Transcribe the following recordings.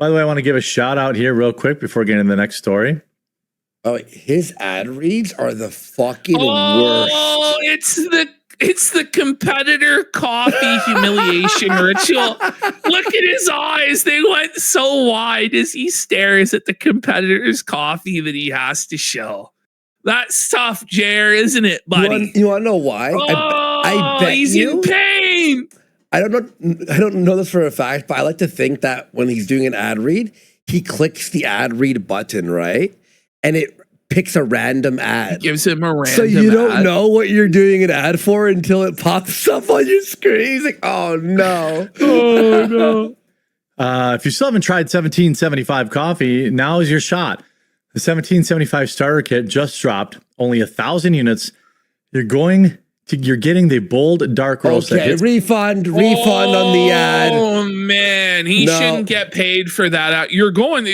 By the way, I want to give a shout out here real quick before getting to the next story. Oh, his ad reads are the fucking worst. Oh, it's the competitor coffee humiliation ritual. Look at his eyes. They went so wide as he stares at the competitor's coffee that he has to show. That's tough, Jer, isn't it, buddy? You want to know why? I bet he's in pain. I don't know this for a fact, but I like to think that when he's doing an ad read, he clicks the ad read button, right? And it picks a random ad. It gives him a random ad. So you don't know what you're doing an ad for until it pops up on your screen. He's like, oh no. Oh no. If you still haven't tried 1775 coffee, now is your shot. The 1775 starter kit just dropped, only 1,000 units. You're getting the bold dark roast. Okay, refund on the ad. Oh man, he shouldn't get paid for that. You're good.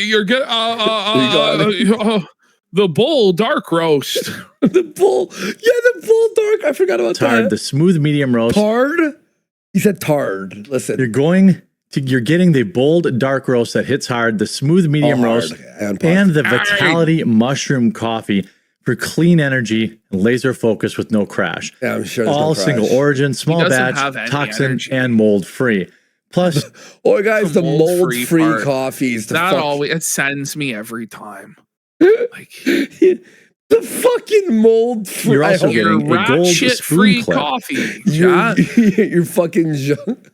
The bull dark roast. The bull dark. I forgot about Tard, that. the smooth medium roast. Tard? He said tard. Listen. You're getting the bold dark roast that hits hard, the smooth medium roast, and the Vitality mushroom coffee for clean energy and laser focus with no crash. Yeah, I'm sure. All single origin, small batch, toxin, and mold free. Plus, oh guys, the mold free coffees. That always it sends me every time. Like the fucking mold free. You're also getting a gold shit spoon free clip. coffee. You're fucking junk.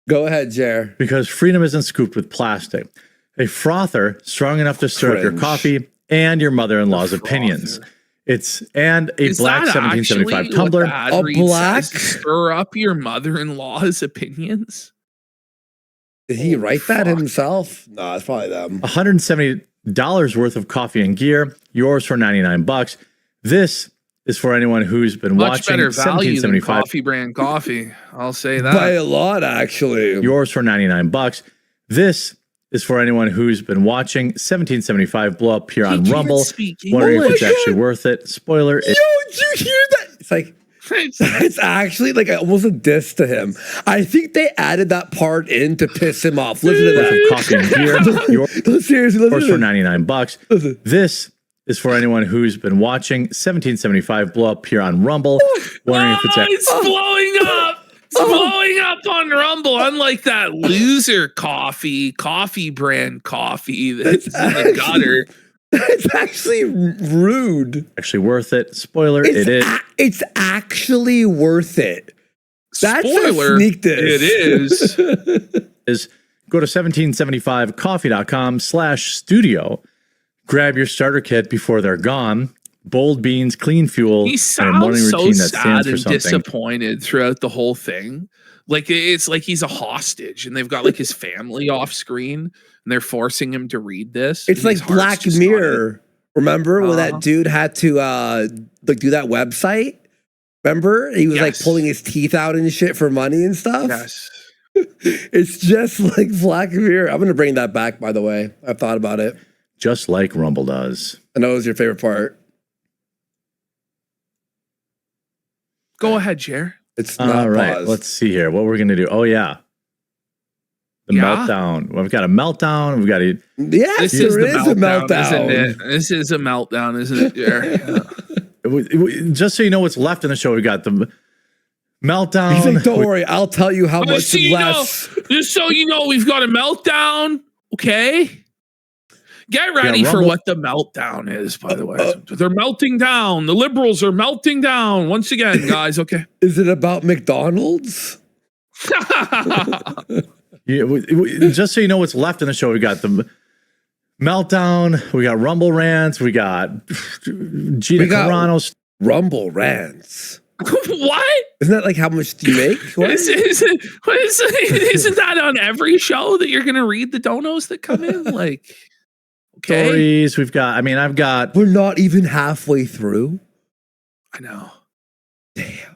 Go ahead, Jer. Because freedom isn't scooped with plastic. A frother strong enough to stir up your coffee and your mother-in-law's opinions. Is black 1775 tumbler. A black stir up your mother-in-law's opinions. Did he write that himself? No, it's probably them. $170 worth of coffee and gear. Yours for $99. This is for anyone who's been Much watching better value than 1775 Coffee Brand coffee. I'll say that by a lot, actually. Yours for $99. This is for anyone who's been watching 1775 blow up here on Rumble, wondering if it's actually worth it. Spoiler. Yo, did you hear that? It's like it's actually like almost a diss to him. I think they added that part in to piss him off. Listen to that. Coffee and gear. Seriously, yours for $99. This is for anyone who's been watching 1775 blow up here on Rumble, wondering if it's blowing up. It's blowing up on Rumble, unlike that loser coffee brand coffee that's in the gutter. It's actually rude. Actually worth it. Spoiler, it is. It's actually worth it. That's Spoiler, a sneak diss. It is. Go to 1775coffee.com/studio. Grab your starter kit before they're gone. Bold beans, clean fuel. He sounds so sad and disappointed throughout the whole thing. Like it's like he's a hostage, and they've got like his family off screen, and they're forcing him to read this. It's like Black Mirror. Remember when that dude had to like do that website? Remember he was like pulling his teeth out and shit for money and stuff. Yes, it's just like Black Mirror. I'm gonna bring that back. By the way, I've thought about it. Just like Rumble does. I know it was your favorite part. Go ahead, Jer. It's not all right. pause. Let's see here. What we're gonna do? Oh yeah, the meltdown. We've got a meltdown. We've got a This is a meltdown, isn't it? This is a meltdown, isn't it, Jer? Just so you know what's left in the show, we got the meltdown. He's like, don't worry, I'll tell you how much less. Just so you know, we've got a meltdown. Okay. Get ready for what the meltdown is, by the way. They're melting down. The liberals are melting down once again, guys. Okay. Is it about McDonald's? Just so you know what's left in the show, we got the meltdown. We got Rumble rants. We got Gina Carano's Rumble rants. What? Isn't that like how much do you make? Isn't that on every show that you're going to read the donos that come in? Like... Okay. Stories we've got. I mean, I've got. We're not even halfway through. I know. Damn.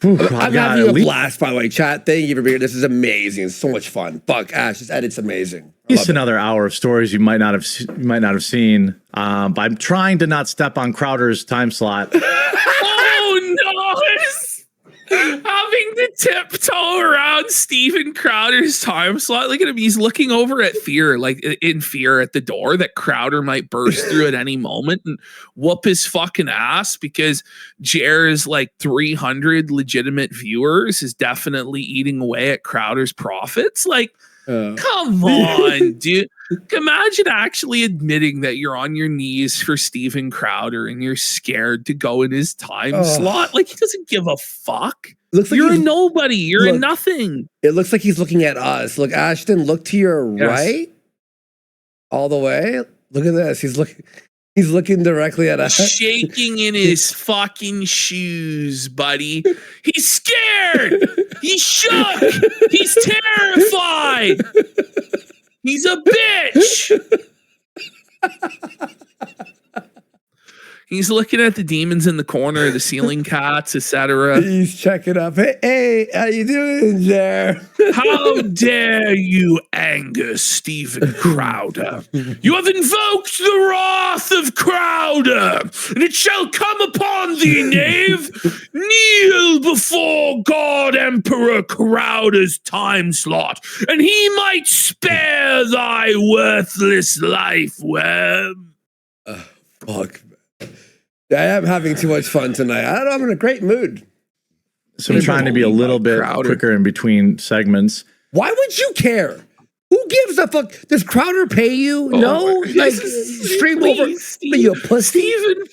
I'm having a blast, by the way. Chat, thank you for being here. This is amazing. It's so much fun. Fuck, Ash, this edit's amazing. It's another hour of stories you might not have seen. But I'm trying to not step on Crowder's time slot. Oh no! Having to tiptoe around Steven Crowder's time slot. Look at him. He's looking over at fear, like in fear at the door that Crowder might burst through at any moment and whoop his fucking ass because Jer's like 300 legitimate viewers is definitely eating away at Crowder's profits. Like, come on, dude. Imagine actually admitting that you're on your knees for Steven Crowder and you're scared to go in his time slot. Like, he doesn't give a fuck. Looks like you're a nobody. You're a nothing. It looks like he's looking at us. Look, Ashton, look to your right. All the way. Look at this. He's looking directly at us. Shaking in his fucking shoes, buddy. He's scared. He's shook. He's terrified. He's a bitch. He's looking at the demons in the corner, the ceiling cats, etc. He's checking up. Hey, how you doing there? How dare you anger Steven Crowder? You have invoked the wrath of Crowder, and it shall come upon thee, knave. Kneel before God Emperor Crowder's time slot, and he might spare thy worthless life, worm. Fuck. I am having too much fun tonight. I don't know, I'm in a great mood. So I'm trying to be a little bit quicker in between segments. Why would you care? Who gives a fuck? Does Crowder pay you? No? Like, stream over. Are you a pussy? Steven,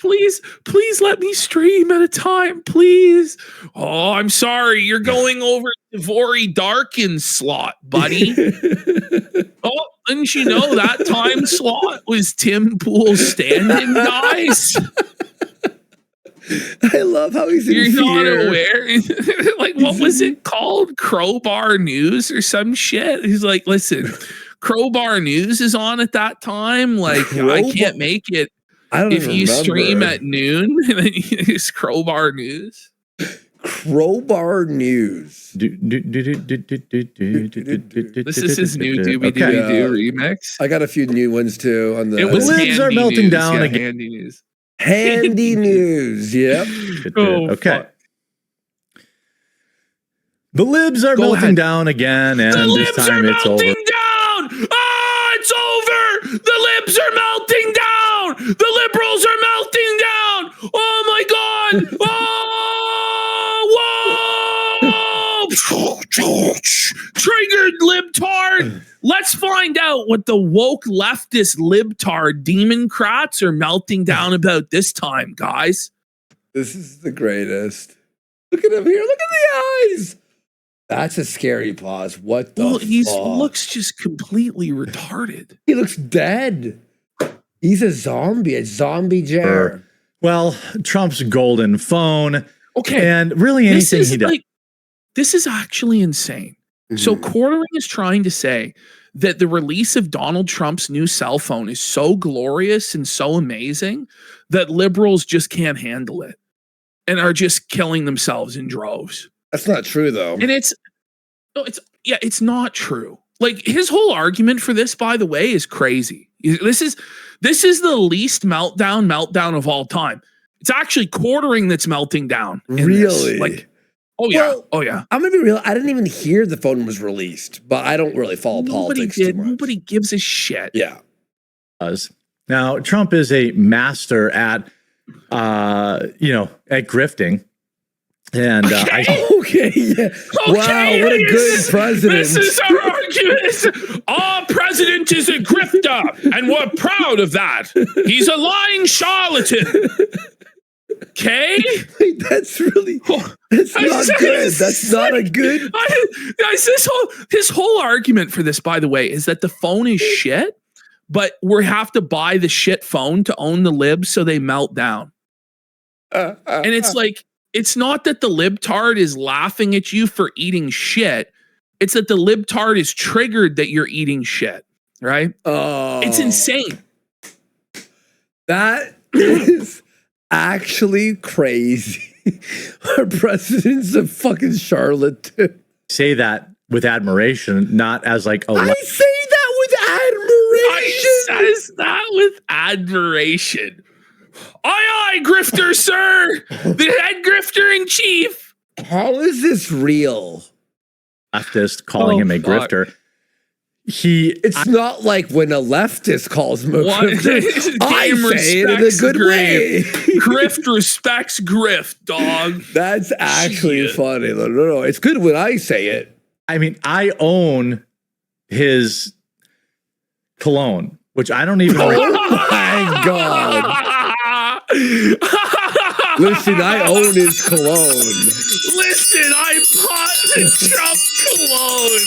please let me stream at a time, please. Oh, I'm sorry. You're going over Devori Darkin's slot, buddy. Oh, didn't you know that time slot was Tim Pool's stand-in, guys? I love how he's in You're fear. not aware. Like, what was it called? Crowbar News or some shit? He's like, listen, Crowbar News is on at that time. Like, I can't make it if you stream at noon. And then it's Crowbar News. Crowbar News. This is his new Doobie-Doo remix. I got a few new ones too. On the libs are melting down again. Handy news. Handy news. Yep. Okay. Fuck. The libs are melting down again, and this time it's over. Down! Ah, it's over! The libs are melting down! The liberals are melting down! Oh my god! Oh, whoa! Triggered libtard! Let's find out what the woke leftist libtard democrats are melting down about this time, guys. This is the greatest. Look at him here. Look at the eyes. That's a scary pause. What the fuck? He looks just completely retarded. He looks dead. He's a zombie Jer. Well, Trump's golden phone. Okay. And really anything he does. This is actually insane. Mm-hmm. So Quartering is trying to say that the release of Donald Trump's new cell phone is so glorious and so amazing that liberals just can't handle it and are just killing themselves in droves. That's not true, though. And it's not true. Like, his whole argument for this, by the way, is crazy. This is the least meltdown of all time. It's actually Quartering that's melting down. Really? Like, oh yeah. Well, oh yeah. I'm gonna be real. I didn't even hear the phone was released, but I don't really follow politics too much. Nobody gives a shit. Yeah. Now, Trump is a master at grifting. And yeah. Wow, what a good president. This is our argument. Our president is a grifter, and we're proud of that. He's a lying charlatan. Okay? Wait, that's not good. That's not a good. Guys, his whole argument for this, by the way, is that the phone is shit, but we have to buy the shit phone to own the libs so they melt down. And it's like, it's not that the libtard is laughing at you for eating shit. It's that the libtard is triggered that you're eating shit, right? Oh. It's insane. That is actually crazy. Our president's a fucking charlatan. Say that with admiration, not as like a... I say that with admiration. I says that with admiration. Aye, aye, grifter, sir. The head grifter in chief. How is this real? leftist calling him a fuck. grifter. It's not like when a leftist calls him a What? grifter. I Game say it in a respects good way. Grift respects grift, dog. That's actually Shit. funny. No. It's good when I say it. I mean, I own his cologne, which I don't even. Oh my God. Listen, I own his cologne. Listen, I bought the Trump cologne.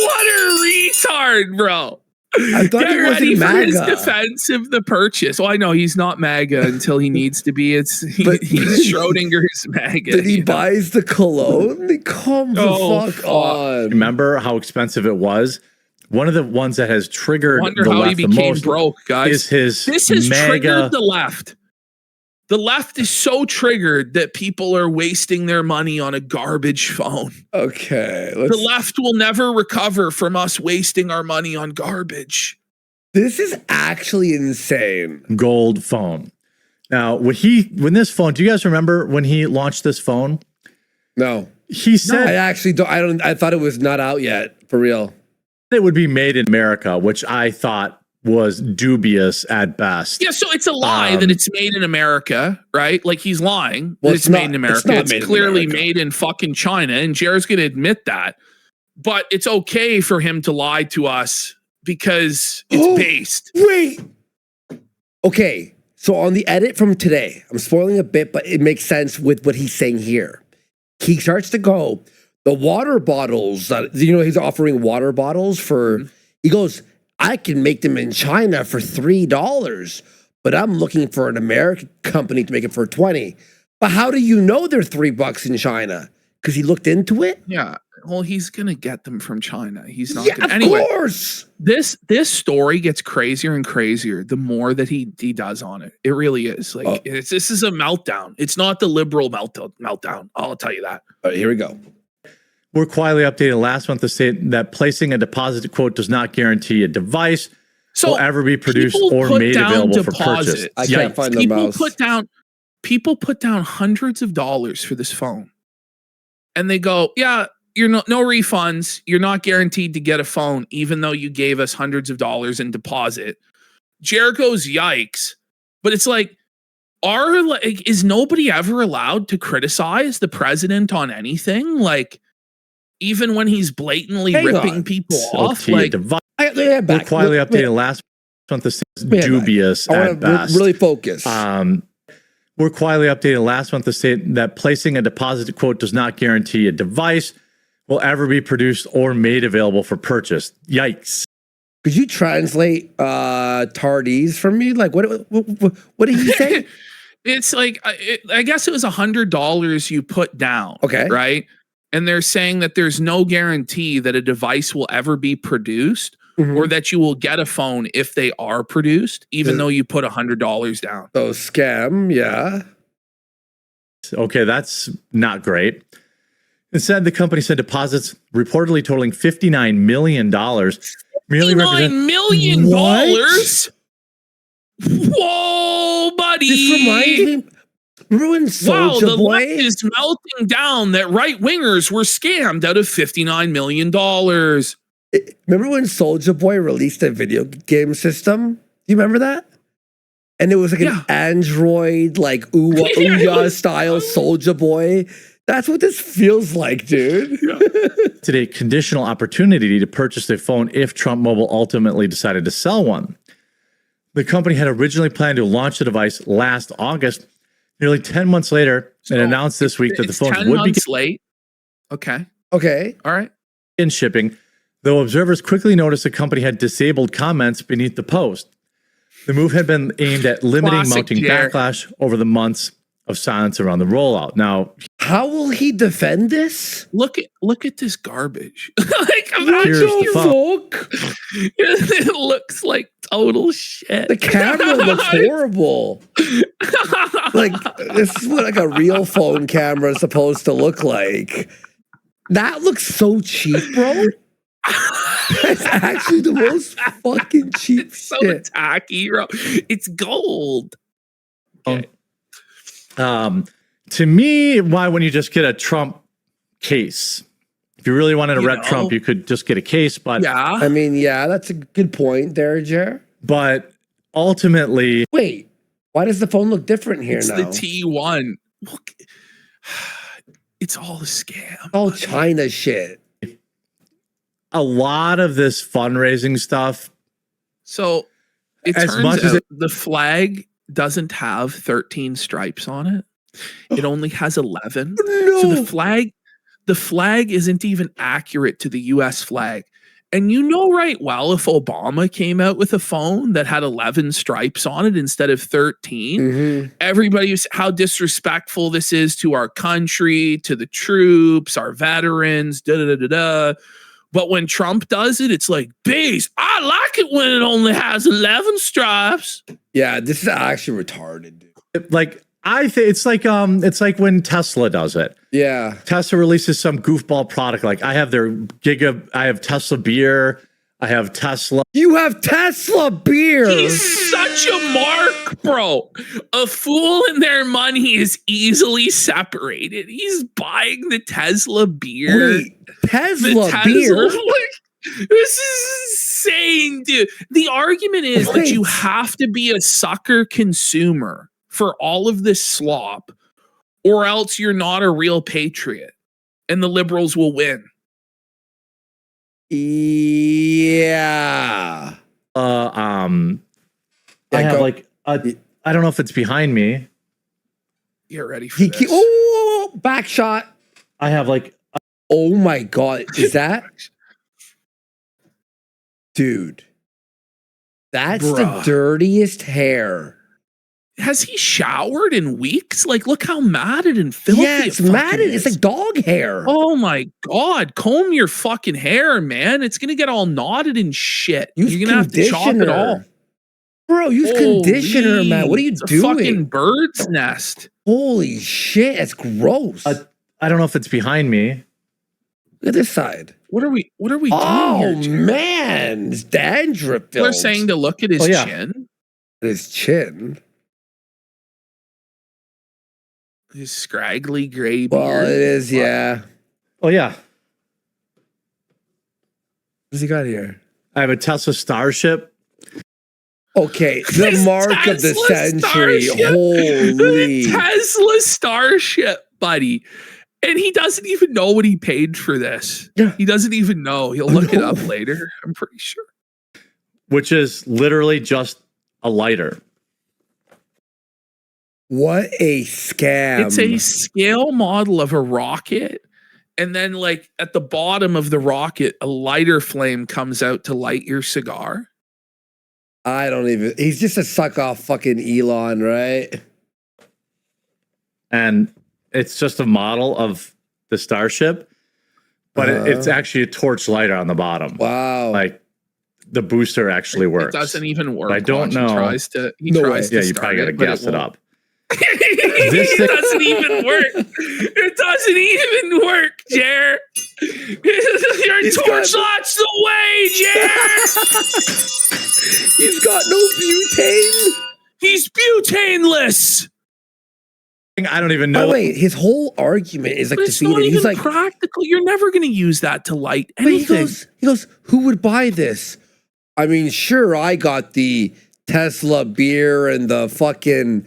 What a retard, bro. I thought Get he ready wasn't for his MAGA. defense of the purchase. Well, I know he's not MAGA until he needs to be. But- He's Schrodinger's MAGA. That he you know? buys the cologne? Come Oh, the fuck. fuck on. Remember how expensive it was? One of the ones that has triggered Wonder the how he left the became most broke, guys. is his This has MAGA. triggered the left. The left is so triggered that people are wasting their money on a garbage phone. Okay. The left will never recover from us wasting our money on garbage. This is actually insane. gold phone. Now, when this phone, do you guys remember when he launched this phone? No. He said I actually don't. I thought it was not out yet, for real. it would be made in America, which I thought was dubious at best. Yeah, so it's a lie that it's made in America, right? Like he's lying. Well, That it's made in America. not It's made in clearly America. made in fucking China, and Jared's going to admit that. But it's okay for him to lie to us because it's based. Wait. Okay. So on the edit from today, I'm spoiling a bit, but it makes sense with what he's saying here. He starts to go, the water bottles, he's offering water bottles for, he goes, I can make them in China for $3, but I'm looking for an American company to make it for 20. But how do you know they're $3 in China? Because he looked into it? Yeah. Well, he's going to get them from China. He's not Yeah, going to. of Anyway, course. this story gets crazier and crazier the more that he does on it. It really is. Like this is a meltdown. It's not the liberal meltdown. I'll tell you that. All right, here we go. We're quietly updated last month to say that placing a deposit quote does not guarantee a device will ever be produced people or put made down available for purchase. deposits. I can't Yikes. find the mouse. People put down hundreds of dollars for this phone. And they go, yeah, you're no refunds. You're not guaranteed to get a phone, even though you gave us hundreds of dollars in deposit. Jared goes, yikes. But it's like, is nobody ever allowed to criticize the president on anything? Like, even when he's blatantly ripping people off? Like, device. We're We're quietly updated last month to say it's dubious I at want to best. really focus. We're quietly updated last month to say that placing a deposit quote does not guarantee a device will ever be produced or made available for purchase. Yikes. Could you translate tardies for me? Like, what did he say? it's like, I guess it was $100 you put down. Okay. Right. And they're saying that there's no guarantee that a device will ever be produced or that you will get a phone if they are produced, even though you put $100 down. So scam, yeah. Okay, that's not great. Instead, the company said deposits reportedly totaling $59 million merely represent $9 million? Whoa, buddy. This reminds me. Remember when Wow, Soulja the Boy? left is melting down that right wingers were scammed out of $59 million. Remember when Soulja Boy released a video game system? Do you remember that? And it was like an Android, like Ouya style Soulja Boy. That's what this feels like, dude. today conditional opportunity to purchase a phone if Trump Mobile ultimately decided to sell one. The company had originally planned to launch the device last August. Nearly 10 months later, it announced this week that the phones 10 would be late. Okay. Okay. All right. in shipping, though observers quickly noticed the company had disabled comments beneath the post. The move had been aimed at limiting Classic mounting Jared. backlash over the months of silence around the rollout. Now, How will he defend this? Look at this garbage. Like, Here's imagine the phone. Fuck. it looks like total shit. The camera looks horrible. Like, this is what like a real phone camera is supposed to look like. That looks so cheap, bro. That's actually the most fucking cheap It's so shit. tacky, bro. It's gold. Okay. To me, why wouldn't you just get a Trump case? If you really wanted to wreck Trump, you could just get a case. But Yeah. I mean, yeah, that's a good point there, Jer. But ultimately, wait, why does the phone look different here it's now? the T1. Look, it's all a scam. All China shit. a lot of this fundraising stuff. So it As turns much as out the flag doesn't have 13 stripes on it. It only has 11. No. So the flag isn't even accurate to the US flag. And you know right well, if Obama came out with a phone that had 11 stripes on it instead of 13, everybody was how disrespectful this is to our country, to the troops, our veterans, da da da da da. But when Trump does it, it's like, base, I like it when it only has 11 stripes. Yeah, this is actually retarded, dude. Like, I think it's like when Tesla does it. Yeah. Tesla releases some goofball product. Like I have I have Tesla beer. I have Tesla. You have Tesla beer. He's such a mark, bro. A fool and their money is easily separated. He's buying the Tesla beer. Wait, Tesla beer? This is insane, dude. The argument is that you have to be a sucker consumer for all of this slop, or else you're not a real patriot, and the liberals will win. Yeah. I have like I don't know if it's behind me. Get ready for this. Oh, back shot. I have like. Oh my god, is that? Dude, that's the dirtiest hair. Has he showered in weeks? Like, look how matted and filthy. Yeah, it's matted. It's like dog hair. Oh my god! Comb your fucking hair, man. It's gonna get all knotted and shit. You're gonna have to chop it all, bro. Use conditioner, man. What are you doing? A fucking bird's nest. Holy shit, that's gross. I don't know if it's behind me. Look at this side. What are we doing here? Oh man, it's dandruff. They're saying to look at his chin. His chin. His scraggly gray beard. Well, it is, yeah. Oh yeah. What's he got here? I have a Tesla Starship. Okay, the mark of the century. Starship. Holy. The Tesla Starship, buddy. And he doesn't even know what he paid for this. Yeah. He doesn't even know. He'll look it up later, I'm pretty sure. Which is literally just a lighter. What a scam. It's a scale model of a rocket. And then, like, at the bottom of the rocket, a lighter flame comes out to light your cigar. I don't even. He's just a suck off fucking Elon, right? And it's just a model of the Starship, but it's actually a torch lighter on the bottom. Wow. Like the booster actually works. It doesn't even work. But I don't know. He tries to Yeah, you probably got to guess it up. It doesn't even work. It doesn't even work, Jer. Your torchlight's the way, Jer. He's got no butane. He's butaneless. I don't even know. Oh, wait, his whole argument is like But it's not defeated. even He's like practical. You're never going to use that to light anything. He goes, who would buy this? I mean, sure, I got the Tesla beer and the fucking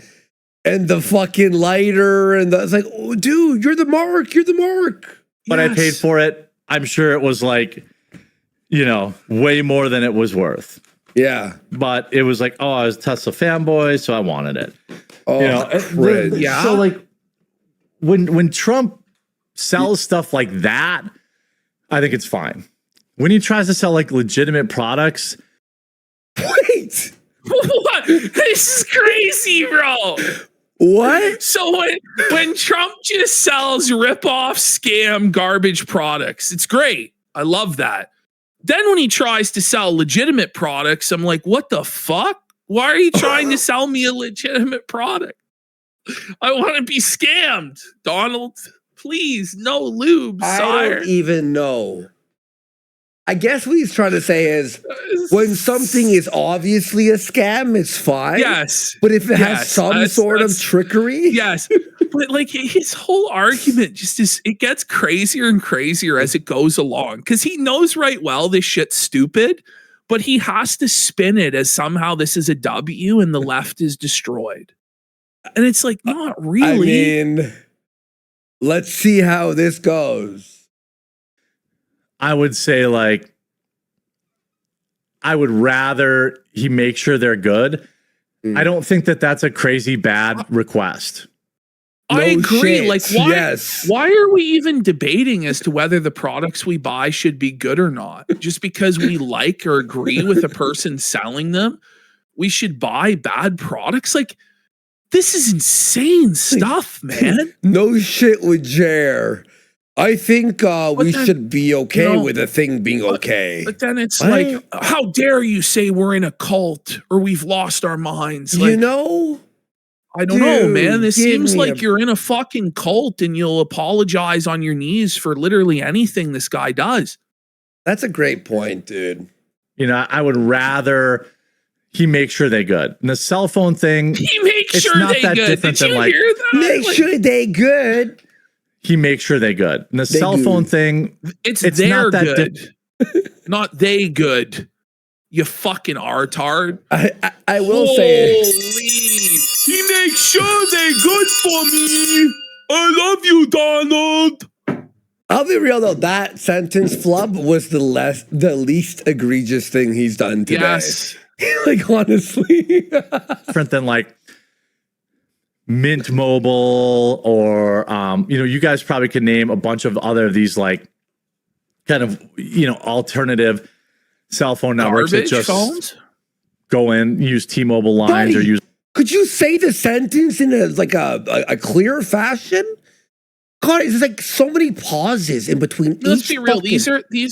lighter and it's like, oh, dude, you're the mark. You're the mark. But I paid for it. I'm sure it was like, way more than it was worth. Yeah. But it was like, oh, I was a Tesla fanboy, so I wanted it. Oh, yeah. So like when Trump sells stuff like that, I think it's fine. When he tries to sell like legitimate products. Wait. What? This is crazy, bro. What? So when Trump just sells rip-off scam garbage products, it's great. I love that. Then when he tries to sell legitimate products, I'm like, what the fuck? Why are you trying to sell me a legitimate product? I want to be scammed. Donald, please, no lube, sire. I don't even know. I guess what he's trying to say is when something is obviously a scam, it's fine. Yes. But if it has some sort of trickery. Yes. But like his whole argument just is, it gets crazier and crazier as it goes along because he knows right well this shit's stupid, but he has to spin it as somehow this is a W and the left is destroyed. And it's like, not really. I mean, let's see how this goes. I would say, like, I would rather he make sure they're good. I don't think that that's a crazy bad request. I agree. shit. Like, why are we even debating as to whether the products we buy should be good or not? Just because we like or agree with the person selling them, we should buy bad products? Like, this is insane stuff, man. No shit with Jer. I think we should be okay with a thing being okay. But then it's like, how dare you say we're in a cult or we've lost our minds? Like, you know? I don't know, man. This seems like you're in a fucking cult and you'll apologize on your knees for literally anything this guy does. That's a great point, dude. You know, I would rather he make sure they good. And the cell phone thing, he makes it's sure not they that good. different Did than you like hear that? Make sure they good. he makes sure they good. And the cell phone thing, it's their not that good. Not they good. You fucking artard. I will say it. He makes sure they good for me. I love you, Donald. I'll be real though, that sentence flub was the least egregious thing he's done today. Yes. Like, honestly. Different than like Mint Mobile or you know, you guys probably could name a bunch of other of these like kind of, you know, alternative cell phone networks that just phones? Go in, use T-Mobile lines or use. Could you say the sentence in a clear fashion? God, it's like so many pauses in between. Let's be real. These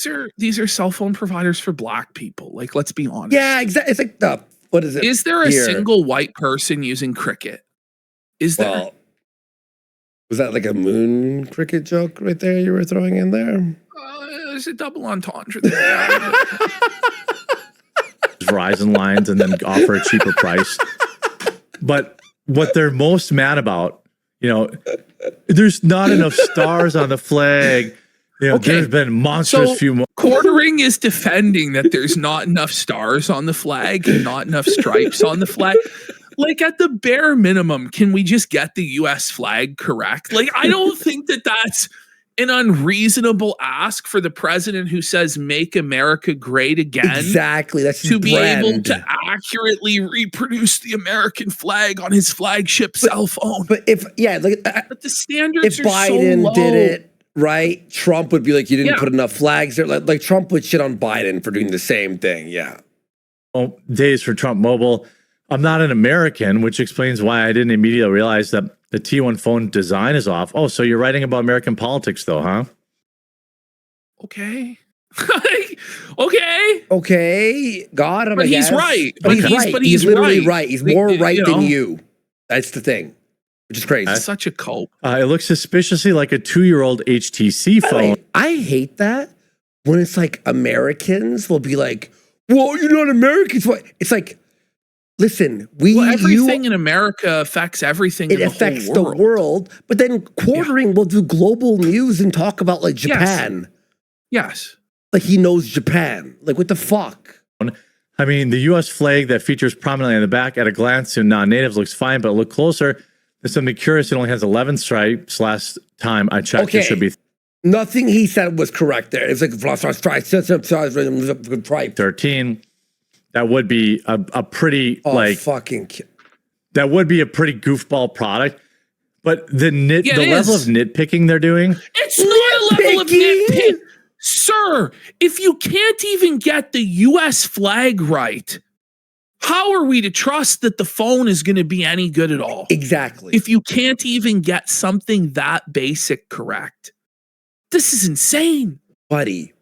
are cell phone providers for black people. Like, let's be honest. Yeah, exactly. It's like what is it? Is there a single white person using Cricket? Is there? Well, was that like a moon cricket joke right there you were throwing in there? There's a double entendre there. Verizon lines and then offer a cheaper price. But what they're most mad about, you know, there's not enough stars on the flag. You know, there's been monstrous few more. Quartering is defending that there's not enough stars on the flag and not enough stripes on the flag. Like, at the bare minimum, can we just get the U.S. flag correct? Like, I don't think that that's an unreasonable ask for the president who says "Make America Great Again." Exactly, that's to be able to accurately reproduce the American flag on his flagship cell phone. But if but the standards if are Biden so low. did it right, Trump would be like, you didn't put enough flags there. Like Trump would shit on Biden for doing the same thing. Yeah. Well, days for Trump Mobile. I'm not an American, which explains why I didn't immediately realize that the T1 phone design is off. Oh, so you're writing about American politics, though, huh? Okay. Okay. God, but he's right. But he's right. He's literally right. He's more right than know. you. That's the thing, which is crazy. That's such a cult. It looks suspiciously like a 2-year-old HTC phone. I hate that when it's like Americans will be like, "Well, you're not Americans." It's like, listen, everything in America affects everything. It affects the world, but then Quartering will do global news and talk about like Japan. Yes. Like he knows Japan. Like, what the fuck? I mean, the U.S. flag that features prominently on the back at a glance to non-natives looks fine, but look closer. There's something curious. It only has 11 stripes. Last time I checked, it should be nothing he said was correct there. It's like 13. That would be a pretty that would be a pretty goofball product. But the level of nitpicking they're doing. It's not a level of nitpick. Sir, if you can't even get the US flag right, how are we to trust that the phone is going to be any good at all? Exactly. If you can't even get something that basic correct. This is insane. Buddy.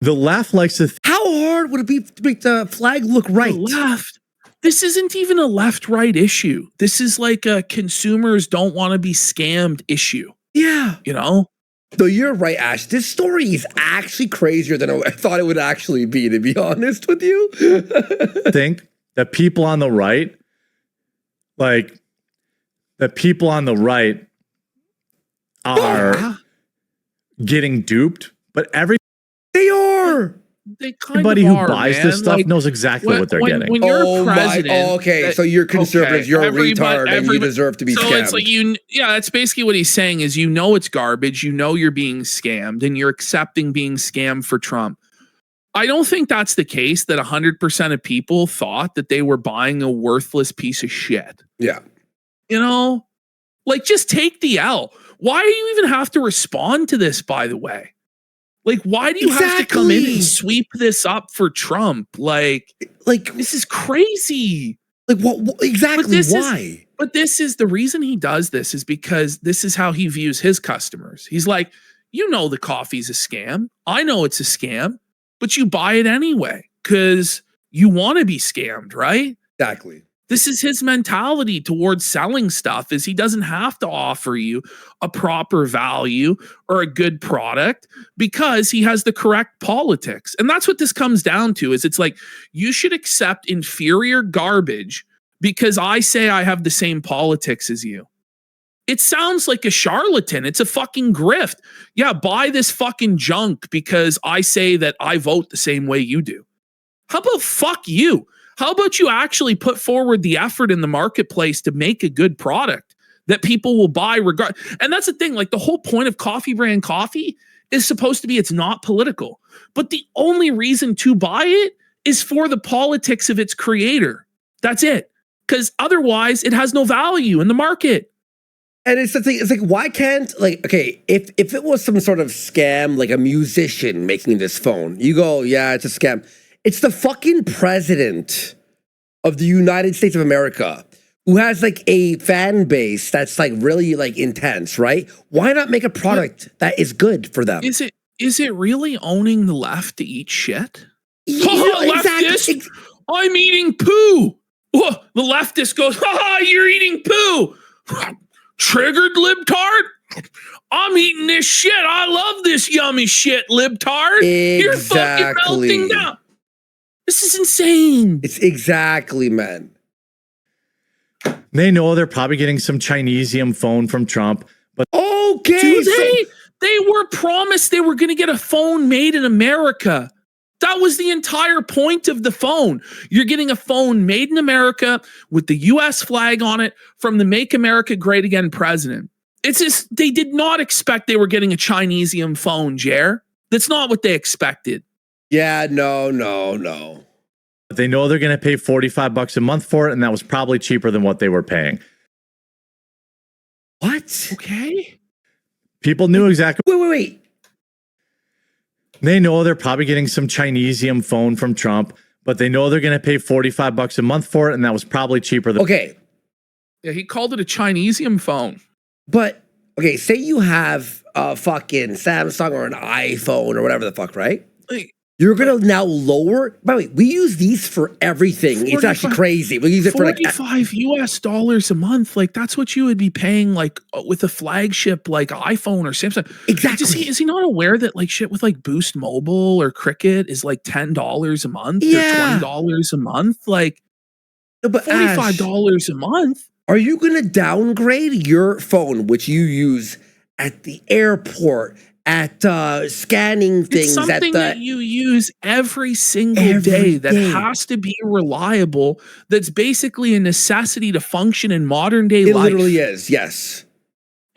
The left likes to... How hard would it be to make the flag look right? The left. This isn't even a left-right issue. This is like a consumers don't want to be scammed issue. Yeah. You know? So you're right, Ash. This story is actually crazier than I thought it would actually be, to be honest with you. Think that people on the right, are getting duped, but They are. They kind everybody of who are, buys man. this stuff Like, knows exactly what they're getting. When you're Oh my. president, Oh, okay. that- So you're conservatives. okay, You're a everybody- retard, and you everybody- deserve to be so scammed. it's like yeah, that's basically what he's saying is, you know, it's garbage. You know, you're being scammed and you're accepting being scammed for Trump. I don't think that's the case, that 100% of people thought that they were buying a worthless piece of shit. Yeah. You know, like, just take the L. Why do you even have to respond to this, by the way? Like, why do you have to come in Exactly. and sweep this up for Trump? Like, this is crazy. Like what exactly? Why? But this is the reason he does this, is because this is how he views his customers. He's like, you know, the coffee's a scam. I know it's a scam, but you buy it anyway because you want to be scammed, right? Exactly. This is his mentality towards selling stuff, is he doesn't have to offer you a proper value or a good product because he has the correct politics. And that's what this comes down to, is it's like, you should accept inferior garbage because I say I have the same politics as you. It sounds like a charlatan. It's a fucking grift. Yeah, buy this fucking junk because I say that I vote the same way you do. How about fuck you? How about you actually put forward the effort in the marketplace to make a good product that people will buy regard? And that's the thing, like, the whole point of Coffee Brand Coffee is supposed to be, it's not political, but the only reason to buy it is for the politics of its creator. That's it. Because otherwise it has no value in the market. And it's the thing, it's like, why can't, like, okay, if it was some sort of scam, like a musician making this phone, you go, yeah, it's a scam. It's the fucking president of the United States of America who has like a fan base that's like really like intense, right? Why not make a product that is good for them? Is it really owning the left to eat shit? Exactly. Leftist, I'm eating poo. Oh, the leftist goes, you're eating poo. Triggered, libtard. I'm eating this shit. I love this yummy shit, libtard. You're fucking melting down. This is insane. It's exactly, man. They know they're probably getting some Chinesium phone from Trump, but okay, Dude, they were promised they were going to get a phone made in America. That was the entire point of the phone. You're getting a phone made in America with the US flag on it from the Make America Great Again president. It's just, they did not expect they were getting a Chinesium phone, Jer. That's not what they expected. Yeah, no. they know they're going to pay $45 a month for it, and that was probably cheaper than what they were paying. What? Okay. People knew exactly. Wait. They know they're probably getting some Chinesium phone from Trump, but they know they're going to pay $45 a month for it, and that was probably cheaper than. Okay. Yeah, he called it a Chinesium phone. But, okay, say you have a fucking Samsung or an iPhone or whatever the fuck, right? Like, You're going to now lower. By the way, we use these for everything. It's actually crazy. We use it for like $45 a month. Like, that's what you would be paying, like, with a flagship like iPhone or Samsung. Exactly. Is he not aware that like shit with like Boost Mobile or Cricket is like $10 a month Yeah. or $20 a month? Like, but $45 a month. Are you going to downgrade your phone, which you use at the airport, at scanning things? It's something that you use every single day that has to be reliable. That's basically a necessity to function in modern day life. It literally is, yes.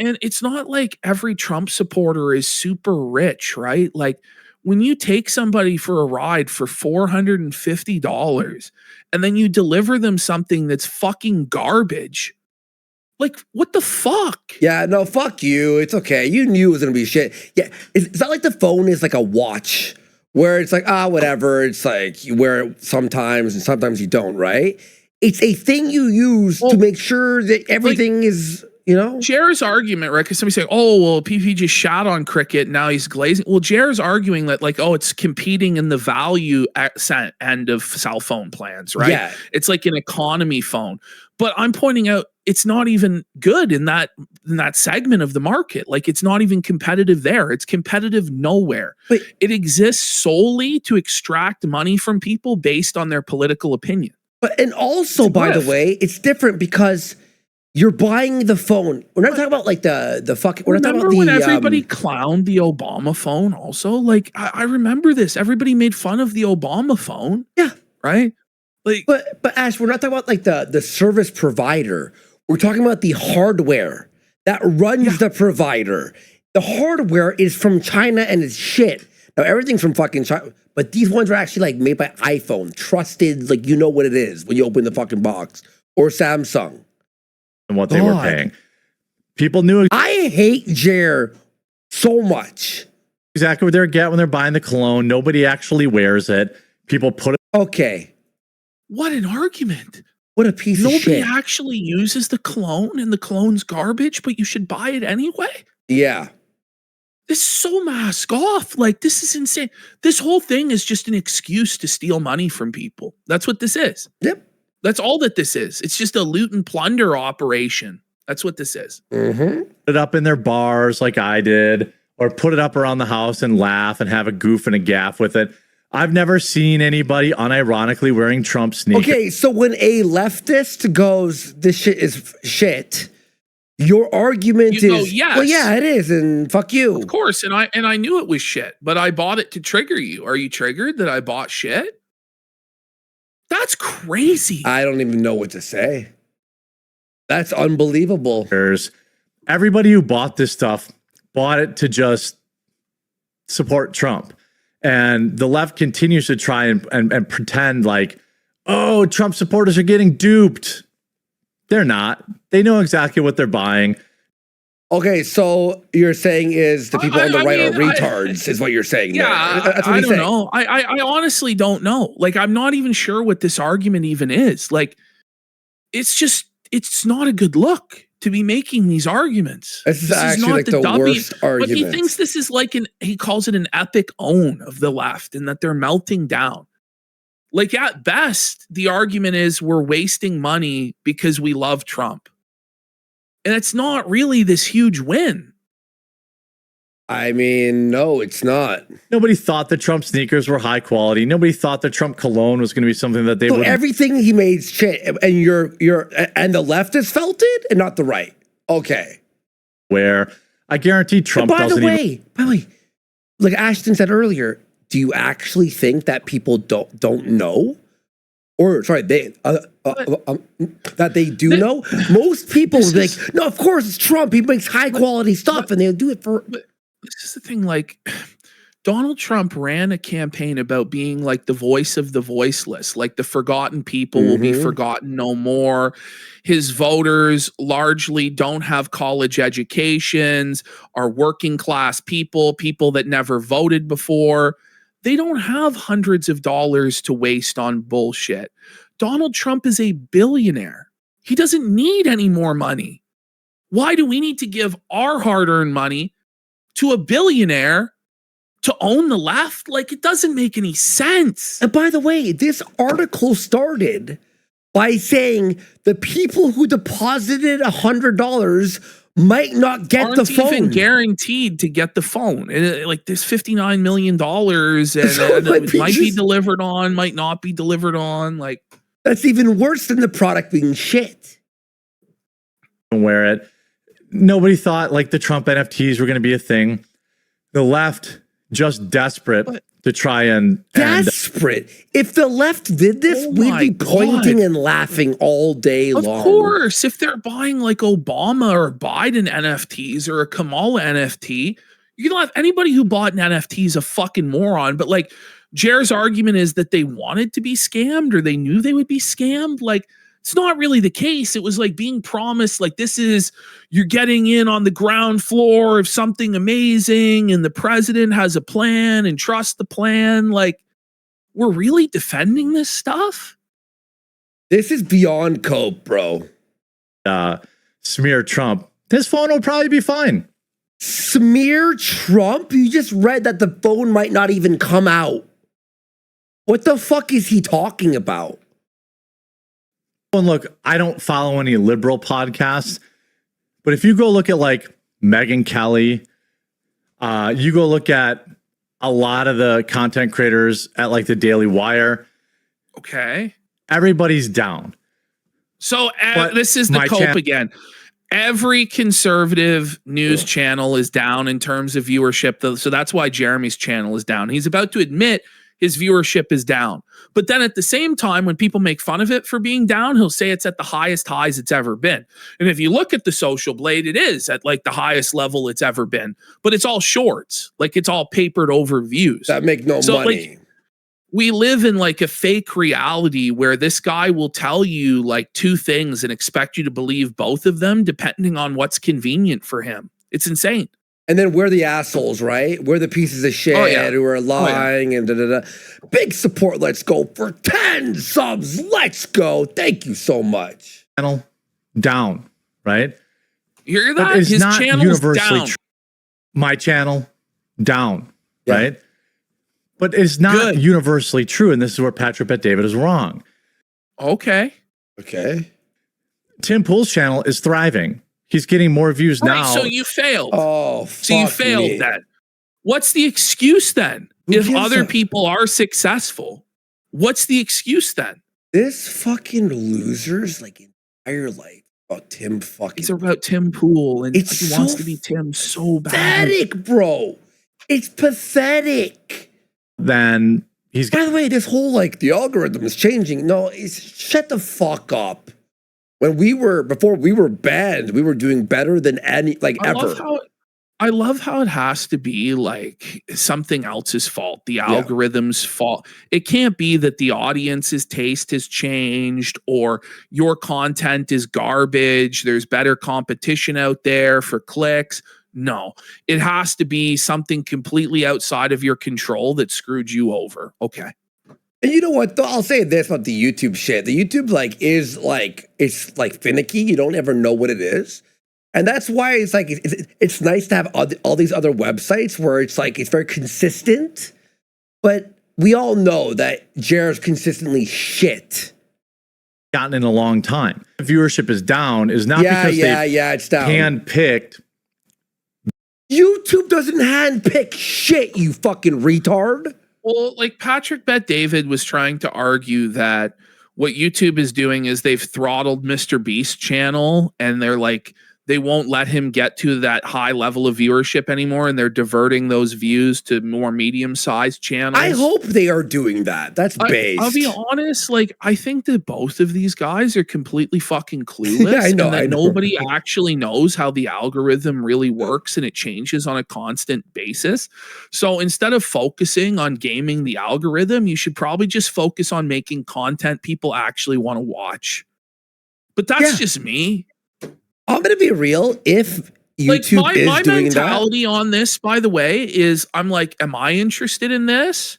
And it's not like every Trump supporter is super rich, right? Like, when you take somebody for a ride for $450 and then you deliver them something that's fucking garbage, like, what the fuck? Yeah, no, fuck you. It's okay. You knew it was going to be shit. Yeah, it's not like the phone is like a watch where it's like, whatever. It's like you wear it sometimes and sometimes you don't, right? It's a thing you use to make sure that everything is, you know? Jer's argument, right? Because somebody say, oh, well, PP just shot on Cricket. Now he's glazing. Well, Jer's arguing that, like, oh, it's competing in the value end of cell phone plans, right? Yeah. It's like an economy phone. But I'm pointing out it's not even good in that segment of the market. Like, it's not even competitive there. It's competitive nowhere. But it exists solely to extract money from people based on their political opinion. and also, by the way, it's different because You're buying the phone. We're not talking about like the fucking. We're not talking Remember about when the everybody clowned the Obama phone also? Like, I remember this. Everybody made fun of the Obama phone. Yeah. Right? Like, But Ash, we're not talking about like the service provider. We're talking about the hardware that runs the provider. The hardware is from China and it's shit. Now everything's from fucking China, but these ones are actually like made by iPhone, trusted. Like you know what it is when you open the fucking box, or Samsung. And what they were paying. People knew I hate Jer so much. exactly what they're getting when they're buying the cologne. Nobody actually wears it. People put it. Okay. what an argument. What a piece of Nobody shit. actually uses the cologne and the cologne's garbage, but you should buy it anyway. Yeah. This is so mask off. Like, this is insane. This whole thing is just an excuse to steal money from people. That's what this is. Yep. That's all that this is. It's just a loot and plunder operation. That's what this is. Mm-hmm. Put it up in their bars like I did, or put it up around the house and laugh and have a goof and a gaff with it. I've never seen anybody unironically wearing Trump sneakers. Okay, so when a leftist goes, this shit is shit, your argument You go, is, yes. well, yeah, it is, and fuck you. Of course, and I knew it was shit, but I bought it to trigger you. Are you triggered that I bought shit? That's crazy. I don't even know what to say. That's unbelievable. Everybody who bought this stuff bought it to just support Trump. And the left continues to try and pretend like, oh, Trump supporters are getting duped. They're not. They know exactly what they're buying. Okay, so you're saying is the people on the right are mean, retards, is what you're saying. Yeah, there. That's what I he's don't saying. know. I honestly don't know. Like, I'm not even sure what this argument even is. Like, it's not a good look to be making these arguments. This is actually like the worst argument. But he thinks this is like he calls it an epic own of the left and that they're melting down. Like, at best, the argument is we're wasting money because we love Trump. And it's not really this huge win. I mean, no, it's not. Nobody thought the Trump sneakers were high quality. Nobody thought the Trump cologne was going to be something that they So would. everything he made shit, and and the leftists felt it, and not the right. Okay. Wear. I guarantee Trump By doesn't the even. way, like Ashton said earlier, do you actually think that people don't know? Or sorry, that they do know? Most people think, no, of course it's Trump. He makes high quality stuff, and they'll do it for. This is the thing, like, Donald Trump ran a campaign about being like the voice of the voiceless, like the forgotten people will be forgotten no more. His voters largely don't have college educations, are working class people that never voted before. They don't have hundreds of dollars to waste on bullshit. Donald Trump is a billionaire. He doesn't need any more money. Why do we need to give our hard-earned money to a billionaire to own the left? Like, it doesn't make any sense. And by the way, this article started by saying the people who deposited $100 might not get the phone. Even guaranteed to get the phone. And like, there's $59 million and So it might be delivered on, might not be delivered on. Like, that's even worse than the product being shit. Wear it. Nobody thought like the Trump NFTs were going to be a thing. The left just desperate to try and desperate. If the left did this, we'd be pointing and laughing all day long. Of course, if they're buying like Obama or Biden NFTs or a Kamala NFT, you can laugh. Anybody who bought an NFT is a fucking moron. But like, Jer's argument is that they wanted to be scammed or they knew they would be scammed. Like, it's not really the case. It was like being promised, like, this is, you're getting in on the ground floor of something amazing and the president has a plan and trust the plan. Like, we're really defending this stuff? This is beyond cope, bro. Smear Trump. His phone will probably be fine. Smear Trump? You just read that the phone might not even come out. What the fuck is he talking about? And look, I don't follow any liberal podcasts, but if you go look at like Megyn Kelly, you go look at a lot of the content creators at like the Daily Wire. Okay. Everybody's down. So But this is the my cope again. Every conservative news channel is down in terms of viewership. So that's why Jeremy's channel is down. He's about to admit his viewership is down. But then at the same time, when people make fun of it for being down, he'll say it's at the highest highs it's ever been. And if you look at the Social Blade, it is at like the highest level it's ever been. But it's all shorts. Like it's all papered over views. That make no money. Like, we live in like a fake reality where this guy will tell you like two things and expect you to believe both of them depending on what's convenient for him. It's insane. And then we're the assholes, right? We're the pieces of shit who are lying and da-da-da. Big support, let's go for 10 subs. Let's go. Thank you so much. Channel down, right? You hear that? But it's His not channel's universally down. true. My channel down, Yeah. right? But it's not universally true, and this is where Patrick Bet David is wrong. Okay. Okay. Tim Pool's channel is thriving. He's getting more views now. So you failed. Oh, so you failed then. What's the excuse then? If other people are successful, what's the excuse then? This fucking loser's like entire life about Tim fucking. It's about Tim Pool, and he so wants to be Tim so bad. Pathetic, bro. It's pathetic. Then he's. By the way, this whole like the algorithm is changing. No, shut the fuck up. Before we were banned, we were doing better than ever. I love how it has to be like something else's fault, the algorithm's fault. It can't be that the audience's taste has changed or your content is garbage. There's better competition out there for clicks. No, it has to be something completely outside of your control that screwed you over. Okay. And you know what? Though I'll say this about the YouTube shit. The YouTube it's like finicky. You don't ever know what it is. And that's why it's nice to have all these other websites where it's like it's very consistent. But we all know that Jared's consistently shit. Gotten in a long time. Viewership is down is not because it's down. Handpicked. YouTube doesn't handpick shit, you fucking retard. Well, like Patrick Bet David was trying to argue that what YouTube is doing is they've throttled Mr. Beast's channel and they're like, they won't let him get to that high level of viewership anymore, and they're diverting those views to more medium-sized channels. I hope they are doing that. That's based. I'll be honest, like I think that both of these guys are completely fucking clueless. Yeah, I know, and that I know. nobody actually knows how the algorithm really works, and it changes on a constant basis. So instead of focusing on gaming the algorithm, you should probably just focus on making content people actually want to watch. But that's just me. I'm gonna be real. If YouTube my is doing mentality on this, by the way, is I'm like, am I interested in this?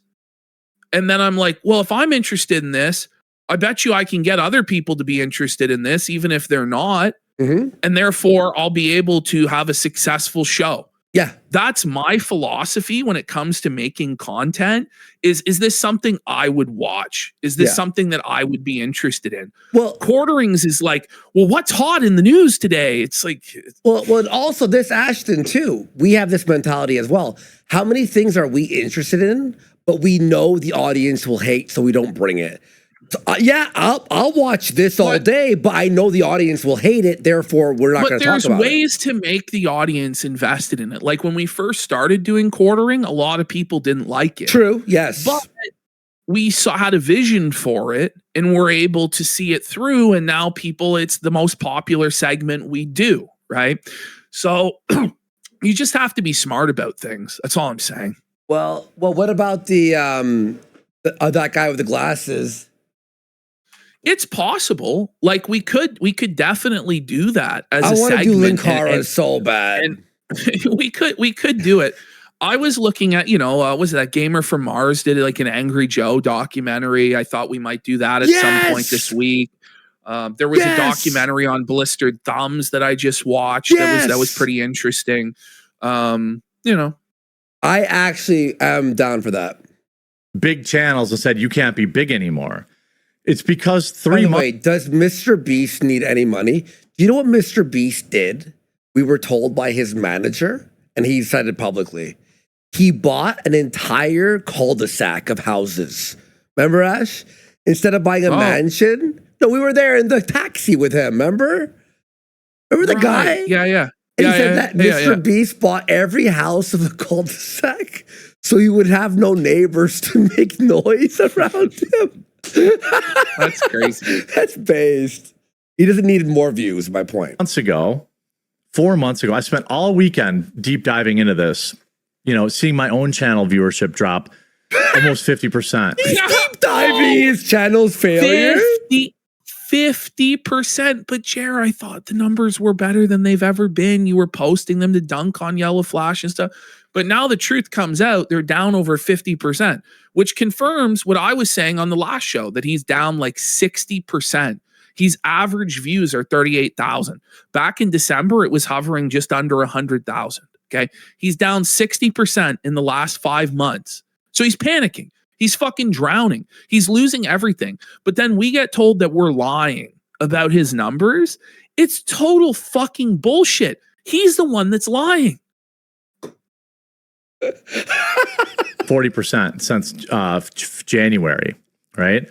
And then I'm like, well, if I'm interested in this, I bet you I can get other people to be interested in this, even if they're not. Mm-hmm. And therefore, I'll be able to have a successful show. Yeah. That's my philosophy when it comes to making content. Is this something I would watch? Is this something that I would be interested in? Well, Quarterings is like, well, what's hot in the news today? It's like, well, also this Ashton too. We have this mentality as well. How many things are we interested in, but we know the audience will hate, so we don't bring it? So, I'll watch this all day, but I know the audience will hate it. Therefore, we're not going to talk about it. But there's ways to make the audience invested in it. Like when we first started doing quartering, a lot of people didn't like it. True. Yes. But we had a vision for it and we're able to see it through. And now it's the most popular segment we do. Right. So you just have to be smart about things. That's all I'm saying. Well, what about that guy with the glasses? It's possible. Like we could definitely do that as a segment. I want to do Linkara so bad. And we could do it. I was looking at, was it that Gamer from Mars did like an Angry Joe documentary? I thought we might do that at some point this week. There was a documentary on blistered thumbs that I just watched. That was pretty interesting. I actually am down for that. Big channels have said you can't be big anymore. It's because 3 months. Wait, does Mr. Beast need any money? Do you know what Mr. Beast did? We were told by his manager, and he said it publicly. He bought an entire cul-de-sac of houses. Remember, Ash? Instead of buying a mansion, No, we were there in the taxi with him. Remember the guy? Yeah. And he said that Mr. Beast bought every house of the cul-de-sac so he would have no neighbors to make noise around him. That's crazy. That's based. He doesn't need more views, my point. 4 months ago, I spent all weekend deep diving into this, seeing my own channel viewership drop almost 50%. He's deep diving his channel's failure. 50%. But Jer, I thought the numbers were better than they've ever been. You were posting them to dunk on Yellow Flash and stuff. But now the truth comes out, they're down over 50%, which confirms what I was saying on the last show, that he's down like 60%. His average views are 38,000. Back in December, it was hovering just under 100,000. Okay. He's down 60% in the last 5 months. So he's panicking. He's fucking drowning. He's losing everything. But then we get told that we're lying about his numbers. It's total fucking bullshit. He's the one that's lying. 40% since January, right?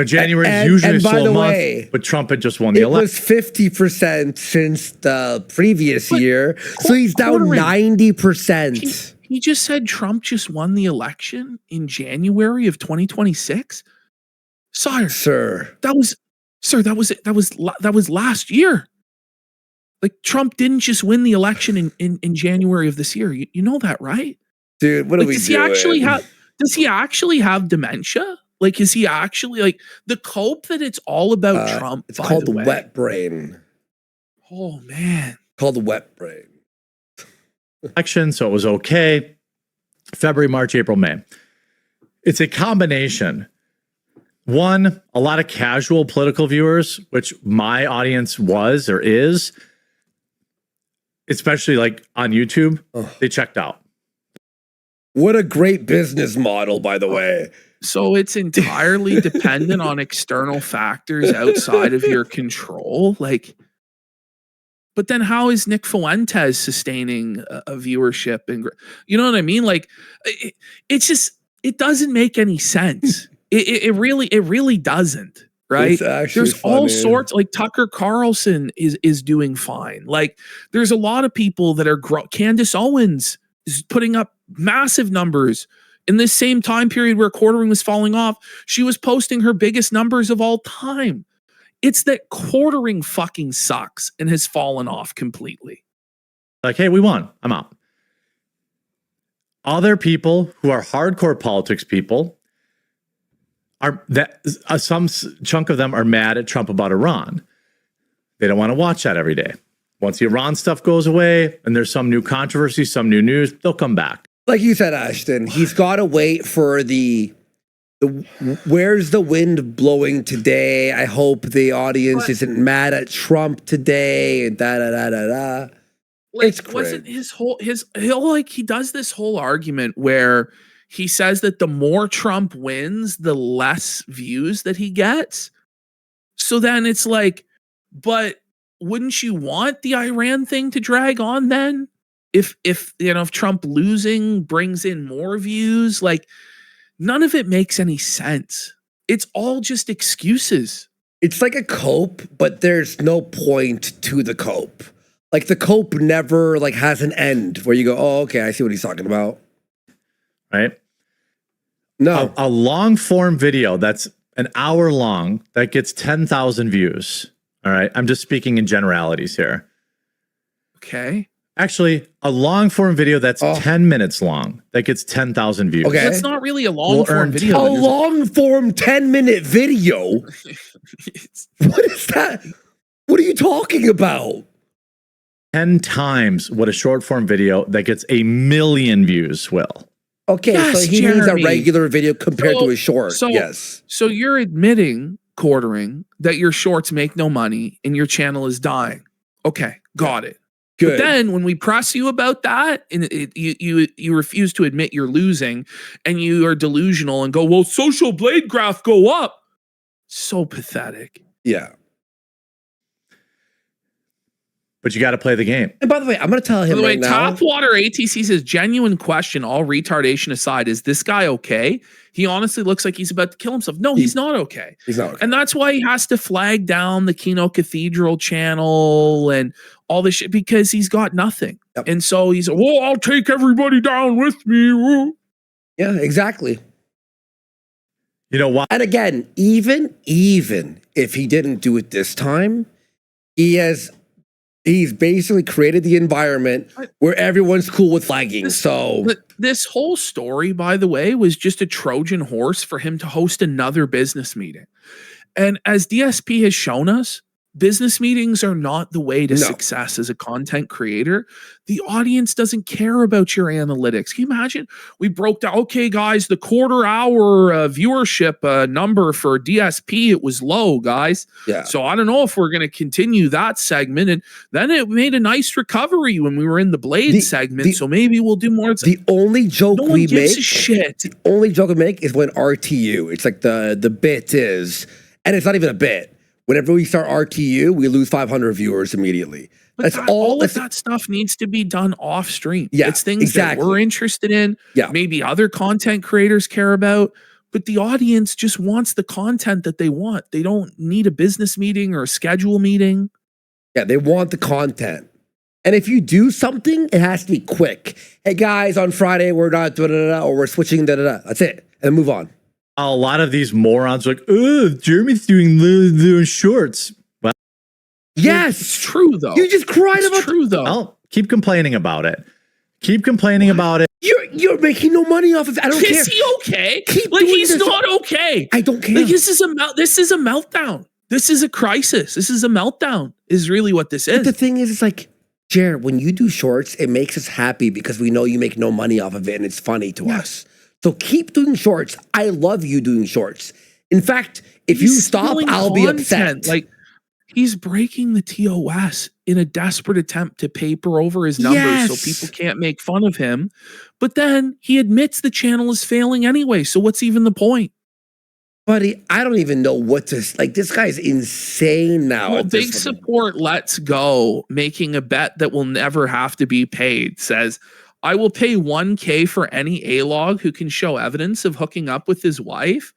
January is usually a slow month, but Trump had just won the election. It was 50% since the previous year, so he's down 90%. He just said Trump just won the election in January of 2026. Sir, that was last year. Like, Trump didn't just win the election in January of this year. You know that, right? Dude, what are we doing? Does he actually have dementia? Like, is he actually, like, the cope that it's all about Trump? It's called the wet brain. Oh, man. Called the wet brain. Election, so it was okay. February, March, April, May. It's a combination. One, a lot of casual political viewers, which my audience was or is, especially like on YouTube, they checked out. What a great business model, by the way. So it's entirely dependent on external factors outside of your control. Like, but then how is Nick Fuentes sustaining a viewership? And you know what I mean? Like, it doesn't make any sense. It really doesn't. Right? There's all sorts, like Tucker Carlson is doing fine. Like, there's a lot of people that are Candace Owens is putting up massive numbers. In this same time period where quartering was falling off, she was posting her biggest numbers of all time. It's that quartering fucking sucks and has fallen off completely. Like, hey, we won. I'm out. Other people who are hardcore politics people some chunk of them are mad at Trump about Iran. They don't want to watch that every day. Once the Iran stuff goes away and there's some new controversy, some new news, they'll come back. Like you said, Ashton, he's got to wait for the where's the wind blowing today? I hope the audience isn't mad at Trump today. And da. Like, wasn't he does this whole argument where he says that the more Trump wins, the less views that he gets. So then it's like, but wouldn't you want the Iran thing to drag on then? If Trump losing brings in more views, like, none of it makes any sense. It's all just excuses. It's like a cope, but there's no point to the cope. Like, the cope never has an end where you go, oh, okay, I see what he's talking about. Right? No. A long form video that's an hour long that gets 10,000 views. All right. I'm just speaking in generalities here. Okay. Actually, a long form video that's 10 minutes long that gets 10,000 views. Okay. That's not really a long form video. A long form 10-minute video? What is that? What are you talking about? 10 times what a short form video that gets 1 million views will. Okay, yes, so he means a regular video compared to a short. Yes. So you're admitting, quartering, that your shorts make no money and your channel is dying. Okay, got it. Good. But then when we press you about that, and you refuse to admit you're losing, and you are delusional and go, well, social blade graph go up. So pathetic. Yeah. but you got to play the game. And by the way, I'm going to tell him By the way, right now. Topwater ATC says, genuine question, all retardation aside, is this guy okay? He honestly looks like he's about to kill himself. No, he's not okay. He's not okay. And that's why he has to flag down the Kino Cathedral channel and all this shit because he's got nothing. Yep. And so he's, well, I'll take everybody down with me. Woo. Yeah, exactly. You know why? And again, even if he didn't do it this time, he's basically created the environment where everyone's cool with flagging. So This whole story, by the way, was just a Trojan horse for him to host another business meeting. And as DSP has shown us, business meetings are not the way to success as a content creator. The audience doesn't care about your analytics. Can you imagine? We broke down, okay, guys, the quarter hour viewership number for DSP, it was low, guys. yeah, So I don't know if we're going to continue that segment. And then it made a nice recovery when we were in the Blade segment. So maybe we'll do more. It's the only joke no one we gives make, a shit. the only joke we make is when RTU. It's like the bit is, and it's not even a bit. Whenever we start RTU, we lose 500 viewers immediately. But That's all. Of that stuff needs to be done off stream. Yeah, it's things exactly. that we're interested in. Yeah. Maybe other content creators care about, but the audience just wants the content that they want. They don't need a business meeting or a schedule meeting. Yeah, they want the content. And if you do something, it has to be quick. Hey guys, on Friday we're not da-da-da-da, or we're switching da-da-da. That's it. And then move on. A lot of these morons are like, oh, Jeremy's doing shorts. Well, Yes, It's true though. you just cried It's about. true though. well, keep complaining about it. Keep complaining about it. You're making no money off of it. I don't care. Is he okay? Keep like doing he's this. not okay. I don't care. Like this is a meltdown. This is a crisis. This is a meltdown. Is really what this But is. the thing is, it's like, Jared, when you do shorts, it makes us happy because we know you make no money off of it and it's funny to us. So keep doing shorts. I love you doing shorts. In fact, if you stop, stealing I'll be content. upset. Like he's breaking the TOS in a desperate attempt to paper over his numbers Yes. so people can't make fun of him. But then he admits the channel is failing anyway. So what's even the point? Buddy, I don't even know what to like. This guy's insane now. Well, at this big point. support Let's Go, making a bet that will never have to be paid, says, I will pay 1K for any A-log who can show evidence of hooking up with his wife.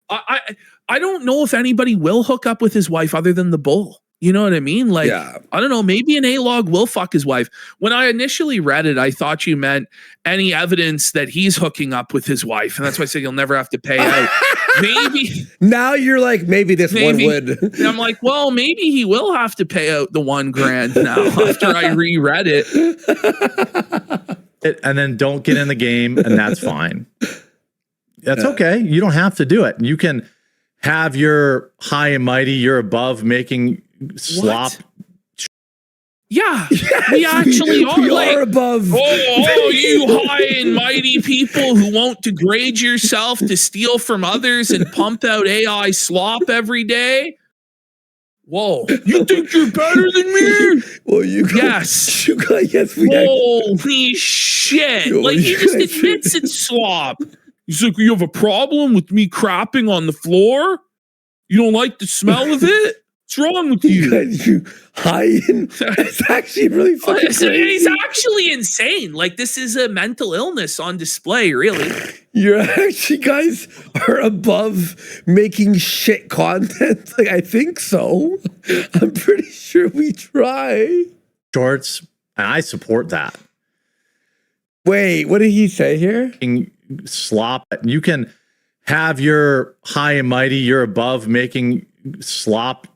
I don't know if anybody will hook up with his wife other than the bull. You know what I mean? Like, Yeah. I don't know. Maybe an A-log will fuck his wife. When I initially read it, I thought you meant any evidence that he's hooking up with his wife. And that's why I said you'll never have to pay out. Maybe. Now you're like, maybe this Maybe. one would. And I'm like, well, maybe he will have to pay out the $1,000 now after I reread it. And then don't get in the game, and that's fine. That's okay. You don't have to do it. You can have your high and mighty, you're above making slop. Yeah, we actually are. We like, are above. oh, you high and mighty people who won't degrade yourself to steal from others and pump out AI slop every day. Whoa, you think you're better than me? Well, you guys, Yes. you guys, yes, we Holy shit. Like, he just admits it's slop. He's like, you have a problem with me crapping on the floor? You don't like the smell of it? What's wrong with You you? guys, you high in. It's actually really fucking He's crazy. actually insane. Like, this is a mental illness on display, really. You're actually, guys, are above making shit content. Like, I think so. I'm pretty sure we try. Shorts, and I support that. Wait, what did he say here? Slop. You can have your high and mighty, you're above making slop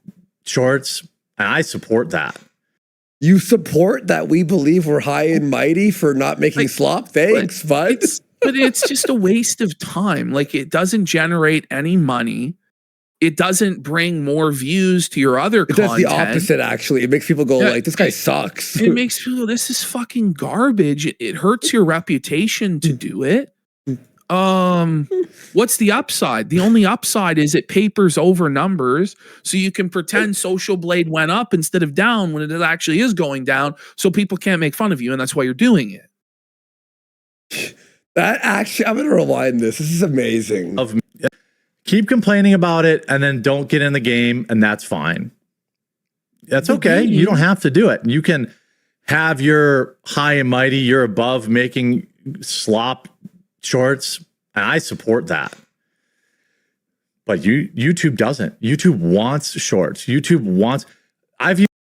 shorts, and I support that. You support that we believe we're high and mighty for not making Like, slop? Thanks, bud. But it's just a waste of time. Like, it doesn't generate any money. It doesn't bring more views to your other It does content. the opposite, actually. It makes people go Yeah, like, this guy sucks. It makes people go, this is fucking garbage. It hurts your reputation to do it. What's the upside? The only upside is it papers over numbers, so you can pretend Social Blade went up instead of down when it actually is going down, so people can't make fun of you, and that's why you're doing it. That actually, I'm going to rewind this. This is amazing. Keep complaining about it, and then don't get in the game, and that's fine. That's the okay. game. You don't have to do it. You can have your high and mighty, you're above making slop shorts, and I support that. But YouTube doesn't. YouTube wants shorts. YouTube wants.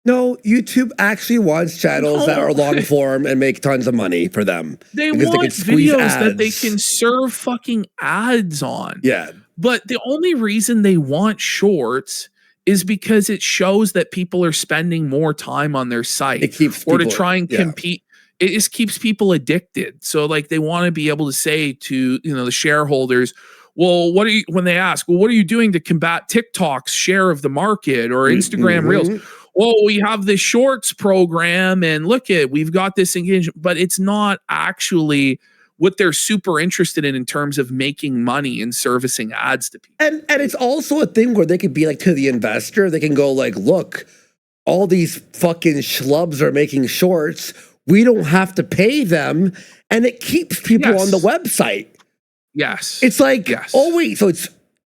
No, YouTube actually wants channels that are long form and make tons of money for them. They because want they can squeeze videos ads. that they can serve fucking ads on. Yeah. But the only reason they want shorts is because it shows that people are spending more time on their site. It keeps or to people- try and yeah. compete. It just keeps people addicted. So like they want to be able to say to, you know, the shareholders, well, what are you, when they ask, well, what are you doing to combat TikTok's share of the market or Instagram Reels? Well, we have this shorts program and look at, we've got this engagement, but it's not actually what they're super interested in terms of making money and servicing ads to people. And it's also a thing where they could be like to the investor, they can go like, look, all these fucking schlubs are making shorts. We don't have to pay them. And it keeps people on the website. Yes. It's like, oh wait, so it's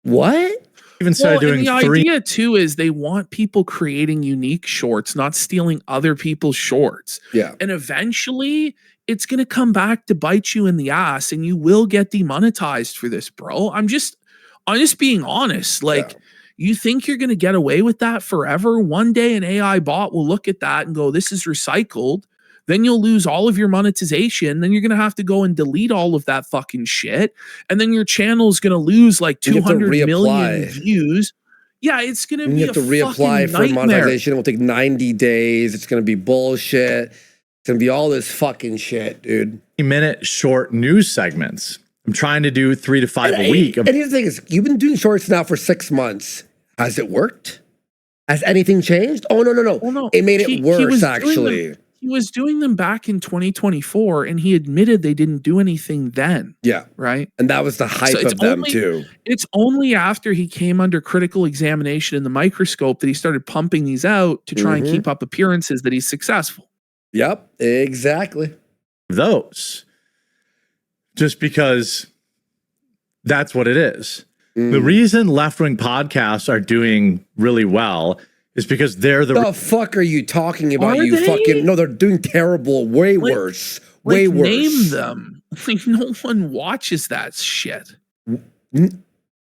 what? Even started doing the idea too is they want people creating unique shorts, not stealing other people's shorts. Yeah. And eventually it's going to come back to bite you in the ass and you will get demonetized for this, bro. I'm just being honest. Like, you think you're going to get away with that forever? One day an AI bot will look at that and go, this is recycled. Then you'll lose all of your monetization. Then you're going to have to go and delete all of that fucking shit. And then your channel is going to lose like 200 million views. Yeah, it's going to be you have to reapply for monetization. It will take 90 days. It's going to be bullshit. It's going to be all this fucking shit, dude. 3-minute short news segments. I'm trying to do 3 to 5 a week. And here's the thing is, you've been doing shorts now for 6 months. Has it worked? Has anything changed? Oh, no. Well, no. It made it worse, actually. He was doing them back in 2024, and he admitted they didn't do anything then. Yeah. Right? And that was the hype of them, too. It's only after he came under critical examination in the microscope that he started pumping these out to try and keep up appearances that he's successful. Yep, exactly. Those. Just because that's what it is. The reason left-wing podcasts are doing really well is because they're the fuck are you talking about? Are they? Fucking no, they're doing terrible, way worse. Way worse. Name them. Like no one watches that shit.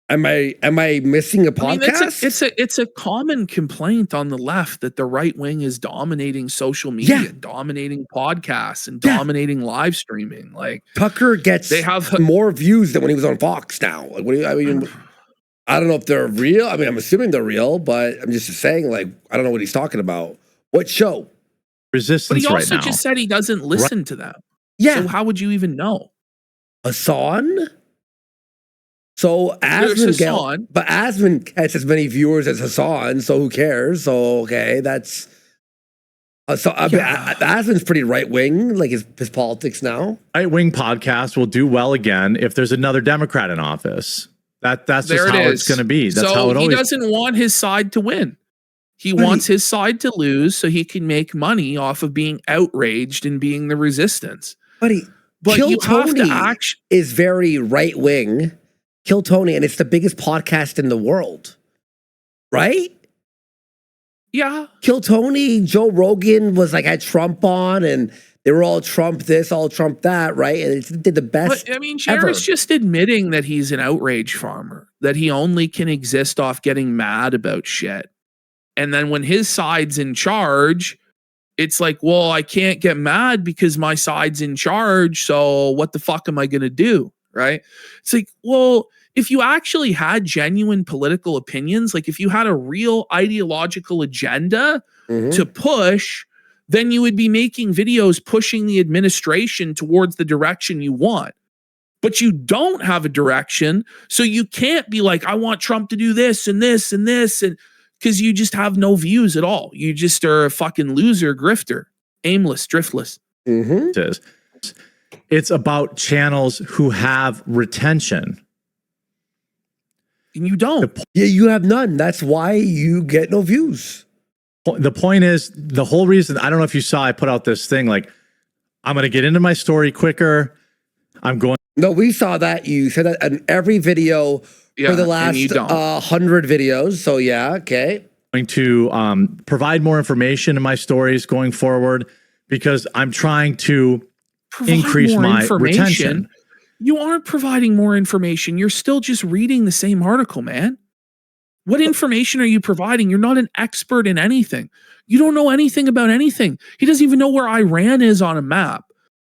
Am I missing a podcast? It's a common complaint on the left that the right wing is dominating social media, dominating podcasts, and dominating live streaming. Like Tucker gets more views than when he was on Fox now. Like, what do you, I mean, I don't know if they're real. I mean, I'm assuming they're real, but I'm just saying, like, I don't know what he's talking about. What show? Resistance. But he also just said he doesn't listen to them. Yeah. So how would you even know? Hassan? So Asman but Asman gets as many viewers as Hassan, so who cares? So okay, that's Asman's pretty right wing, like his politics now. Right wing podcast will do well again if there's another Democrat in office. That's just how it's going to be. That's how it always. He doesn't want his side to win. He wants his side to lose so he can make money off of being outraged and being the resistance. But you have to is very right wing. Kill Tony, and it's the biggest podcast in the world, right? Yeah. Kill Tony, Joe Rogan was like had Trump on, and they were all Trump this, all Trump that, right? And it did the best. But I mean, Jared's just admitting that he's an outrage farmer, that he only can exist off getting mad about shit. And then when his side's in charge, it's like, well, I can't get mad because my side's in charge. So what the fuck am I going to do? Right? It's like, well, if you actually had genuine political opinions, like if you had a real ideological agenda to push, then you would be making videos pushing the administration towards the direction you want. But you don't have a direction, so you can't be like, I want Trump to do this and this and this, and because you just have no views at all. You just are a fucking loser, grifter, aimless, driftless. It's about channels who have retention. And you don't. Yeah, you have none. That's why you get no views. The point is, the whole reason, I don't know if you saw, I put out this thing like, I'm going to get into my story quicker. No, we saw that. You said that in every video for the last 100 videos. So yeah, okay. going to provide more information in my stories going forward because I'm trying to increase my retention. You aren't providing more information. You're still just reading the same article, man. What information are you providing? You're not an expert in anything. You don't know anything about anything. He doesn't even know where Iran is on a map.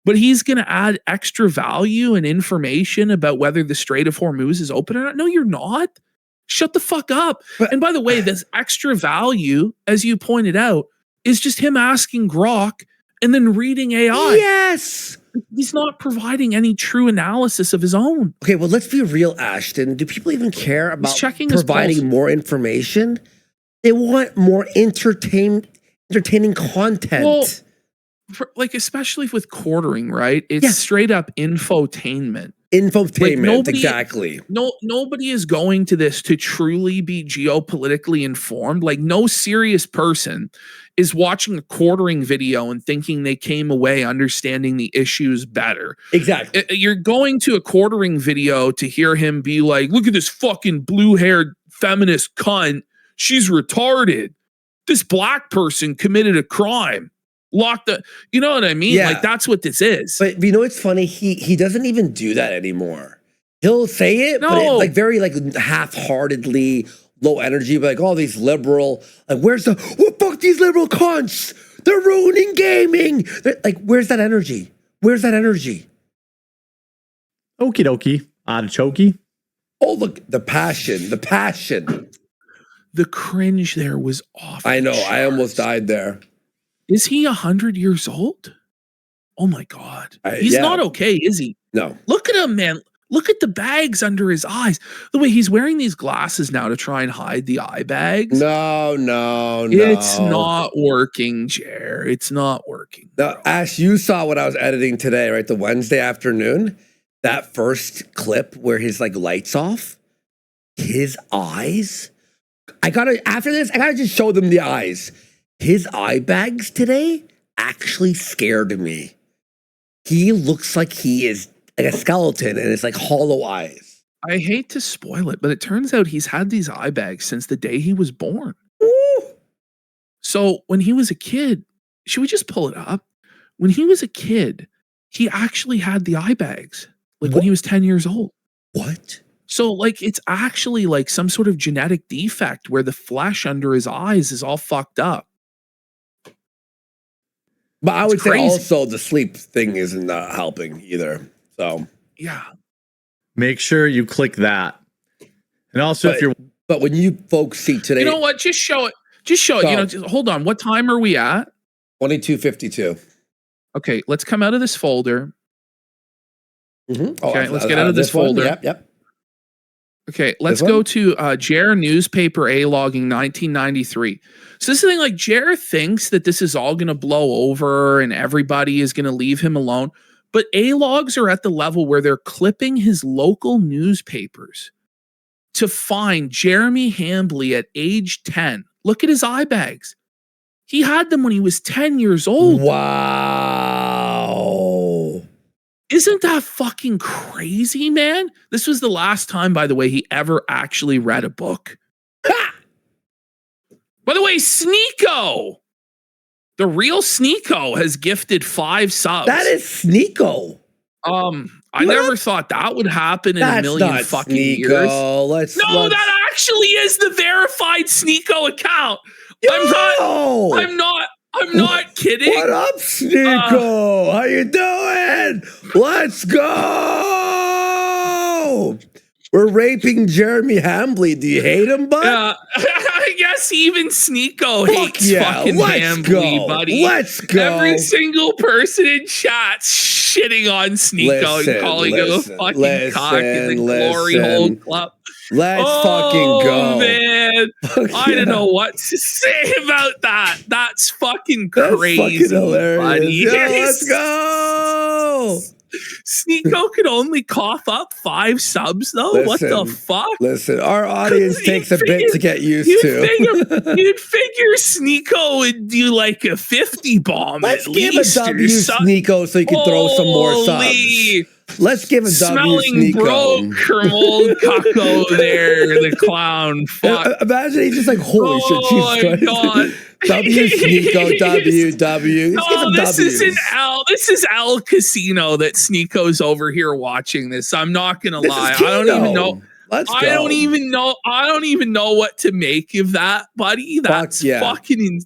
But he's going to add extra value and information about whether the Strait of Hormuz is open or not. No, you're not. Shut the fuck up. And by the way, this extra value, as you pointed out, is just him asking Grok and then reading AI. Yes. He's not providing any true analysis of his own. Okay, well, let's be real, Ashton. Do people even care about checking his providing pulse. more information? They want more entertaining content. Well, like especially with quartering, right? It's straight up infotainment. Infotainment, exactly. Nobody is going to this to truly be geopolitically informed. Like no serious person is watching a quartering video and thinking they came away understanding the issues better. Exactly. You're going to a quartering video to hear him be like, look at this fucking blue-haired feminist cunt. She's retarded. This black person committed a crime. Locked the, you know what I mean? Yeah. Like that's what this is. But you know what's funny? He doesn't even do that anymore. He'll say it, but it's like very like half-heartedly, low energy, but like all these liberal, like fuck these liberal cunts. They're ruining gaming. Like, where's that energy? Where's that energy? Okie dokie. Artichoke. Oh, look, the passion. The cringe there was off. I know. I almost died there. Is he 100 years old? Oh my God. He's not okay, is he? No. Look at him, man. Look at the bags under his eyes. The way he's wearing these glasses now to try and hide the eye bags. No. It's not working, Jer. It's not working. Now, Ash, you saw what I was editing today, right? The Wednesday afternoon. That first clip where his like lights off. His eyes. After this, I gotta just show them the eyes. His eye bags today actually scared me. He looks like he is like a skeleton and it's like hollow eyes. I hate to spoil it, but it turns out he's had these eye bags since the day he was born. Ooh. So when he was a kid, should we just pull it up? When he was a kid, he actually had the eye bags, like when he was 10 years old. What? So like it's actually like some sort of genetic defect where the flesh under his eyes is all fucked up. But I would say also the sleep thing isn't helping either. So yeah, make sure you click that. And also, but when you folks see today, you know what? Just show it. Just show it. You know, hold on. What time are we at? 22:52. Okay, let's come out of this folder. Mm-hmm. Okay, let's get out of this folder. Yep. Okay, let's go to Jer newspaper A-logging 1993. So this is the thing, like Jer thinks that this is all going to blow over and everybody is going to leave him alone. But A-logs are at the level where they're clipping his local newspapers to find Jeremy Hambley at age 10. Look at his eye bags. He had them when he was 10 years old. Wow. Isn't that fucking crazy, man? This was the last time, by the way, he ever actually read a book. Ha! By the way, Sneeko, the real Sneeko, has gifted 5 subs. That is Sneeko. I never thought that would happen in a million fucking years. That actually is the verified Sneeko account. I'm not kidding. What up, Sneeko? How you doing? Let's go. We're raping Jeremy Hambley. Do you hate him, bud? I guess even Sneeko hates fucking Hambley, buddy. Let's go. Every single person in chat's shitting on Sneeko and calling him a fucking cock in the glory hole club. Let's fucking go. Man. I don't know what to say about that. That's fucking crazy. That's fucking hilarious. Buddy. Yeah, let's go. Sneeko could only cough up 5 subs though. What the fuck? Listen, our audience takes a bit to get used to. You'd figure Sneeko would do like a 50 bomb. Let's at give least, a W Sneeko so you can throw some more subs. Let's give a W Smelling Sneeko. broke from old Cucko there, the clown. Fuck. Imagine he's just like, holy shit, Jesus Oh my Christ. God. W Sneeko, W. Let's get some No, this W's. is Al Casino that Sneeko's over here watching this. I'm not gonna This lie. is I don't even Kino. know. Let's go. I don't even know what to make of that, buddy. That's yeah.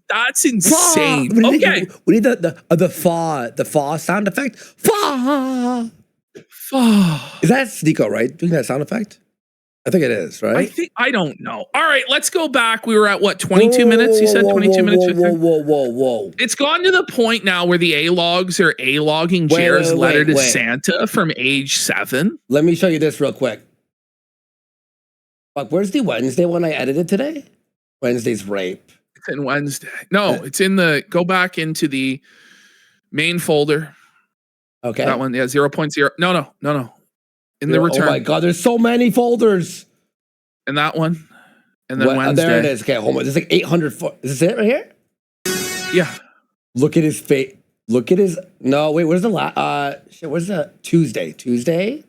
that's insane. We need, Okay. we need the fa sound effect. Fa. Is that Sneeko, right? Doing that sound effect? I think it is, right? I don't know. All right, let's go back. We were at what, 22 minutes? You said 22 minutes. Whoa. It's gone to the point now where the A-logs are A-logging Jared's letter to Santa from age 7. Let me show you this real quick. Fuck, where's the Wednesday one I edited today? Wednesday's rape. It's in Wednesday. No, it's in go back into the main folder. Okay. That one, yeah, 0.0. No. In the return. Oh my God, there's so many folders. And that one. And then Wednesday. There it is. Okay, hold on. There's like 800. Is this it right here? Yeah. Look at his face. Look at his. No, wait. Where's the where's the Tuesday?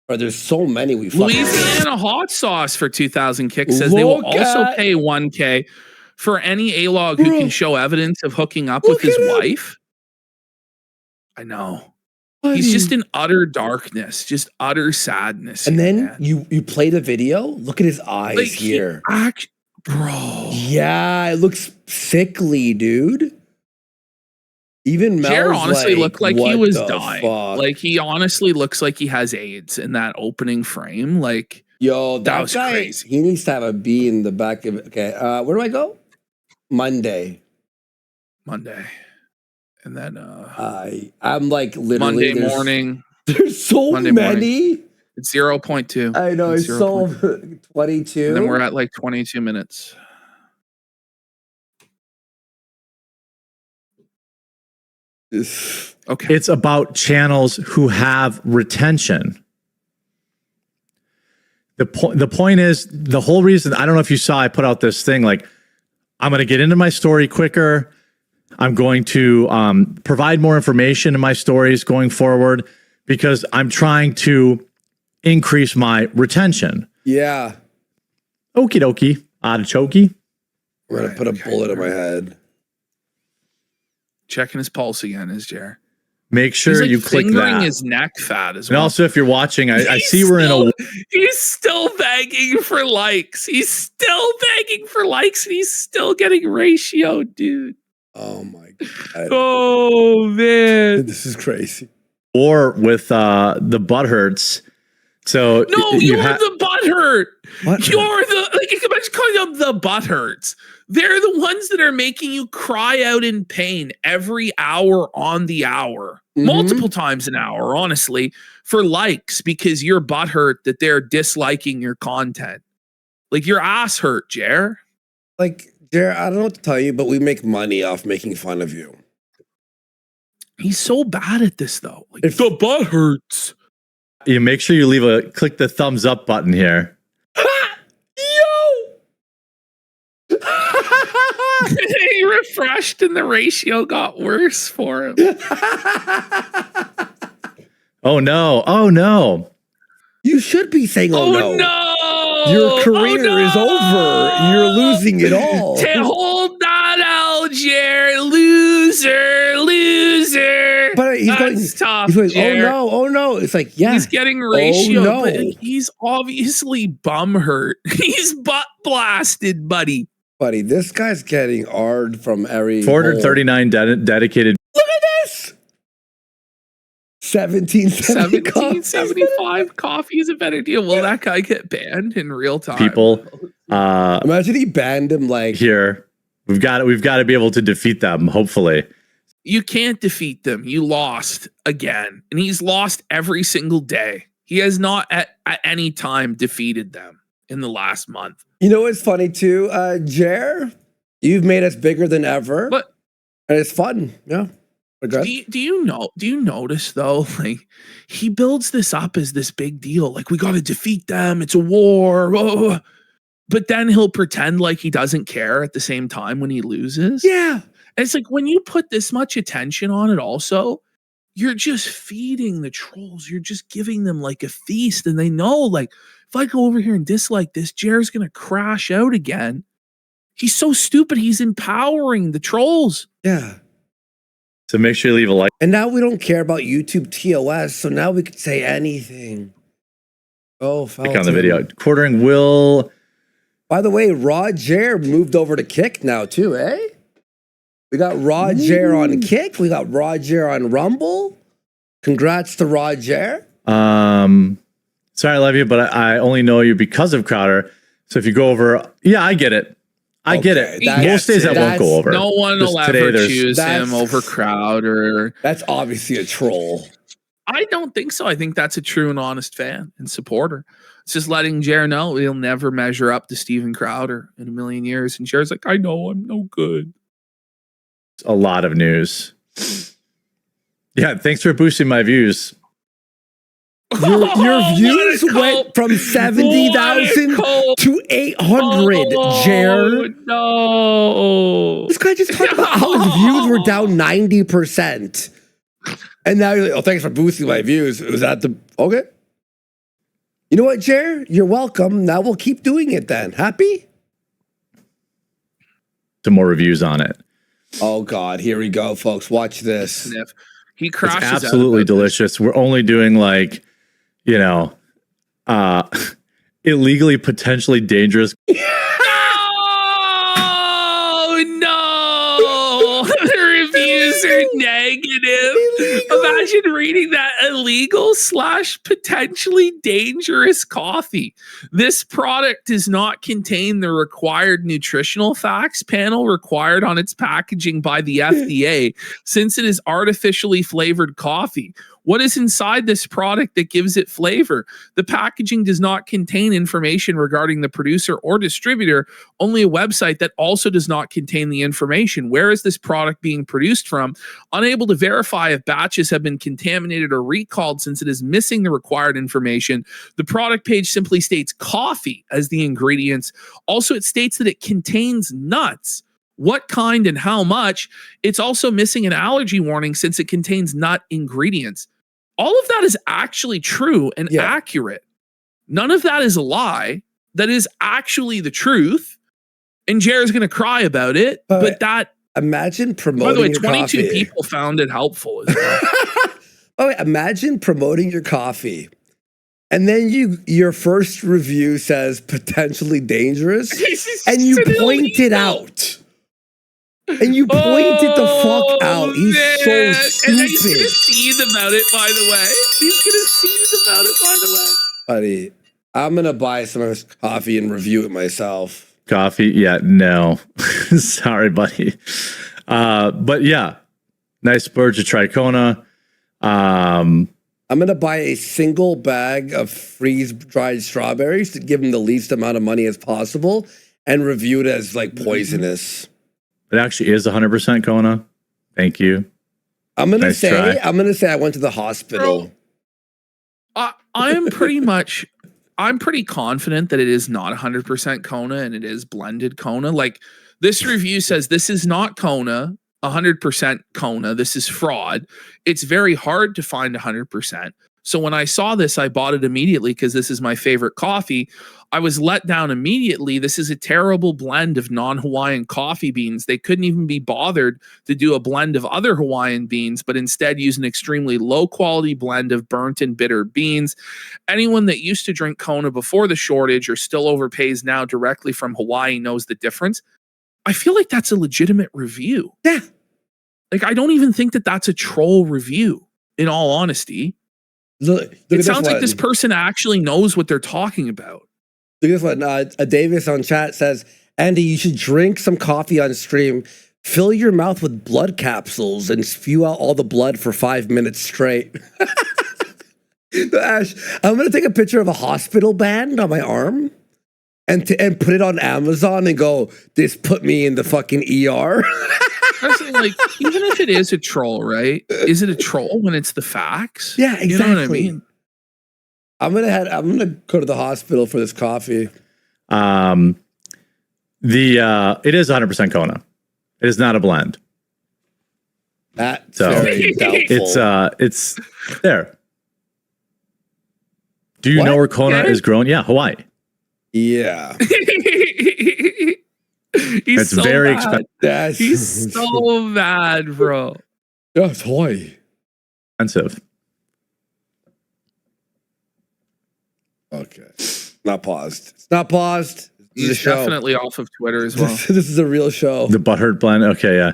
Or there's so many we fucking. Louisiana hot sauce for 2,000 kicks says they will also pay 1K for any A-log who can show evidence of hooking up with his wife. I know. He's just in utter darkness, just utter sadness. And then you play the video. Look at his eyes here. Bro. Yeah, it looks sickly, dude. Even Mel's Jared honestly looked like he was dying. Fuck? Like he honestly looks like he has AIDS in that opening frame. Like, yo, that was guy, crazy. He needs to have a B in the back of it. Okay, where do I go? Monday. And then I'm like literally Monday morning. There's so Monday many. Morning. It's 0.2. I know, it's so 22. And then we're at like 22 minutes. Okay. It's about channels who have retention. The point is, the whole reason, I don't know if you saw, I put out this thing like, I'm going to get into my story quicker. I'm going to provide more information in my stories going forward because I'm trying to increase my retention. Yeah. Okie dokie. Artichoke. I'm going to put a bullet in my head. Checking his pulse again is Jared. Make sure you click that. His neck fat as well. And also, if you're watching, I see we're in a. He's still begging for likes. And he's still getting ratio, dude. Oh my God. Oh man, this is crazy. Or with the butt hurts. So no, you're the butt hurt. What? You're imagine calling them the butt hurts. They're the ones that are making you cry out in pain every hour on the hour, multiple times an hour, honestly, for likes because you're butthurt that they're disliking your content. Like your ass hurt, Jer. Like, Jer, I don't know what to tell you, but we make money off making fun of you. He's so bad at this, though. Like, the butt hurts. You make sure you click the thumbs up button here. He refreshed and the ratio got worse for him. Oh no. You should be saying, oh no. Your career is over. You're losing it all. Hold that out, Jared. Loser. But he's tough, going, oh no. It's like, yeah. He's getting ratio, no. but he's obviously bum hurt. He's butt blasted, buddy. Buddy, this guy's getting hard from every 439 dedicated. Look at this. 1775 coffee is a better deal. Will that guy get banned in real time? People, imagine he banned him like here. We've got to be able to defeat them. Hopefully, you can't defeat them. You lost again, and he's lost every single day. He has not at any time defeated them in the last month. You know what's funny too, Jer? You've made us bigger than ever, but and it's fun. Yeah. Do you notice though? Like he builds this up as this big deal. Like we got to defeat them. It's a war. Oh. But then he'll pretend like he doesn't care at the same time when he loses. Yeah. And it's like when you put this much attention on it, also, you're just feeding the trolls. You're just giving them like a feast, and they know, like, if I go over here and dislike this, Jared's gonna crash out again. He's so stupid. He's empowering the trolls. Yeah. So make sure you leave a like. And now we don't care about YouTube TOS, so now we can say anything. Oh, Click on the video. Quartering will. By the way, Roger moved over to Kick now too, eh? We got Roger on Kick. We got Roger on Rumble. Congrats to Roger. Sorry, I love you, but I only know you because of Crowder. So if you go over, yeah, I get it. I get it. Most days that won't go over. No one will ever choose him over Crowder. That's obviously a troll. I don't think so. I think that's a true and honest fan and supporter. It's just letting Jared know he'll never measure up to Steven Crowder in a million years. And Jared's like, I know I'm no good. A lot of news. Yeah, thanks for boosting my views. Your views went from 70,000 to 800, Jared. No. This guy just talked about how his views were down 90%. And now you're like, oh, thanks for boosting my views. Was that the... Okay. You know what, Jared? You're welcome. Now we'll keep doing it then. Happy? Some more reviews on it. Oh, God. Here we go, folks. Watch this. He crashes. It's absolutely delicious. We're only doing like, you know, illegally potentially dangerous. No, the reviews are negative. Imagine reading that illegal / potentially dangerous coffee. This product does not contain the required nutritional facts panel required on its packaging by the FDA, since it is artificially flavored coffee. What is inside this product that gives it flavor? The packaging does not contain information regarding the producer or distributor, only a website that also does not contain the information. Where is this product being produced from? Unable to verify if batches have been contaminated or recalled since it is missing the required information. The product page simply states coffee as the ingredients. Also, it states that it contains nuts. What kind and how much? It's also missing an allergy warning since it contains nut ingredients. All of that is actually true and accurate. None of that is a lie. That is actually the truth. And Jared's going to cry about it. But that... Imagine promoting By the way, your 22 coffee. people found it helpful as well. Oh, imagine promoting your coffee. And then your first review says potentially dangerous. And you point it out. And you pointed the fuck out. He's so stupid. And he's going to seethe about it, by the way. He's going to seethe about it, by the way. Buddy, I'm going to buy some of this coffee and review it myself. Coffee? Yeah, no. Sorry, buddy. But yeah, nice Burge of Tricona. I'm going to buy a single bag of freeze-dried strawberries to give him the least amount of money as possible and review it as like poisonous. It actually is 100% Kona. Thank you. I'm gonna say I went to the hospital. I'm pretty confident that it is not 100% Kona and it is blended Kona. Like, this review says this is not Kona, 100% Kona. This is fraud. It's very hard to find 100%. So when I saw this, I bought it immediately because this is my favorite coffee. I was let down immediately. This is a terrible blend of non-Hawaiian coffee beans. They couldn't even be bothered to do a blend of other Hawaiian beans, but instead use an extremely low-quality blend of burnt and bitter beans. Anyone that used to drink Kona before the shortage or still overpays now directly from Hawaii knows the difference. I feel like that's a legitimate review. Yeah. Like, I don't even think that that's a troll review, in all honesty. Look it sounds like this person actually knows what they're talking about. Look at this one. Davis on chat says, Andy, you should drink some coffee on stream. Fill your mouth with blood capsules and spew out all the blood for 5 minutes straight. Ash, I'm going to take a picture of a hospital band on my arm and put it on Amazon and go, this put me in the fucking ER. I was saying, like, even if it is a troll, right? Is it a troll when it's the facts? Yeah, exactly. You know what I mean? I'm gonna go to the hospital for this coffee. It is 100% Kona. It is not a blend. That's So, very doubtful. It's there. Do you What? know where Kona Yeah. is grown? Yeah, Hawaii. Yeah. He's It's so very bad. That's He's so bad, bro. That's Hawaii. expensive. Okay. Not paused. It's not paused. This is a He's show. definitely off of Twitter as well. This is a real show. The butthurt blend. Okay, yeah.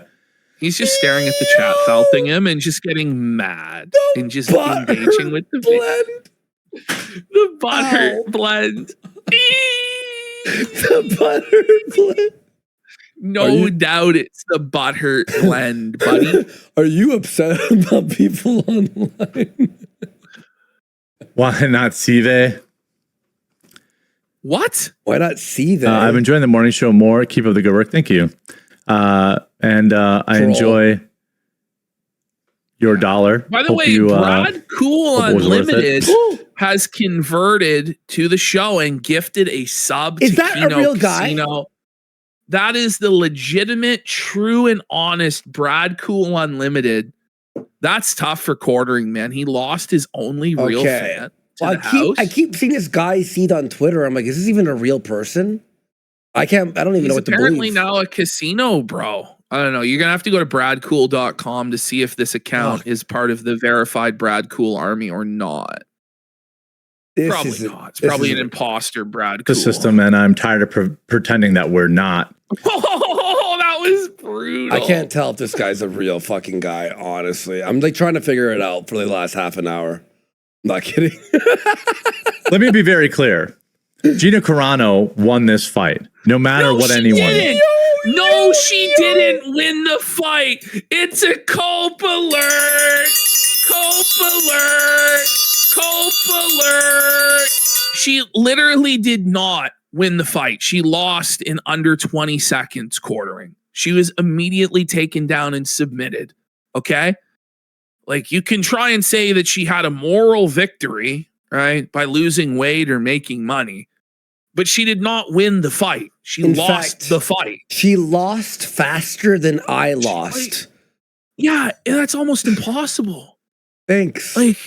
He's just staring at the chat, felting him, and just getting mad and just Butthurt engaging with the blend. the butthurt Ow. blend. The butthurt blend. No doubt it's the butthurt blend, buddy. Are you upset about people online? Why not Sive? What? Why not see that? I'm enjoying the morning show more. Keep up the good work. Thank you. I enjoy your dollar. By the Hope way, you, Brad Cool hope it was worth it. Unlimited has converted to the show and gifted a sub Is to that a Kino real guy? Casino. That is the legitimate, true, and honest Brad Cool Unlimited. That's tough for quartering, man. He lost his only real Okay. fan to Well, the house. I keep seeing this guy seed on Twitter. I'm like, is this even a real person? I don't even He's know what to apparently believe. now a casino, bro. I don't know. You're going to have to go to bradcool.com to see if this account is part of the verified Brad Cool army or not. This Probably isn't- not. It's this probably an isn't- imposter Brad the Cool. system, and I'm tired of pretending that we're not. Oh, that was brutal. I can't tell if this guy's a real fucking guy, honestly. I'm like trying to figure it out for the last half an hour. I'm not kidding. Let me be very clear. Gina Carano won this fight, no matter what she anyone. didn't. No, she didn't win the fight. It's a culp alert. Culp alert. Culp alert. She literally did not win the fight. She lost in under 20 seconds quartering. She was immediately taken down and submitted. Okay? Like, you can try and say that she had a moral victory, right, by losing weight or making money, but she did not win the fight. She In lost fact, the fight. She lost faster than I lost. Yeah, and that's almost impossible. Thanks. Like,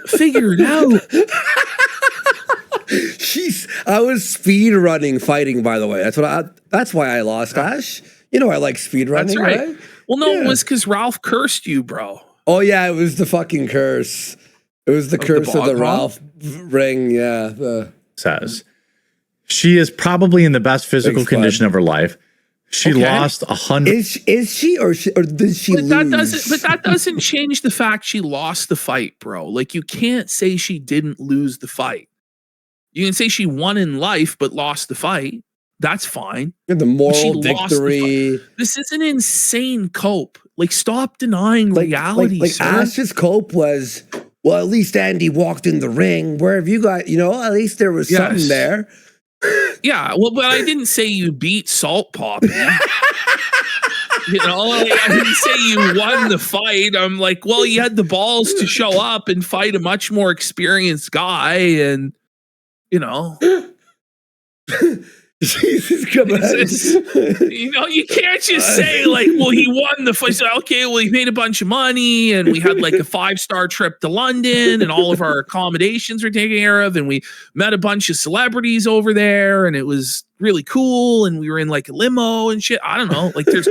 figure it out. I was speed running fighting, by the way. That's why I lost, Ash. You know I like speed running, That's right. right? Well, no, it Yeah. was because Ralph cursed you, bro. Oh yeah, it was the fucking curse. It was the Of the curse of the bog Ralph ring, yeah. Says she is probably in the best physical Thanks, bud. condition of her life. She Okay. lost 100. Is she or did she But lose? that doesn't change the fact she lost the fight, bro. Like, you can't say she didn't lose the fight. You can say she won in life but lost the fight. That's fine. The She moral lost the victory. This is an insane cope. Like, stop denying reality, Like sir. Ash's cope was, well, at least Andy walked in the ring. Where have you got, at least there was something Yes. there. Yeah, well, but I didn't say you beat Salt Poppy. I didn't say you won the fight. I'm like, well, you had the balls to show up and fight a much more experienced guy, and Jesus, come on. you can't just say like, well, he won the fight. So, okay, well, he made a bunch of money, and we had like a 5-star trip to London, and all of our accommodations were taken care of, and we met a bunch of celebrities over there, and it was really cool, and we were in like a limo and shit. I don't know, like there's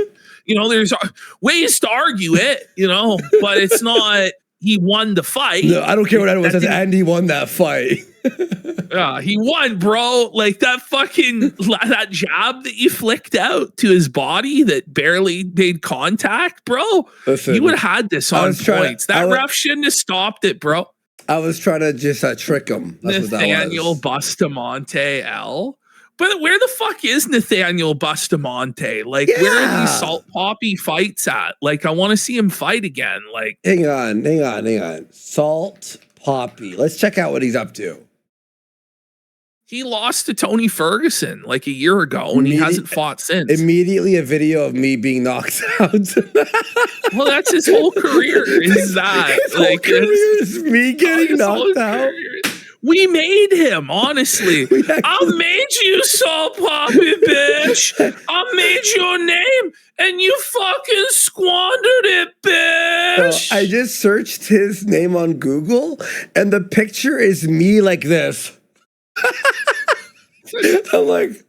ways to argue it, but it's not. He won the fight. No, I don't care what anyone says. didn't- Andy won that fight. Yeah, he won, bro. Like that jab that you flicked out to his body that barely made contact, bro. Listen, You would have had this on points. That was- ref shouldn't have stopped it, bro. I was trying to just trick him. That's what that Nathaniel was. Bustamante L. But where the fuck is Nathaniel Bustamante? Like, where are Yeah. these Salt Poppy fights at? Like, I want to see him fight again. Like, Hang on. Salt Poppy. Let's check out what he's up to. he lost to Tony Ferguson like a year ago, and he hasn't fought since. Immediately a video of me being knocked out. Well, that's his whole career. Is that His whole career is me getting his whole knocked out? career. We made him, honestly. I made you, Salt Poppy, bitch. I made your name, and you fucking squandered it, bitch. I just searched his name on Google, and the picture is me like this. I'm like,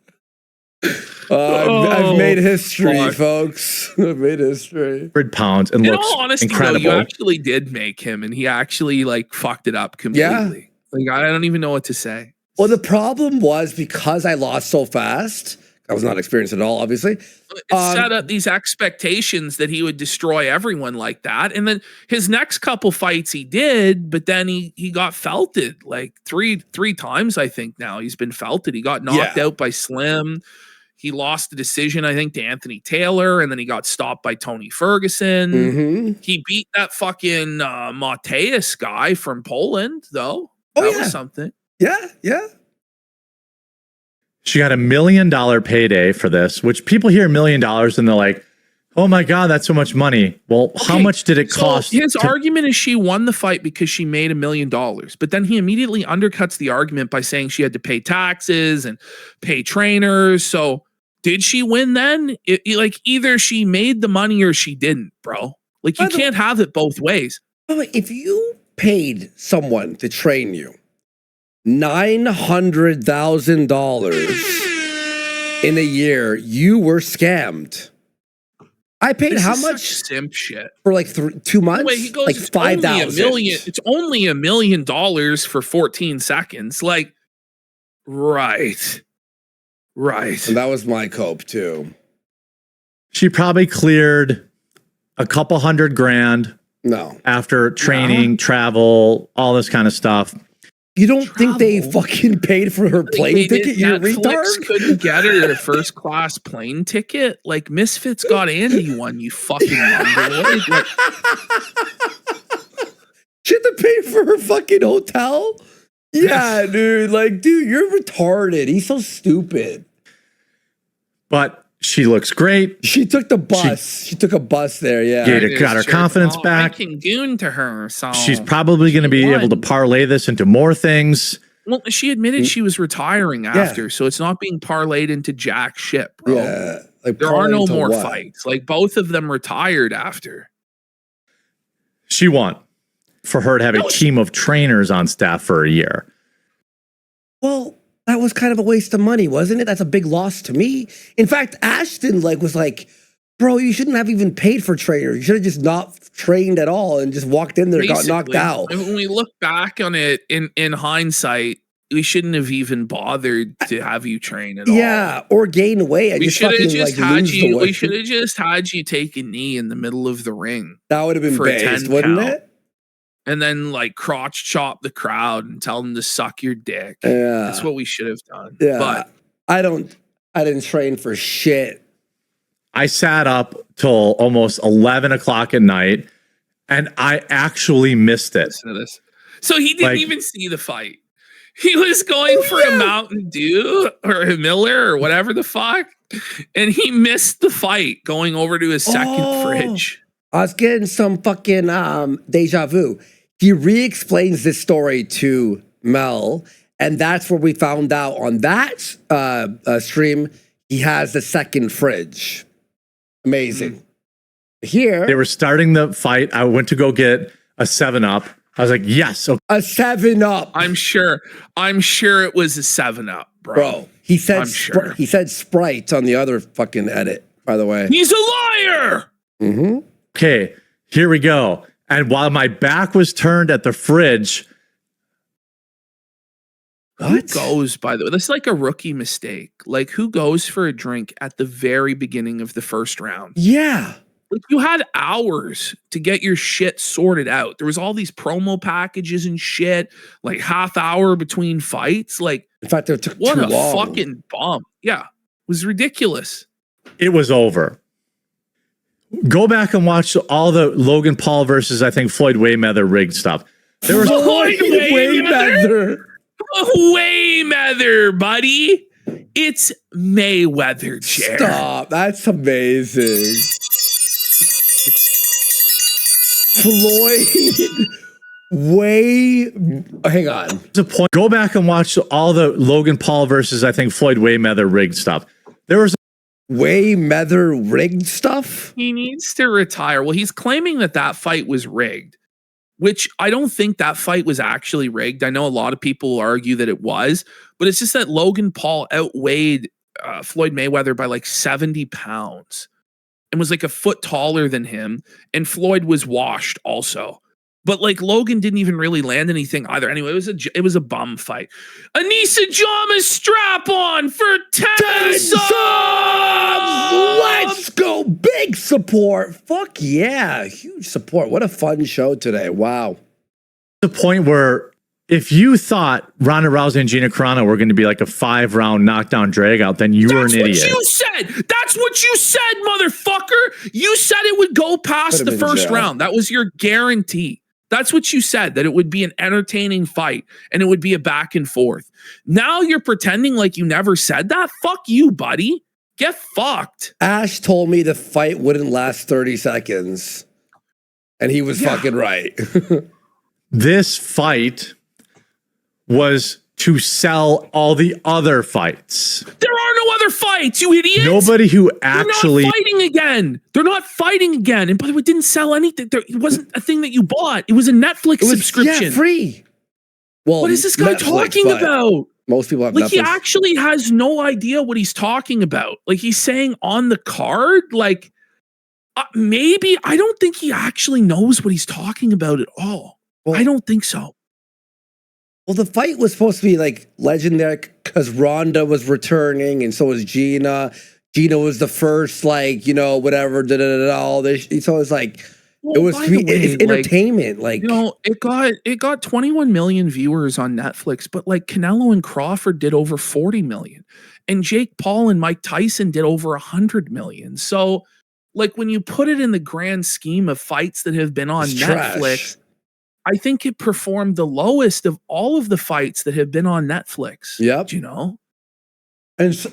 I've made history, folks. I've made history. 100 pounds and looks all honesty, incredible. Though, you actually did make him, and he actually like fucked it up completely. Yeah. Like I don't even know what to say. Well, the problem was because I lost so fast. I was not experienced at all, obviously. It set up these expectations that he would destroy everyone like that. And then his next couple fights he did, but then he got felted like three times, I think now. He's been felted. He got knocked out by Slim. He lost the decision, I think, to Anthony Taylor, and then he got stopped by Tony Ferguson. Mm-hmm. He beat that fucking Mateus guy from Poland, though. Oh, that was something. Yeah, yeah. She got $1 million payday for this, which people hear $1 million and they're like, oh my God, that's so much money. Well, how much did it cost? His argument is she won the fight because she made $1 million. But then he immediately undercuts the argument by saying she had to pay taxes and pay trainers. So did she win then? Like either she made the money or she didn't, bro. Like you can't have it both ways. If you paid someone to train you $900,000 in a year, you were scammed. I paid how much? Simp shit For like 2 months? Wait, he goes, like it's 5,000. It's only $1 million for 14 seconds. Like, right. And that was my cope too. She probably cleared a couple $100,000. No. After training, travel, all this kind of stuff. You don't think they fucking paid for her plane ticket? You retard? Couldn't get her a first class plane ticket. Like Misfits got Andy one. You fucking mongoloid. Like, she had to pay for her fucking hotel. Yeah, dude. Like, dude, you're retarded. He's so stupid. But she looks great. She took the bus. She took a bus there. Yeah, got her confidence back. I can goon to her. So she's probably going to be able to parlay this into more things. Well, she admitted she was retiring after, so it's not being parlayed into jack shit, bro. Yeah, like there are no more fights. Like both of them retired after. She won for her to have a team of trainers on staff for a year. Well, that was kind of a waste of money, wasn't it? That's a big loss to me. In fact, Ashton was like, bro, you shouldn't have even paid for trainers. You should have just not trained at all and just walked in there and got knocked out. When we look back on it in hindsight, we shouldn't have even bothered to have you train at all. Yeah, or gain weight. We should have just had you. We should have just had you take a knee in the middle of the ring. That would have been based, wouldn't it? And then like crotch chop the crowd and tell them to suck your dick. Yeah, that's what we should have done. Yeah, but I didn't train for shit. I sat up till almost 11 o'clock at night, and I actually missed it. So he didn't even see the fight. He was going for a Mountain Dew or a Miller or whatever the fuck, and he missed the fight going over to his second fridge. I was getting some fucking deja vu. He re-explains this story to Mel, and that's where we found out on that stream he has the second fridge. Amazing. Here, they were starting the fight. I went to go get a 7-Up. I was like, yes, okay. A 7-Up. I'm sure it was a 7-Up, bro. He said he said Sprite on the other fucking edit. By the way, he's a liar. Mm-hmm. Okay, here we go. And while my back was turned at the fridge, who goes, by the way? That's like a rookie mistake. Like, who goes for a drink at the very beginning of the first round? Yeah. Like, you had hours to get your shit sorted out. There was all these promo packages and shit, like half hour between fights. Like, in fact, it took what too a long. fucking bump. Yeah, it was ridiculous. it was over. Go back and watch all the Logan Paul versus, I think, Floyd Mayweather rigged stuff. There was Floyd Mayweather. Mayweather, buddy. It's Mayweather, Jared. Stop. That's amazing. Floyd way. Hang on. There's a point. Go back and watch all the Logan Paul versus I think Floyd Mayweather rigged stuff. There was Mayweather rigged stuff. He needs to retire. Well, he's claiming that fight was rigged, which I don't think that fight was actually rigged. I know a lot of people will argue that it was, but it's just that Logan Paul outweighed Floyd Mayweather by like 70 pounds and was like a foot taller than him. And Floyd was washed also. But like Logan didn't even really land anything either. Anyway, it was a bum fight. Anissa Jama's strap on for 10 subs! Let's go. Big support. Fuck yeah. Huge support. What a fun show today. Wow. the point where if you thought Ronda Rousey and Gina Carano were going to be like a 5-round knockdown drag out, then you were an idiot. That's what you said. That's what you said, motherfucker. You said it would go past the first round. That was your guarantee. That's what you said, that it would be an entertaining fight and it would be a back and forth. Now you're pretending like you never said that? Fuck you, buddy. Get fucked. Ash told me the fight wouldn't last 30 seconds. And he was fucking right. This fight was to sell all the other fights. There are no other fights, you idiot. Nobody who actually... They're not fighting again. They're not fighting again. And by the way, it didn't sell anything. It wasn't a thing that you bought. It was a Netflix subscription. Yeah, free. Well, what is this guy talking about? Most people have like Netflix. He actually has no idea what he's talking about. Like he's saying on the card, like maybe, I don't think he actually knows what he's talking about at all. Well, I don't think so. Well, the fight was supposed to be like legendary because Ronda was returning and so was Gina. Gina was the first, like, you know, whatever, all this. So it's like, well, it was it's entertainment. Like, you know, it got 21 million viewers on Netflix, but like Canelo and Crawford did over 40 million. And Jake Paul and Mike Tyson did over 100 million. So like when you put it in the grand scheme of fights that have been on Netflix, I think it performed the lowest of all of the fights that have been on Netflix. Yep. You know? And so,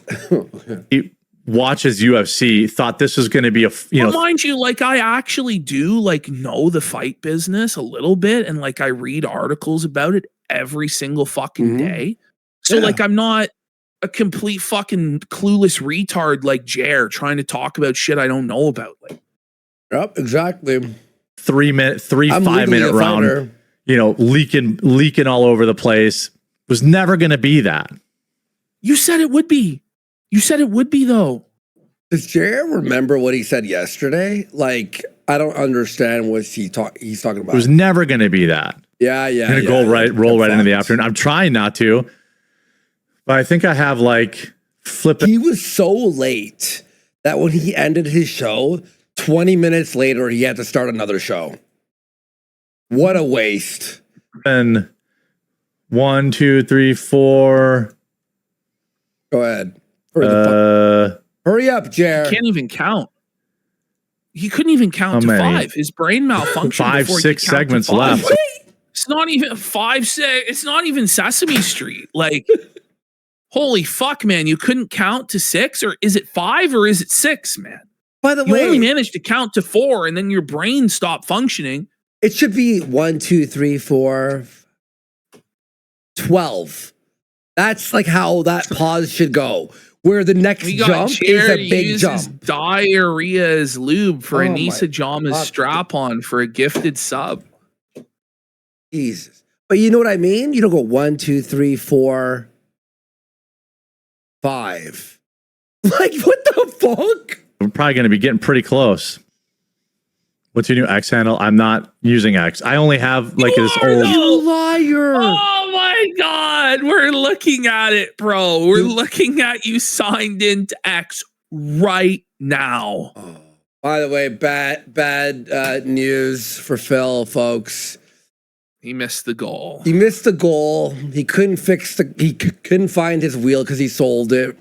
he watches UFC, thought this was going to be mind you, like I actually do like know the fight business a little bit. And like I read articles about it every single fucking day. So like I'm not a complete fucking clueless retard like Jer trying to talk about shit I don't know about. Like, yep, exactly. 5-minute round, you know, leaking all over the place. Was never going to be that. You said it would be. You said it would be though. Does Jared remember what he said yesterday? Like, I don't understand what he's talking about. It was never going to be that. Yeah. I'm going to roll right into the afternoon. I'm trying not to, but I think I have like flipped. He was so late that when he ended his show, 20 minutes later, he had to start another show. What a waste. And 1, 2, 3, 4. Go ahead. Hurry up, Jer. He can't even count. He couldn't even count to 5. His brain malfunctioned. 5, 6 segments left. It's not even 5, 6. It's not even Sesame Street. Like, holy fuck, man. You couldn't count to 6? Or is it 5 or is it 6, man? By the way, you only managed to count to 4 and then your brain stopped functioning. It should be 1, 2, 3, 4, 12. That's like how that pause should go. Where the next jump is a big jump. Diarrhea as lube for Anissa Jama's strap-on for a gifted sub. Jesus. But you know what I mean? You don't go 1, 2, 3, 4, 5. Like, what the fuck? We're probably going to be getting pretty close. What's your new X handle? I'm not using X. I only have like this old. You liar. Oh my God. We're looking at it, bro. We're looking at you signed into X right now. Oh. By the way, bad news for Phil, folks. He missed the goal. He missed the goal. He couldn't he couldn't find his wheel because he sold it.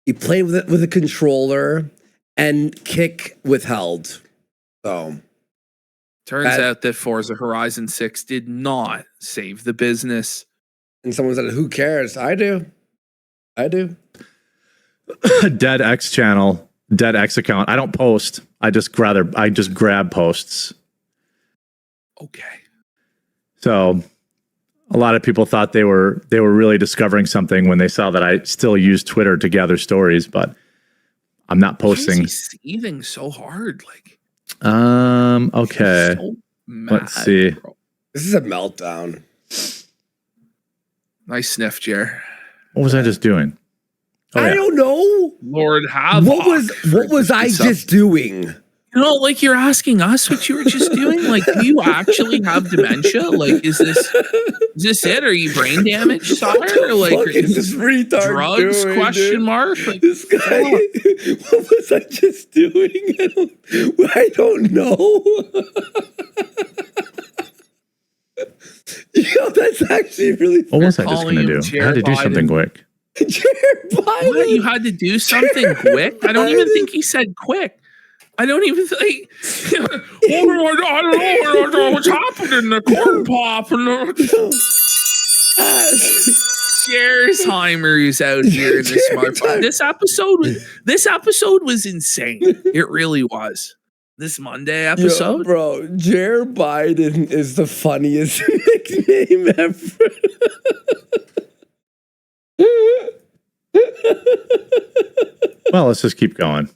He played with it with a controller and kick withheld. So turns out that Forza Horizon 6 did not save the business. And someone said, who cares? I do. Dead X channel, dead X account. I don't post. I just grab posts. Okay. So a lot of people thought they were really discovering something when they saw that I still use Twitter to gather stories, but I'm not posting. Why is he seething so hard? Like, okay. so mad, Let's see. bro. This is a meltdown. Nice sniff, Jer. What was I just doing? Oh, I yeah. don't know. Lord have What was I just doing? You know, like you're asking us what you were just doing. Like, do you actually have dementia? Like, is this it? Are you brain damaged, sire? Or like, Fuck is this retard drugs? doing, Question dude? mark. Like, This guy. What was I just doing? I don't know. Yo, that's actually really. What was I just calling going to him do? I Jared had to do Biden. something quick. Jared Biden. What? You had to do something quick? I don't even think he said quick. I don't even think. I don't know what's happening. The corn pop and Schersheimer's out here in this smartphone. This episode was insane. It really was. This Monday episode, Yo, bro, Jared Biden is the funniest nickname ever. Well, let's just keep going.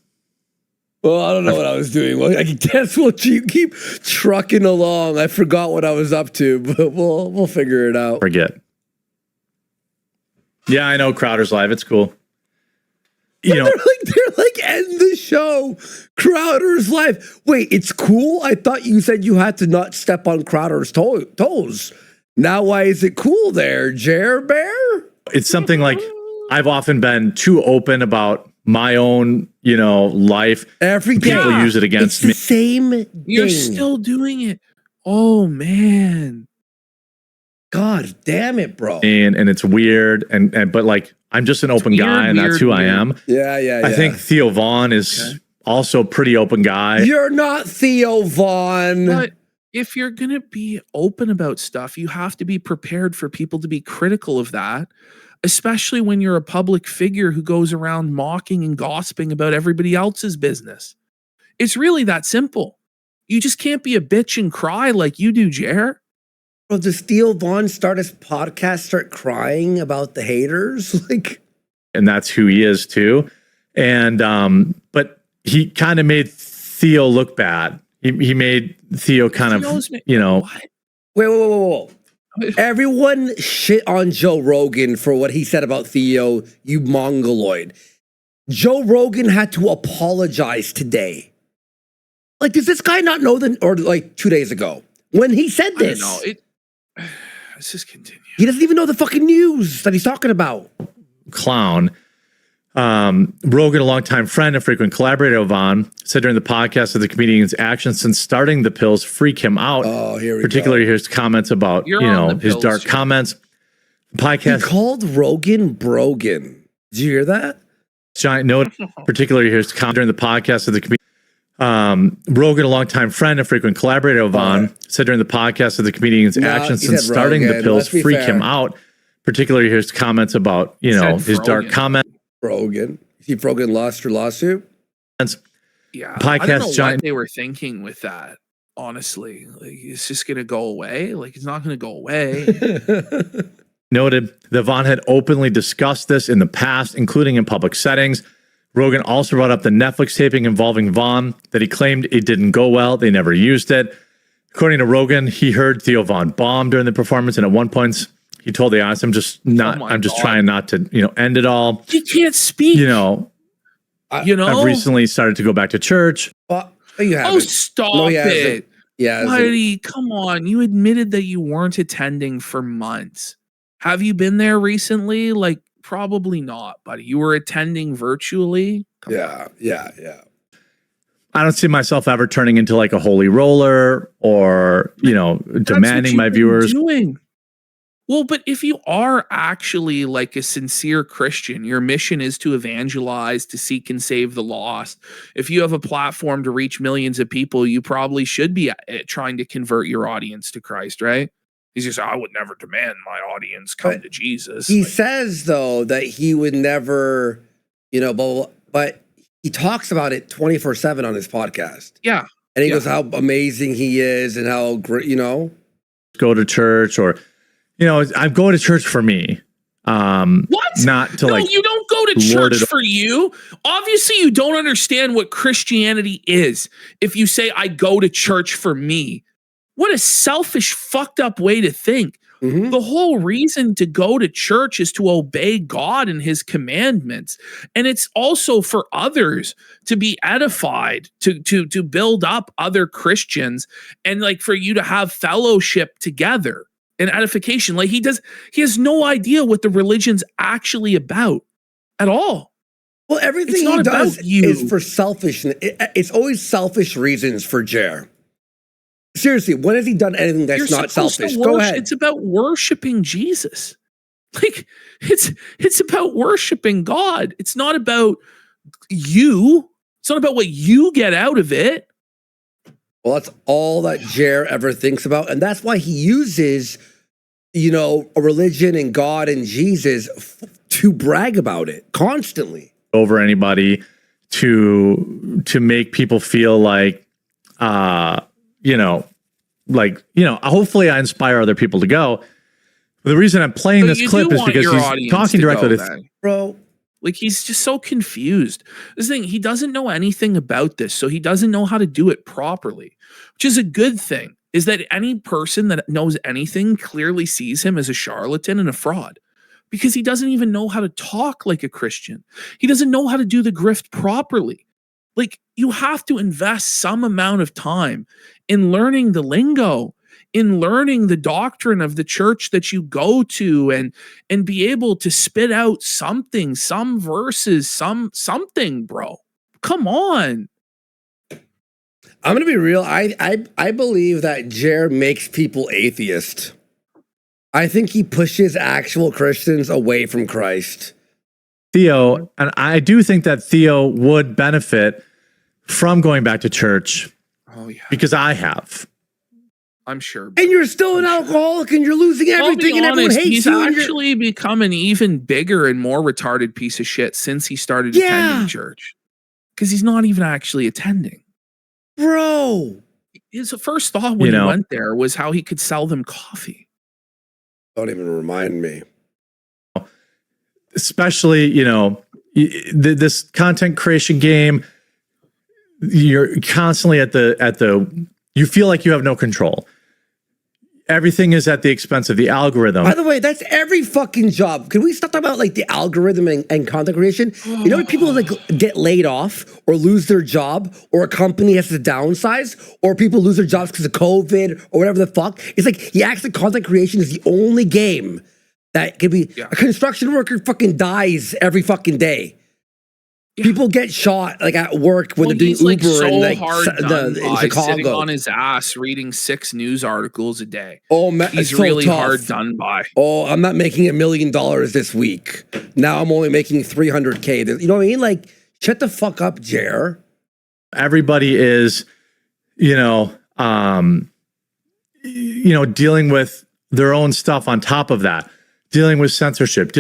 Well, I don't know what I was doing. Well, I guess we'll keep trucking along. I forgot what I was up to, but we'll figure it out. Forget. Yeah, I know Crowder's live. It's cool. You know, They're like end the show. Crowder's live. Wait, it's cool? I thought you said you had to not step on Crowder's toes. Now why is it cool there, Jer Bear? it's something like I've often been too open about my own, life. Every day. People use it against me. It's the same thing. you're still doing it. Oh man. God damn it, bro. And it's weird. But like, I'm just an open guy, and that's who I am. Yeah. I think Theo Vaughn is also a pretty open guy. You're not Theo Vaughn. But if you're going to be open about stuff, you have to be prepared for people to be critical of that, especially when you're a public figure who goes around mocking and gossiping about everybody else's business. It's really that simple. You just can't be a bitch and cry like you do, Jer. Well, does Theo Vaughn start his podcast, start crying about the haters? And that's who he is too. And but he kind of made Theo look bad. He made Theo kind of, What? Wait. Everyone shit on Joe Rogan for what he said about Theo, you mongoloid. Joe Rogan had to apologize today. Like, does this guy not know or like 2 days ago when he said this? I don't know. Let's just continue. He doesn't even know the fucking news that he's talking about. Clown. Rogan, a longtime friend and frequent collaborator of Vaughn, said during the podcast that the comedian's actions since starting the pills freak him out. Oh, here we particularly his comments about, his dark comments. The podcast he called Rogan Brogan. Did you hear that? Giant note, particularly his comment during the podcast of the comedian. Rogan, a longtime friend and frequent collaborator of Vaughn, said during the podcast that the comedian's actions since starting the pills freak him out. Particularly his comments about, his dark comments. Rogan. You see, Rogan lost her lawsuit. Yeah, podcast I don't know giant. what they were thinking with that. Honestly, like it's just gonna go away. Like it's not gonna go away. Noted that Vaughn had openly discussed this in the past, including in public settings. Rogan also brought up the Netflix taping involving Vaughn that he claimed it didn't go well. They never used it. According to Rogan, he heard Theo Vaughn bomb during the performance, and at one point he told the audience, I'm just trying not to, end it all. You can't speak. I've recently started to go back to church. Well, you haven't. Oh, stop it. Yeah. Buddy, come on. You admitted that you weren't attending for months. Have you been there recently? Like, probably not, buddy. You were attending virtually. Come on. Yeah. I don't see myself ever turning into like a holy roller or, demanding my viewers. Doing. Well, but if you are actually like a sincere Christian, your mission is to evangelize, to seek and save the lost. If you have a platform to reach millions of people, you probably should be trying to convert your audience to Christ, right? He's just, I would never demand my audience come to Jesus. He says, though, that he would never, but he talks about it 24/7 on his podcast. Yeah. And he goes how amazing he is and how great, go to church, or I'm going to church for me. What? Not to no, like you don't go to lord church it for you. Obviously, you don't understand what Christianity is. If you say I go to church for me, what a selfish, fucked up way to think. Mhm. The whole reason to go to church is to obey God and his commandments. And it's also for others to be edified, to build up other Christians, and like for you to have fellowship together and edification. Like he has no idea what the religion's actually about at all. Well, everything It's he not does about you. is for selfish. It's always selfish reasons for Jer. Seriously, when has he done anything that's You're not supposed to selfish? Go worship- ahead. It's about worshiping Jesus. Like it's about worshiping God. It's not about you. It's not about what you get out of it. Well, that's all that Jer ever thinks about. And that's why he uses, a religion and God and Jesus to brag about it constantly. over anybody to make people feel like hopefully I inspire other people to go. The reason I'm playing So this you clip do is want because your he's audience talking to directly go to then. Bro, Like he's just so confused. This thing, he doesn't know anything about this, so he doesn't know how to do it properly, which is a good thing. Is that any person that knows anything clearly sees him as a charlatan and a fraud, because he doesn't even know how to talk like a Christian. He doesn't know how to do the grift properly. Like you have to invest some amount of time in learning the lingo, in learning the doctrine of the church that you go to, and be able to spit out something, some verses, something, bro. Come on. I'm gonna be real. I believe that Jer makes people atheist. I think he pushes actual Christians away from Christ. Theo, and I do think that Theo would benefit from going back to church Oh yeah, because I have. I'm sure. And you're still an alcoholic and you're losing I'll be everything and everyone honest, hates he's you. and you're- actually become an even bigger and more retarded piece of shit since he started Yeah. attending church. Because he's not even actually attending. Bro. His first thought when he went there was how he could sell them coffee. Don't even remind me. Especially, this content creation game, you're constantly at the you feel like you have no control. Everything is at the expense of the algorithm. By the way, that's every fucking job. Can we stop talking about like the algorithm and content creation? You know when people like get laid off or lose their job, or a company has to downsize, or people lose their jobs because of COVID or whatever the fuck? It's like he acts like content creation is the only game that could be. Yeah. A construction worker fucking dies every fucking day. Yeah. People get shot like at work when they're doing he's Uber like so in like hard done in by, sitting Chicago. on his ass reading 6 news articles a day. Oh man, He's it's so really tough. hard done by. Oh, I'm not making $1 million this week. Now I'm only making $300K. You know what I mean? Like, shut the fuck up, Jer. Everybody is, dealing with their own stuff on top of that, dealing with censorship,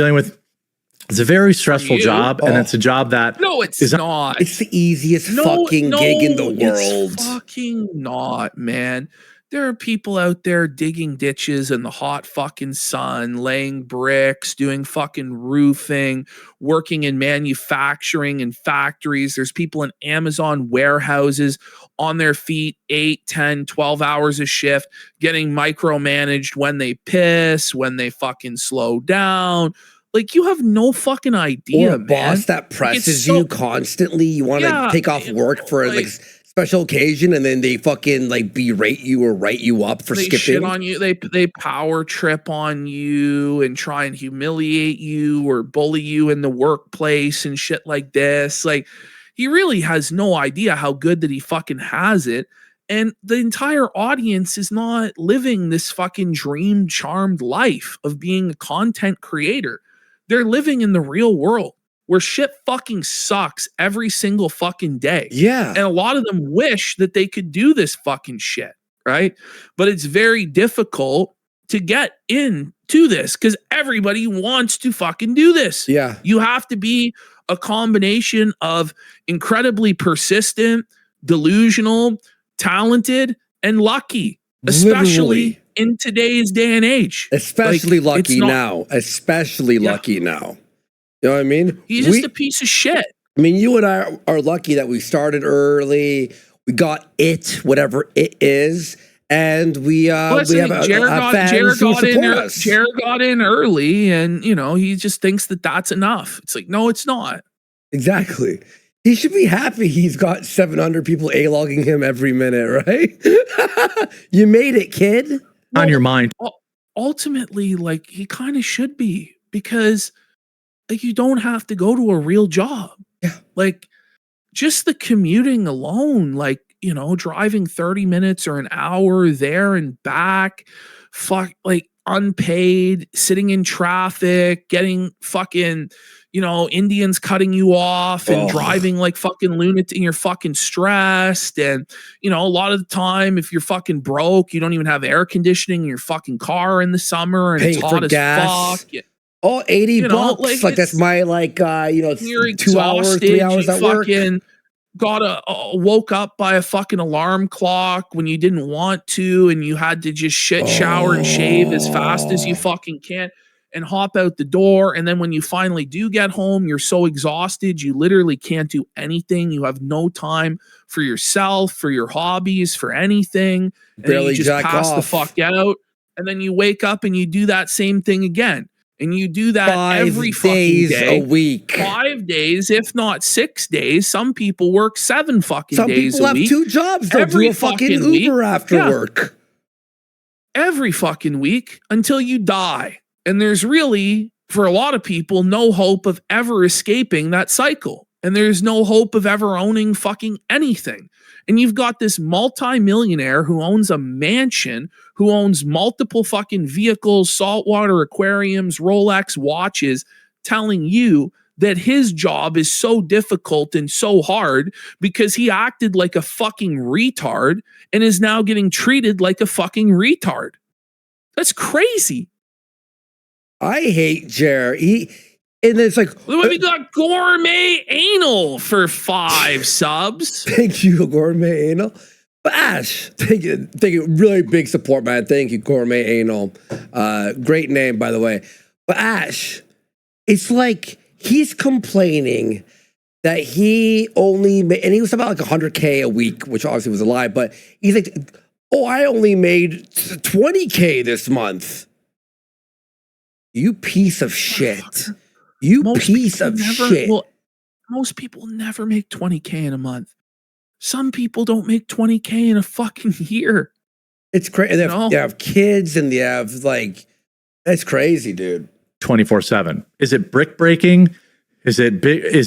it's a very stressful job, and it's a job that No, it's not. It's the easiest fucking gig in the world. It's fucking not, man. There are people out there digging ditches in the hot fucking sun, laying bricks, doing fucking roofing, working in manufacturing and factories. There's people in Amazon warehouses on their feet 8, 10, 12 hours a shift, getting micromanaged when they piss, when they fucking slow down. Like, you have no fucking idea, Or a man. boss that presses you constantly. You want to take off work for like special occasion, and then they fucking like berate you or write you up for they skipping. Shit on you. They power trip on you and try and humiliate you or bully you in the workplace and shit like this. Like, he really has no idea how good that he fucking has it. And the entire audience is not living this fucking dream charmed life of being a content creator. They're living in the real world where shit fucking sucks every single fucking day. Yeah. And a lot of them wish that they could do this fucking shit, right? But it's very difficult to get into this because everybody wants to fucking do this. Yeah. You have to be a combination of incredibly persistent, delusional, talented, and lucky, especially Literally. in today's day and age. Especially Like, it's lucky not- now. Especially lucky now. You know what I mean? He's just a piece of shit. I mean, you and I are lucky that we started early. We got it, whatever it is, and we have fans who support us. Jared got in early, and he just thinks that that's enough. It's like, no, it's not. Exactly. He should be happy he's got 700 people A-logging him every minute, right? You made it, kid. On your mind. Ultimately, like, he kind of should be, because like, you don't have to go to a real job. Yeah. Like, just the commuting alone, like, driving 30 minutes or an hour there and back, like, unpaid, sitting in traffic, getting fucking, Indians cutting you off and driving like fucking lunatic, and you're fucking stressed. And, a lot of the time, if you're fucking broke, you don't even have air conditioning in your fucking car in the summer, and it's hot as gas. fuck. Oh, 80 bucks. Like that's my you're 2 hours, 3 hours at work. Woke up by a fucking alarm clock when you didn't want to, and you had to just shower and shave as fast as you fucking can and hop out the door. And then when you finally do get home, you're so exhausted, you literally can't do anything. You have no time for yourself, for your hobbies, for anything. And Barely then you just jack pass the off. fuck out. And then you wake up and you do that same thing again. And you do that every 5 fucking days day. a week. 5 days, if not 6 days. Some people work 7 fucking Some days people a have week. 2 jobs. They'll Every do a fucking fucking week. Uber after Yeah. work. Every fucking week until you die. And there's really, for a lot of people, no hope of ever escaping that cycle. And there's no hope of ever owning fucking anything. And you've got this multi-millionaire who owns a mansion, who owns multiple fucking vehicles, saltwater aquariums, Rolex watches, telling you that his job is so difficult and so hard because he acted like a fucking retard and is now getting treated like a fucking retard. That's crazy. I hate Jer. And it's like, We got Gourmet Anal for 5 subs. thank you, Gourmet Anal. But Ash, thank you. Really big support, man. Thank you, Gourmet Anal. Great name, by the way. But Ash, it's like he's complaining that he only made, and he was about like 100K a week, which obviously was a lie, but he's like, oh, I only made 20K this month. You piece of shit. You piece of shit. Well, most people never make 20K in a month. Some people don't make 20K in a fucking year. It's crazy. They have kids and they have like, it's crazy, dude. 24/7. Is it brick breaking? Is it big? Is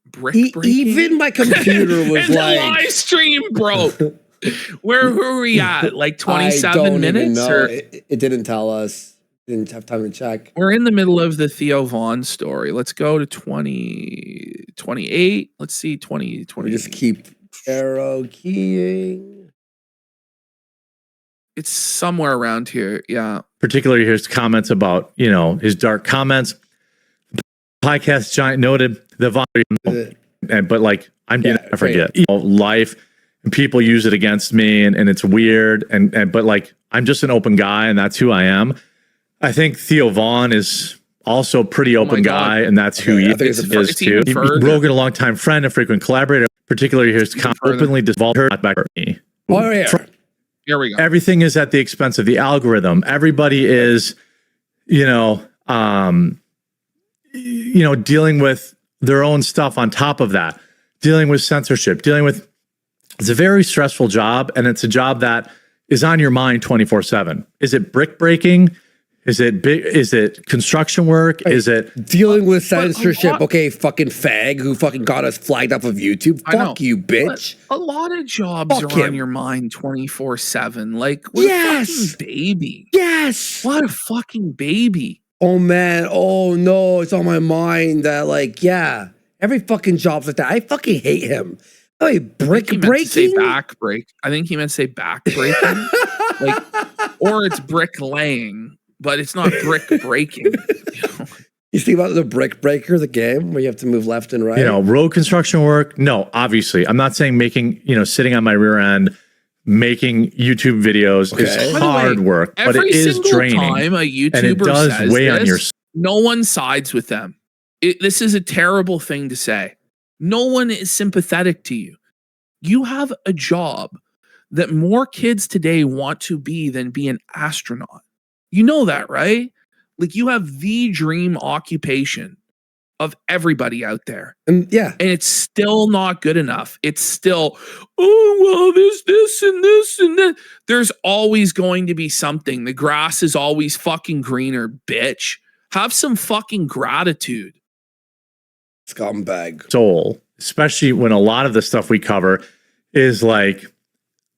brick breaking? Even my computer was and like, the live stream broke. Where were we at? Like I 27 don't minutes? even know. Or? It didn't tell us. Didn't have time to check. We're in the middle of the Theo Vaughn story. Let's go to 28. Let's see, 20. We just keep arrow keying. It's somewhere around here. Yeah. particularly his comments about, his dark comments. Podcast giant noted the volume, but like I forget life, and people use it against me, and it's weird, and but like I'm just an open guy, and that's who I am. I think Theo Vaughn is also a pretty open guy, and that's who he is too. Rogan, a longtime friend and frequent collaborator, particularly his openly devolved back at me. Oh yeah. Here we go. Everything is at the expense of the algorithm. Everybody is, dealing with their own stuff on top of that, dealing with censorship, it's a very stressful job, and it's a job that is on your mind 24/7. Is it brick breaking? Is it construction work? Is it dealing with censorship? Okay, fucking fag who fucking got us flagged off of YouTube. Fuck you, bitch. But a lot of jobs are on your mind 24/7. Like, what a fucking baby. Yes. What a fucking baby. Oh man. Oh no, it's on my mind that every fucking job's like that. I fucking hate him. Oh, brick breaking. Back break. I think he meant to say back breaking. Or it's brick laying. But it's not brick breaking. You see about the brick breaker, the game where you have to move left and right? Road construction work? No, obviously. I'm not saying making, sitting on my rear end, making YouTube videos is Okay. By the way, hard work, but it every is single draining. time a And it YouTuber does says weigh on your this, no one sides with them. This is a terrible thing to say. No one is sympathetic to you. You have a job that more kids today want to be than be an astronaut. You know that, right? Like, you have the dream occupation of everybody out there. And yeah, And it's still not good enough. It's still, oh, well, there's this and this and that. There's always going to be something. The grass is always fucking greener, bitch. Have some fucking gratitude. scumbag. Soul, especially when a lot of the stuff we cover is like,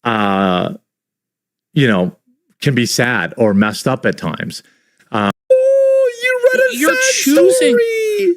you know, can be sad or messed up at times. Oh, you read a You're sad choosing- story.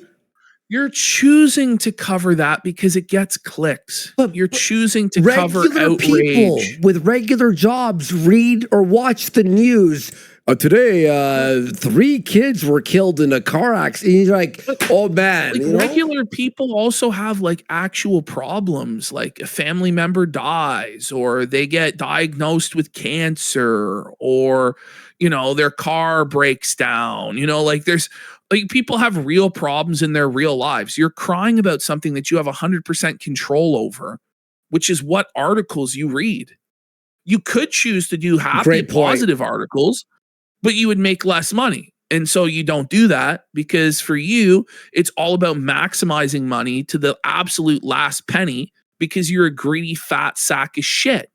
You're choosing to cover that because it gets clicks. You're choosing to cover Regular people outrage. with regular jobs read or watch the news. Today, 3 kids were killed in a car accident. And you're like, oh man, Like, you know? regular people also have like actual problems, like a family member dies or they get diagnosed with cancer or, you know, their car breaks down. You know, like there's like people have real problems in their real lives. You're crying about something that you have 100% control over, which is what articles you read. You could choose to do happy, Great point. positive articles, but you would make less money. And so you don't do that because for you, it's all about maximizing money to the absolute last penny because you're a greedy fat sack of shit.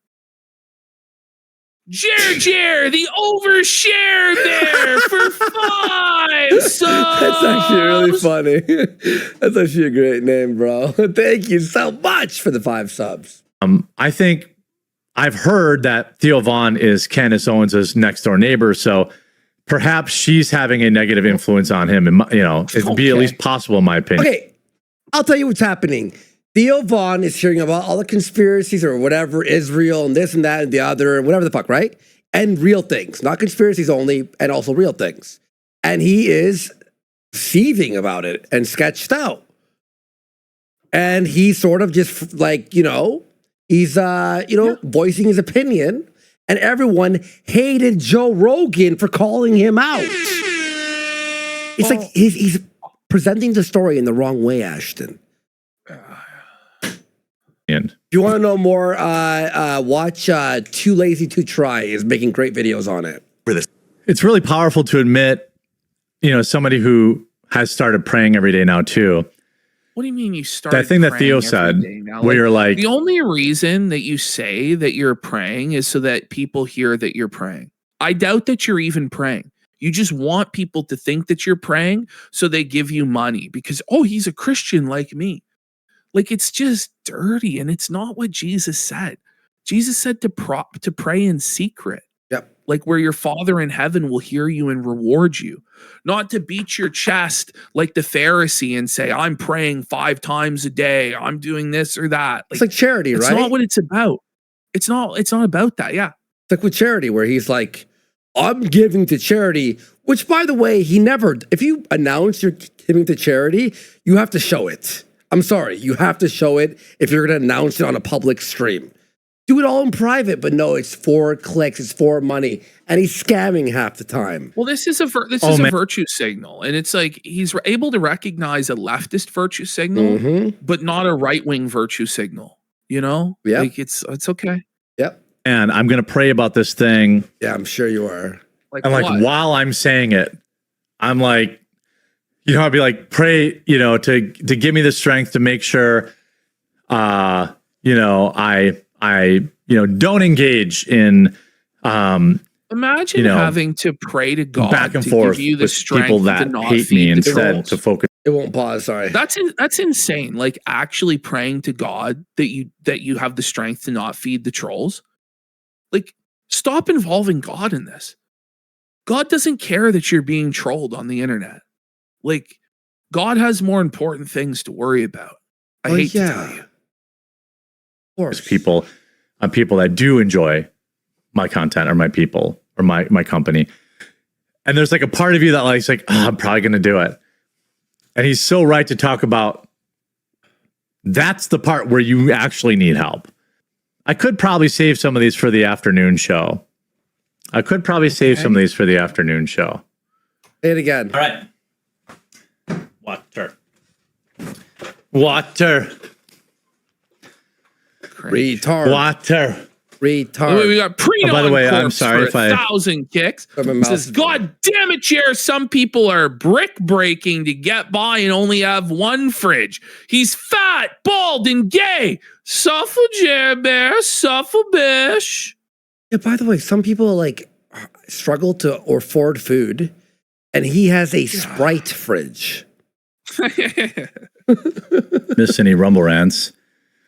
Jer, the overshare there for 5 subs. That's actually really funny. That's actually a great name, bro. Thank you so much for the 5 subs. I think I've heard that Theo Vaughn is Candace Owens' next door neighbor, so perhaps she's having a negative influence on him. And you know, it'd be at least possible, in my opinion. Okay, I'll tell you what's happening. Theo Vaughn is hearing about all the conspiracies or whatever, Israel and this and that and the other and whatever the fuck, right? And real things, not conspiracies only, and also real things. And he is seething about it and sketched out. And he's sort of just like, you know, he's, voicing his opinion. And everyone hated Joe Rogan for calling him out. It's like he's presenting the story in the wrong way, Ashton. And If you want to know more, watch Too Lazy to Try. Is making great videos on it. it's really powerful to admit, you know, somebody who has started praying every day now too. What do you mean you started? That thing that praying Theo every said, day now? where you're like, the only reason that you say that you're praying is so that people hear that you're praying. I doubt that you're even praying. You just want people to think that you're praying so they give you money because, oh, he's a Christian like me. Like, it's just dirty and it's not what Jesus said. Jesus said to pray in secret. Yep. Like where your Father in heaven will hear you and reward you. Not to beat your chest like the Pharisee and say, I'm praying 5 times a day. I'm doing this or that. It's like charity, It's right? not what it's about. It's not about that. Yeah. It's like with charity, where he's like, I'm giving to charity, which, by the way, he never, if you announce you're giving to charity, you have to show it. I'm sorry, you have to show it if you're going to announce it on a public stream. Do it all in private, but no, it's for clicks, it's for money, and he's scamming half the time. Well, this is a virtue signal, and it's like he's able to recognize a leftist virtue signal, Mm-hmm. but not a right-wing virtue signal. You know, Yeah. like it's okay. Yep. and I'm going to pray about this thing. Yeah, I'm sure you are. Like, And like, what? while I'm saying it, I'm like, you know, I'd be like, pray, you know, to give me the strength to make sure, you know, I don't engage in, Imagine you know, having to pray to God back and to forth give you the with strength people to that not hate feed me the instead trolls. to focus. It won't pause, sorry. That's insane. Like actually praying to God that you have the strength to not feed the trolls. Like, stop involving God in this. God doesn't care that you're being trolled on the internet. Like, God has more important things to worry about. I hate to tell you. Of course. People that do enjoy my content or my people or my company. And there's like a part of you that likes like, oh, I'm probably going to do it. And he's so right to talk about that's the part where you actually need help. I could probably save some of these for the afternoon show. Say it again. All right. Water. Retard. Water. Retard. We got pre by the way, I'm corpse sorry for if 1,000 kicks. My It mouth says, is God damn it, Jer. Some people are brick breaking to get by and only have one fridge. He's fat, bald, and gay. Suffer, Jer Bear. Suffer, bish. Yeah, by the way, some people like struggle to afford food, and he has a Sprite fridge. Miss any rumble rants?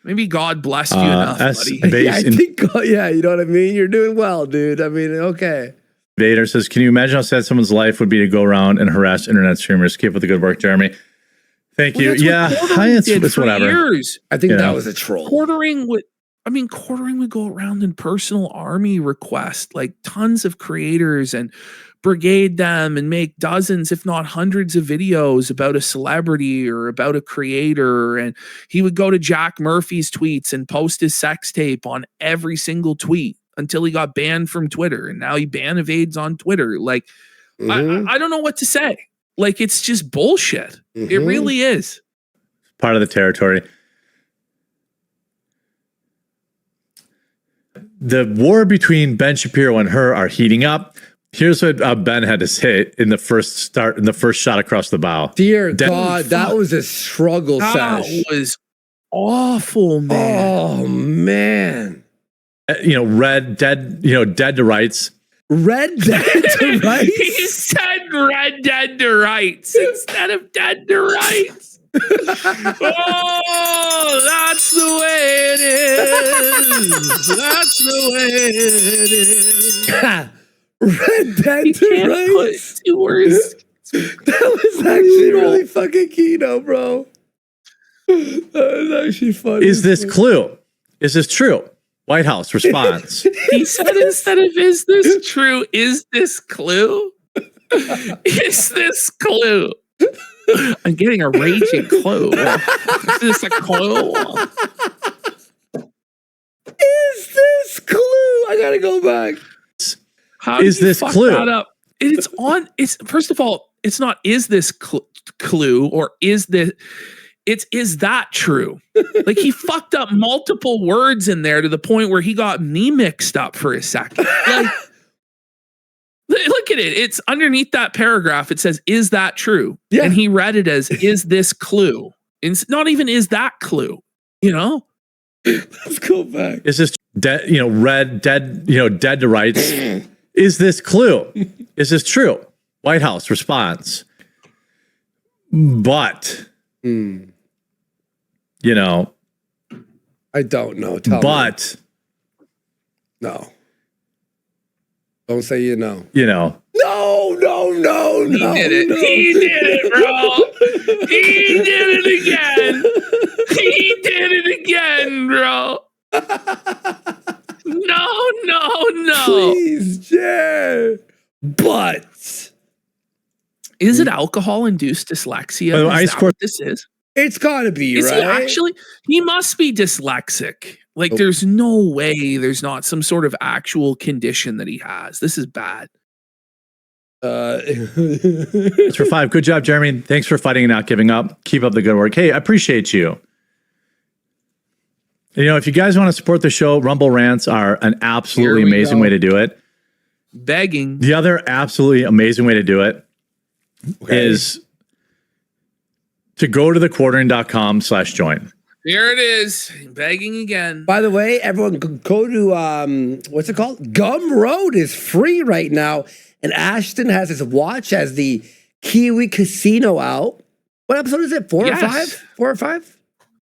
Maybe God blessed you enough, buddy. Yeah, I think, yeah, you know what I mean? You're doing well, dude. I mean, okay. Vader says, can you imagine how sad someone's life would be to go around and harass internet streamers? Keep up the good work, Jeremy. Thank you. Yeah, it's whatever. Years. I think that was a troll. Quartering would go around in personal army request, like tons of creators, and brigade them and make dozens, if not hundreds of videos about a celebrity or about a creator. And he would go to Jack Murphy's tweets and post his sex tape on every single tweet until he got banned from Twitter. And now he ban evades on Twitter. Like, I don't know what to say. Like, it's just bullshit. It really is. Part of the territory. The war between Ben Shapiro and her are heating up. Here's what Ben had to say in the first shot across the bow. Dear God, that was a struggle sesh. That was awful, man. Oh, man. Dead to rights. Red Dead to Rights? He said Red Dead to Rights instead of Dead to Rights. Oh, that's the way it is. That's the way it is. Red Dead to Rights. Put 2 words. That was actually really fucking Kino, bro. That was actually funny. Is this clue? Is this true? White House response. He said instead of "is this true," "is this clue?" Is this clue? I'm getting a raging clue. Is this a clue? Is this clue? I gotta go back. How is this fuck clue? That up? It's on. It's first of all, it's not. Is this clue or is this? It's is that true? Like he fucked up multiple words in there to the point where he got me mixed up for a second. Like, look at it. It's underneath that paragraph. It says, "Is that true?" Yeah. And he read it as, "Is this clue?" It's not even "is that clue?" You know. Let's go back. Is this dead? Dead to rights. Is this clue? Is this true? White House response. But. I don't know. Tell me. No. Don't say you know. No. He did it. He did it, bro. He did it again. He did it again, bro. No. Please, Jer. But is it alcohol-induced dyslexia? Is that what this is? It's got to be, is right? He actually? He must be dyslexic. Like, there's no way there's not some sort of actual condition that he has. This is bad. It's for 5. Good job, Jeremy. Thanks for fighting and not giving up. Keep up the good work. Hey, I appreciate you. If you guys want to support the show, Rumble Rants are an absolutely amazing way to do it. Begging. The other absolutely amazing way to do it is to go to thequartering.com/join. Here it is. Begging again. By the way, everyone go to, what's it called? Gumroad is free right now. And Ashton has his watch as the Kiwi Casino out. What episode is it? 4 or 5? 4 or 5?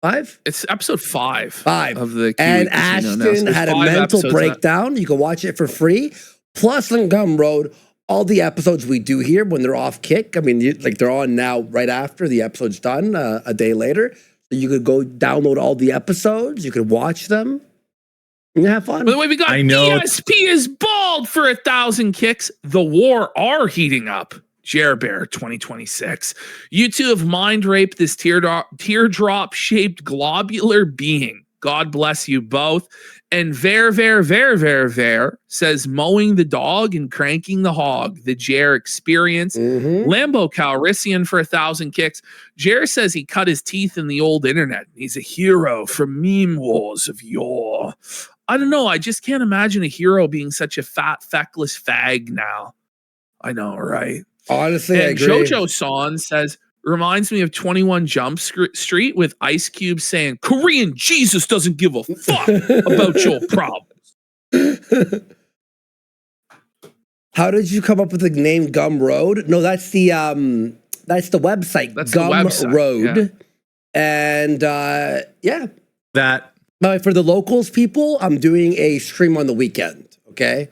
5? It's episode 5. 5. Of the Kiwi and Casino Ashton had a mental breakdown. You can watch it for free. Plus on Gumroad, all the episodes we do here when they're off kick. I mean, they're on now right after the episode's done, a day later. So you could go download all the episodes. You could watch them. And have fun. By the way, we got ESP is bald for 1,000 kicks. The war are heating up. Jer Bear 2026. You two have mind raped this teardrop shaped globular being. God bless you both. And Ver says mowing the dog and cranking the hog, the Jer experience. Lambo Calrissian for 1,000 kicks. Jer says he cut his teeth in the old internet. He's a hero from meme wars of yore. I don't know. I just can't imagine a hero being such a fat, feckless fag now. I know, right? Honestly, I and agree. Jojo Son says, reminds me of 21 Jump Street with Ice Cube saying, Korean Jesus doesn't give a fuck about your problems. How did you come up with the name Gum Road? No, that's the website. That's Gum the website, Road. Yeah. And That for the locals people, I'm doing a stream on the weekend. Okay.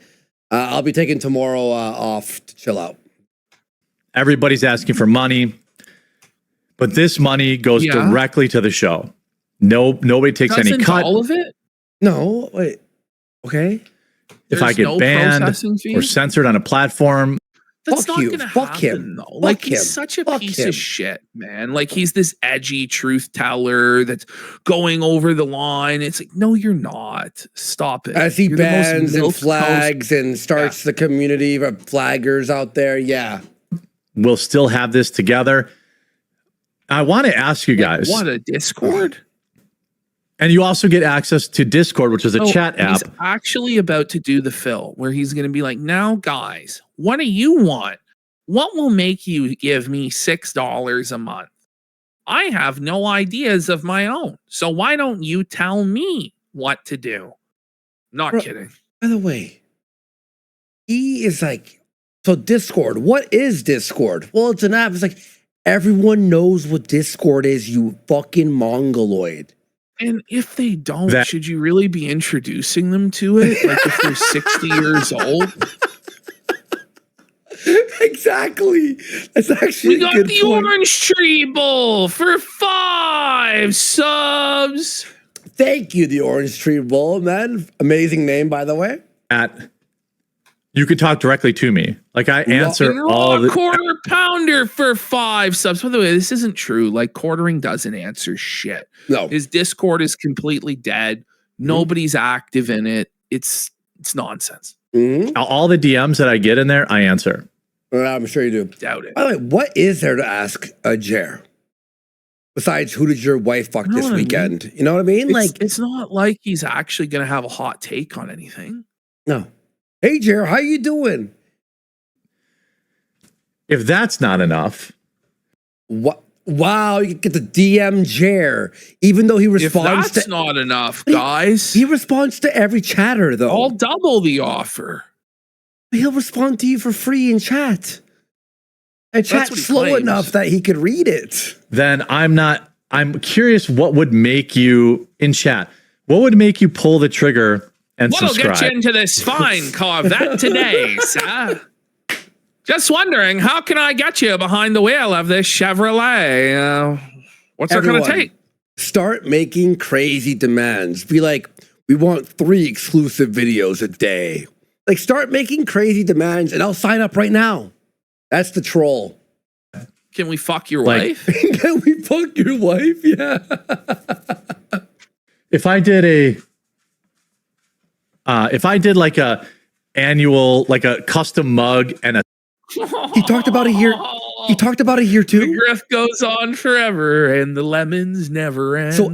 I'll be taking tomorrow off to chill out. everybody's asking for money, but this money goes directly to the show. Nobody takes any cut. All of it? No, wait. Okay. If I get banned or censored on a platform, that's fuck not you. gonna Fuck happen, him. though. Fuck Like him. he's such a Fuck piece him. of shit, man. Like he's this edgy truth teller that's going over the line. It's like, no, you're not. Stop it. As he You're the most bans and milquetoast- flags and starts the community of flaggers out there. Yeah. we'll still have this together. I want to ask you guys, What a Discord. and you also get access to Discord, which is a chat app. He's actually about to do the fill where he's going to be like, now, guys, what do you want? What will make you give me $6 a month? I have no ideas of my own. So why don't you tell me what to do? Not Bro, kidding. By the way, he is like, so Discord, what is Discord? Well, it's an app. It's like, everyone knows what Discord is, you fucking mongoloid. And if they don't, should you really be introducing them to it? Like if they're 60 years old? Exactly. That's actually We got the Orange Tree Bowl for 5 subs. Thank you, the Orange Tree Bowl, man. Amazing name, by the way. You can talk directly to me. Like I answer all the quarter pounder for 5 subs. By the way, this isn't true. Like quartering doesn't answer shit. No. His Discord is completely dead. Nobody's active in it. It's nonsense. all the DMs that I get in there, I answer. I'm sure you do. Doubt it. By the way, what is there to ask a Jer? Besides, who did your wife fuck this weekend? You know what I mean? It's not like he's actually going to have a hot take on anything. No. Hey, Jer, how you doing? If that's not enough. What? Wow, you get the DM Jer, even though he responds if that's not enough, guys. He responds to every chatter, though. I'll double the offer. He'll respond to you for free in chat. And chat's slow enough that he could read it. Then I'm curious what would make you, in chat, what would make you pull the trigger and subscribe? What'll get you into this fine Corvette today, sir? Just wondering, how can I get you behind the wheel of this Chevrolet? What's it going to take? Start making crazy demands. Be like, we want 3 exclusive videos a day. Like, start making crazy demands, and I'll sign up right now. That's the troll. Can we fuck your wife? Can we fuck your wife? Yeah. If I did like a annual, like a custom mug and a He talked about it here. He talked about it here too. The grift goes on forever, and the lemons never end. So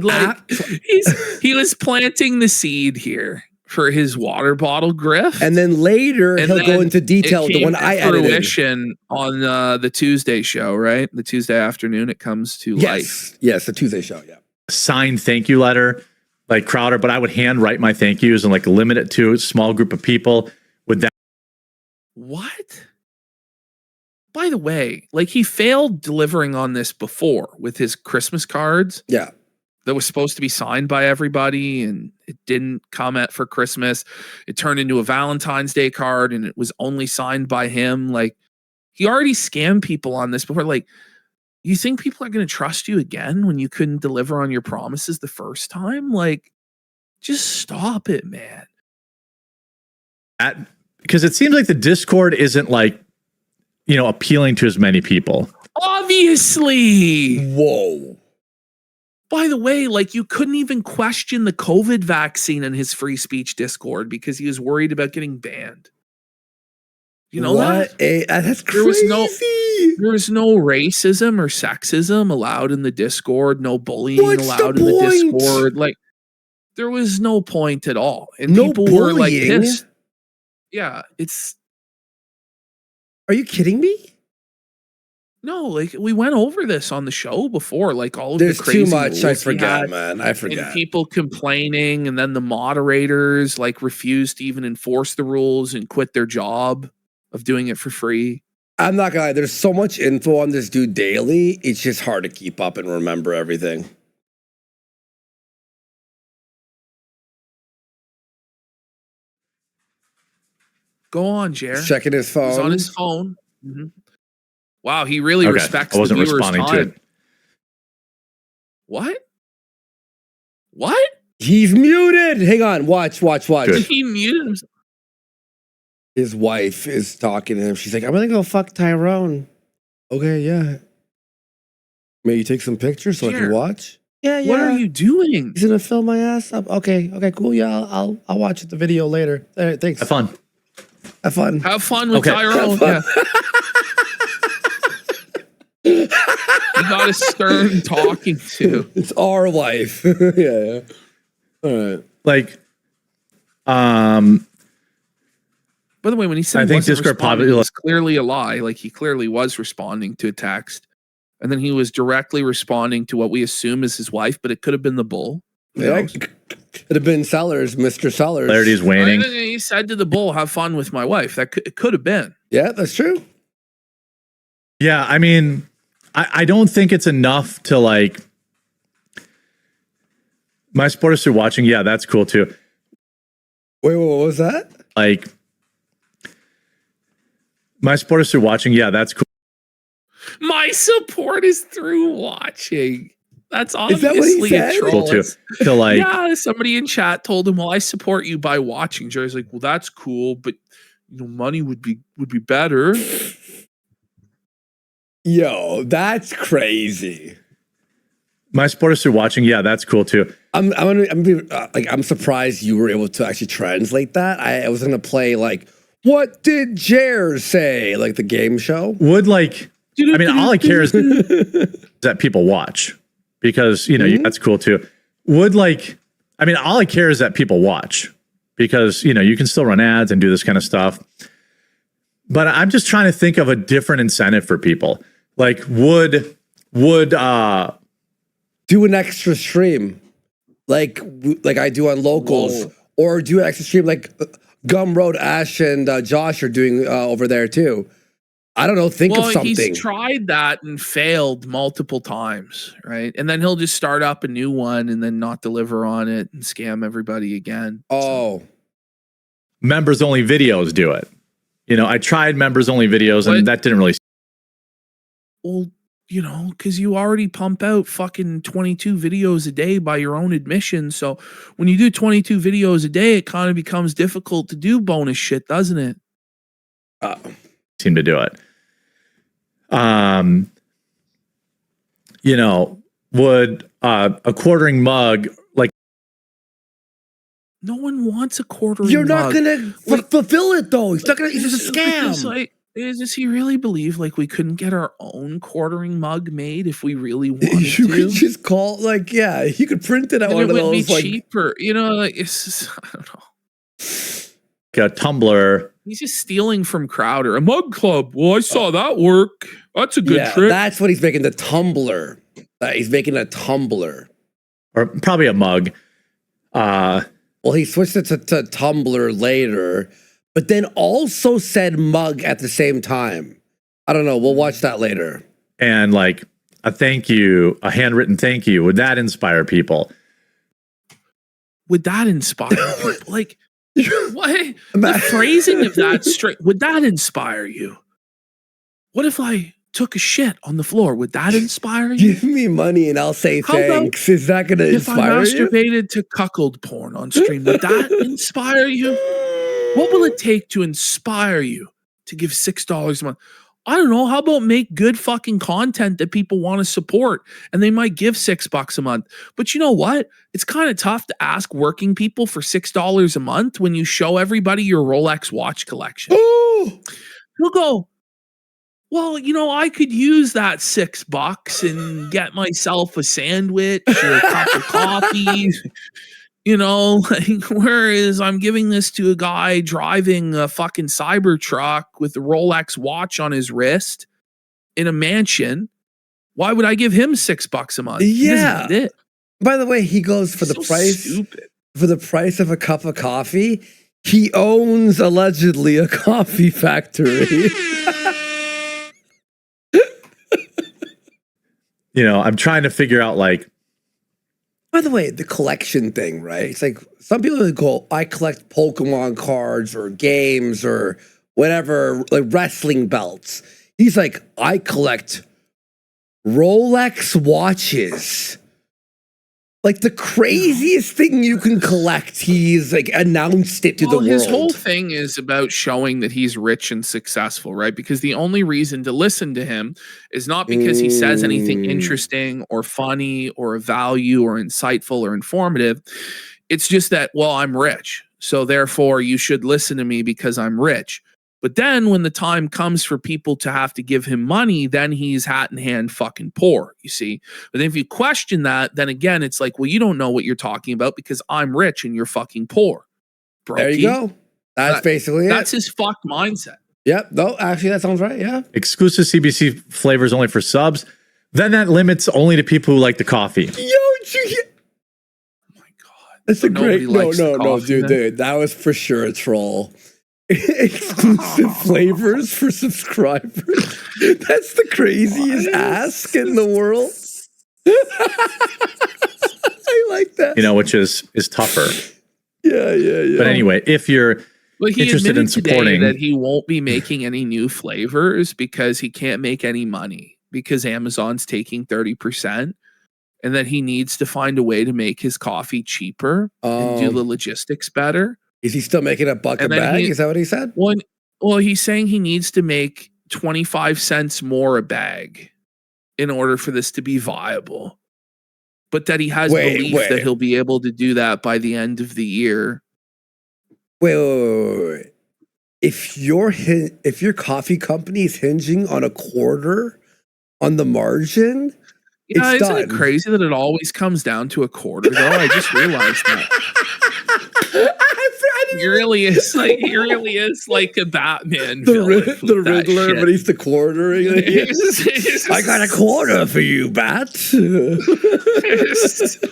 he was planting the seed here for his water bottle grift, and then later he'll go into detail. The one I edited fruition on the Tuesday show, right? The Tuesday afternoon, it comes to life. Yes, the Tuesday show. Yeah, signed thank you letter like Crowder, but I would hand write my thank yous and like limit it to a small group of people. With that, what? By the way, like he failed delivering on this before with his Christmas cards. Yeah. That was supposed to be signed by everybody and it didn't come at for Christmas. It turned into a Valentine's Day card and it was only signed by him. Like he already scammed people on this before. Like, you think people are going to trust you again when you couldn't deliver on your promises the first time? Like, just stop it, man. Because it seems like the Discord isn't like, appealing to as many people. Obviously. Whoa. By the way, like you couldn't even question the COVID vaccine in his free speech Discord because he was worried about getting banned. You know that? That's There crazy. was no racism or sexism allowed in the Discord, no bullying What's allowed the in the point? Discord. Like there was no point at all. And No people were like bullying? pissed. Yeah, it's Are you kidding me? no, like we went over this on the show before, like all of There's the crazy too much. I rules we forget, had, man. I and forget. people complaining, and then the moderators like refused to even enforce the rules and quit their job of doing it for free. I'm not gonna lie. There's so much info on this dude daily. It's just hard to keep up and remember everything. Go on, Jer. He's checking his phone. He's on his phone. Mhm. Wow, he really Okay, respects I wasn't the viewers' responding to time. it. What? What? He's muted. Hang on. Watch. Good. He muted himself. His wife is talking to him. She's like, I'm gonna go fuck Tyrone. Okay, yeah. May you take some pictures so I Sure. can watch? Yeah. What are you doing? He's gonna fill my ass up. Okay, cool. Yeah, I'll watch the video later. All right, thanks. Have fun. Have fun. Have fun with Okay. Tyrone. Yeah. You got a stern talking to. It's our wife. yeah. All right. Like, By the way, when he said I he think wasn't Discord responding, probably- it was clearly a lie. Like he clearly was responding to a text, and then he was directly responding to what we assume is his wife, but it could have been the bull. Who Yeah, knows? could have been Sellers, Mr. Sellers. Clarity's waning. I think he said to the bull, "Have fun with my wife." It could have been. Yeah, that's true. Yeah, I mean, I don't think it's enough to like. My supporters are watching. Yeah, that's cool too. Wait, what was that? Like, my supporters are watching. Yeah, that's cool. My support is through watching. That's Is that what he obviously said? a troll. Cool too. It's- To like, yeah, somebody in chat told him, "Well, I support you by watching." Jerry's like, "Well, that's cool, but money would be better." Yo, that's crazy. my supporters are watching. Yeah, that's cool too. I'm surprised you were able to actually translate that. I was gonna play like, what did Jer say? Like the game show. Would like, I mean, all I care is that people watch because that's cool too. Would like, I mean, all I care is that people watch because you can still run ads and do this kind of stuff. But I'm just trying to think of a different incentive for people. Like, would do an extra stream, like I do on locals, Whoa. or do an extra stream like Gumroad, Ash, and Josh are doing over there too. I don't know. Think of something. He's tried that and failed multiple times, right? And then he'll just start up a new one and then not deliver on it and scam everybody again. Oh, members only videos do it? I tried members only videos and that didn't really. Well, because you already pump out fucking 22 videos a day by your own admission. So when you do 22 videos a day, it kind of becomes difficult to do bonus shit, doesn't it? Seem to do it. Would a quartering mug like No one wants a quartering you're mug. not gonna fulfill it though. He's not gonna. It's just a Because, scam. like, does he really believe like we couldn't get our own quartering mug made if we really wanted You to? could just call you could print it out And one it of would be those like cheaper, like it's just, I don't know. a tumbler? He's just stealing from Crowder. A mug club. Well, I saw that work. That's a good trick. That's what he's making, the tumbler. He's making a tumbler. Or probably a mug. Well, he switched it to tumbler later, but then also said mug at the same time. I don't know. We'll watch that later. And like a thank you, a handwritten thank you. Would that inspire people? Would that inspire people? Like, what? The phrasing of that straight, would that inspire you? What if I took a shit on the floor? Would that inspire you? Give me money and I'll say How about thanks. Is that going to If I inspire you? masturbated to cuckold porn on stream, would that inspire you? What will it take to inspire you to give $6 a month? I don't know. How about make good fucking content that people want to support, and they might give $6 a month. But you know what? It's kind of tough to ask working people for $6 a month when you show everybody your Rolex watch collection. Ooh. They'll go, well, you know, I could use that $6 and get myself a sandwich or a cup of coffee. You know, like, whereas I'm giving this to a guy driving a fucking Cybertruck with a Rolex watch on his wrist in a mansion. Why would I give him $6 a month? He Yeah. doesn't need it. By the way, he goes for the So price stupid. for the price of a cup of coffee. He owns allegedly a coffee factory. You know, I'm trying to figure out like, By the way, the collection thing, right? It's like some people go, I collect Pokemon cards or games or whatever, like wrestling belts. He's like, I collect Rolex watches. Like the craziest thing you can collect. He's like announced it to the world. His whole thing is about showing that he's rich and successful, right? Because the only reason to listen to him is not because he says anything interesting or funny or of value or insightful or informative. It's just that, well, I'm rich, so therefore you should listen to me because I'm rich. But then when the time comes for people to have to give him money, then he's hat in hand fucking poor, you see? But if you question that, then again, it's like, well, you don't know what you're talking about because I'm rich and you're fucking poor. Brokey. There you go. That's basically That's it. his fucked mindset. Yep. No, actually, that sounds right. Yeah. exclusive CBC flavors only for subs. Then that limits only to people who like the coffee. Yo, did you hear? Oh my God. That's So a great. nobody likes the No, coffee dude, then? dude. That was for sure a troll. Exclusive flavors for subscribers. That's the craziest ask in the world. I like that. You know, which is tougher. Yeah. But anyway, if you're But he interested in admitted today supporting, that he won't be making any new flavors because he can't make any money because Amazon's taking 30%, and that he needs to find a way to make his coffee cheaper and do the logistics better. Is he still making $1 a And then bag? he- Is that what he said? Well, he's saying he needs to make 25 cents more a bag in order for this to be viable. But that he has belief that he'll be able to do that by the end of the year. Wait. If your coffee company is hinging on a quarter on the margin, Yeah, it's isn't done. it crazy that it always comes down to a quarter though? I just realized that. He really is like a Batman villain with the that Riddler, shit. but he's the quarter. I got a quarter for you, Bat.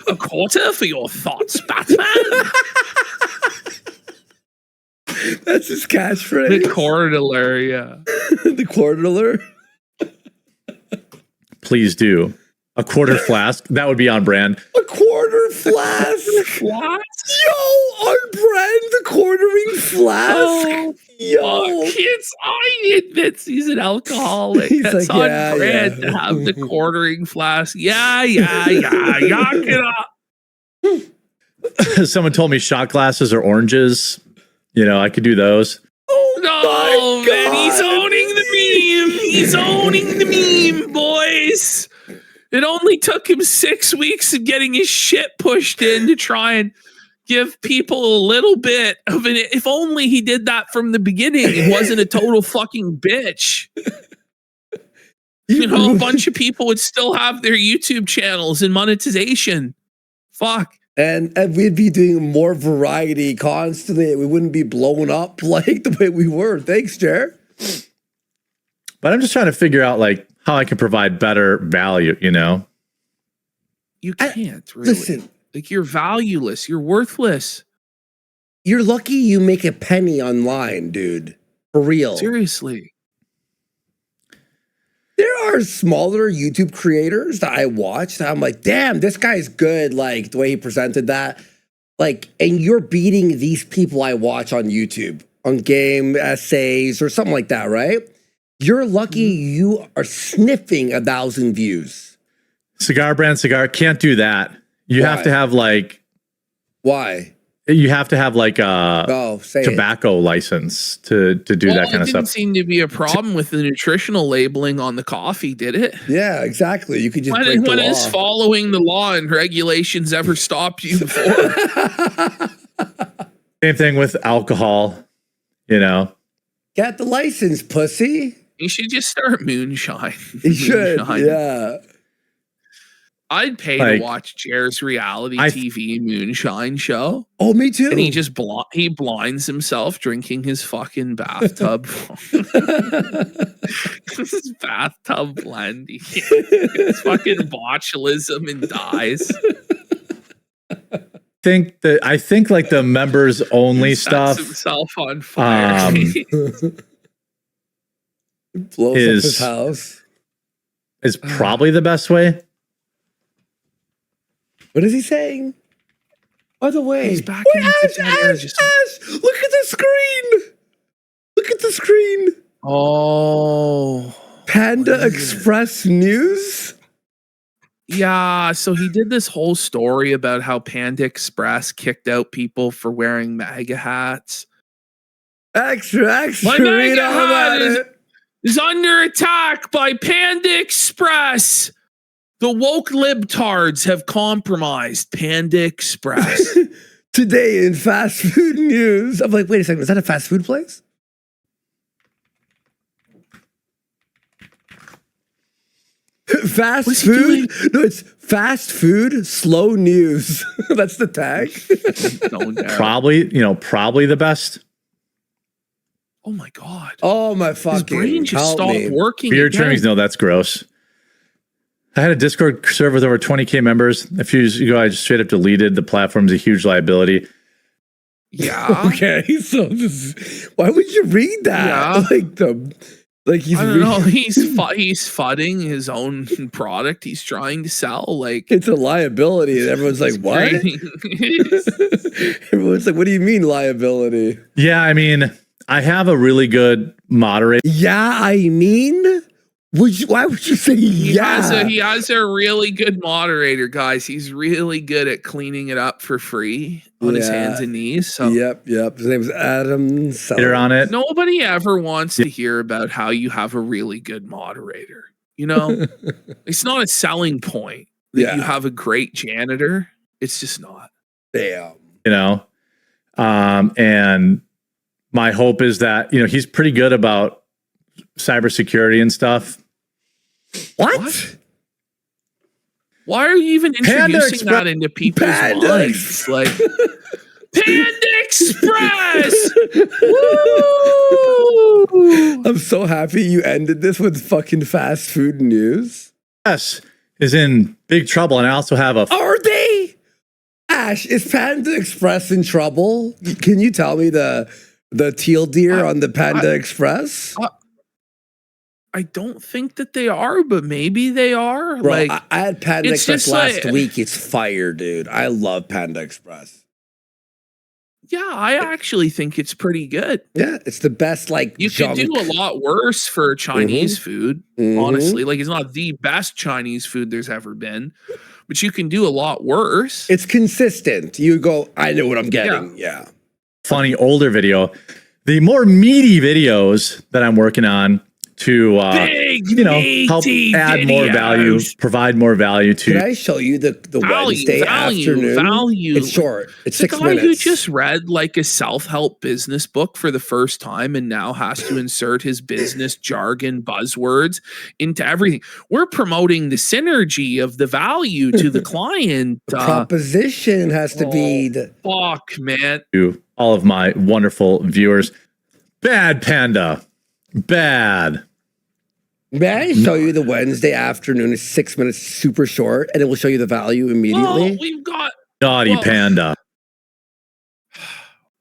A quarter for your thoughts, Batman. That's his catchphrase. The quarter, yeah. The quarter. please do a quarter flask. That would be on brand. A quarter flask. What? Yo, on brand, the quartering flask. Oh, Yo. He admits he's an alcoholic. He's That's like, on yeah, brand yeah. to have the quartering flask. Yeah. Yuck it up. Someone told me shot glasses are oranges. You know, I could do those. Oh No, my man, God. he's owning the meme. He's owning the meme, boys. It only took him 6 weeks of getting his shit pushed in to try and give people a little bit of an. If only he did that from the beginning and wasn't a total fucking bitch. You know, a bunch of people would still have their YouTube channels and monetization. Fuck. And we'd be doing more variety constantly. We wouldn't be blown up like the way we were. Thanks, Jer. But I'm just trying to figure out like how I can provide better value, you know? You can't really. Listen, Like, you're valueless. You're worthless. you're lucky you make a penny online, dude. For real. Seriously. There are smaller YouTube creators that I watch that I'm like, damn, this guy's good. Like the way he presented that. Like, and you're beating these people I watch on YouTube on game essays or something like that, right? You're lucky you are sniffing 1,000 views. Cigar brand cigar can't do that. You have Why? to have like Why? You have to have like a Oh, say it. tobacco license to do that kind of It didn't stuff. seem to be a problem with the nutritional labeling on the coffee, did it? Yeah, exactly. You could just break the When law. has following the law and regulations ever stopped you before? Same thing with alcohol, you know. Get the license, pussy. You should just start moonshine. You should. Moonshine. Yeah. I'd pay Like, to watch Jer's reality TV moonshine show. Oh, me too. And he just he blinds himself drinking his fucking bathtub. His bathtub blend. It's fucking botulism and dies. I think like the members only He stuff sets himself on fire. Blows up his house. is probably the best way. What is he saying? By the way, He's back Wait, in Ash, look at the screen. Look at the screen. Oh. Panda Express News. Yeah, so he did this whole story about how Panda Express kicked out people for wearing MAGA hats. Extra. My Read MAGA all hat about it. is under attack by Panda Express. The woke libtards have compromised Panda Express. Today in fast food news. I'm like, wait a second, is that a fast food place? Fast food? No, it's fast food, slow news. That's the tag. Don't dare. Probably the best. Oh my god. Oh my His fucking brain just help stopped me. working. Beard again. trimmings, no, that's gross. I had a Discord server with over 20K members. A few years ago, I just straight up deleted. The platform's a huge liability. Yeah. Okay, so why would you read that? Yeah. He's I don't know. He's fudding his own product he's trying to sell. Like, it's a liability, and everyone's like, what? Everyone's like, what do you mean liability? Yeah, I mean, I have a really good moderator. Yeah, I mean, why would you say He yeah? has a really good moderator, guys. He's really good at cleaning it up for free on his hands and knees. So Yep. His name's Adam. Later on it. nobody ever wants to hear about how you have a really good moderator. You know, it's not a selling point that you have a great janitor. It's just not. Damn. You know, and my hope is that he's pretty good about cybersecurity and stuff. What? Why are you even introducing that into people's minds? Like Panda Express! Woo! I'm so happy you ended this with fucking fast food news. Yes, is in big trouble, and I also have a. Are they? Ash, is Panda Express in trouble? Can you tell me the teal deer on the Panda Express? I don't think that they are, but maybe they are. Bro, like I had Panda it's Express just last like- week. It's fire, dude. I love Panda Express. yeah, I actually think it's pretty good. Yeah, it's the best. Like You could do a lot worse for Chinese food, honestly. Like, it's not the best Chinese food there's ever been, but you can do a lot worse. It's consistent. You go, I know what I'm getting. Yeah. funny older video. The more meaty videos that I'm working on to help add more value, provide more value to. Can I show you the Wednesday afternoon? Value. It's short. It's The 6 guy minutes. who just read like a self-help business book for the first time and now has to insert his business jargon buzzwords into everything. We're promoting the synergy of the value to the client. Proposition has to be the Fuck, man. To all of my wonderful viewers. Bad Panda. Bad. May I show you the Wednesday afternoon? It's 6 minutes, super short, and it will show you the value immediately. Well, we've got Naughty Panda.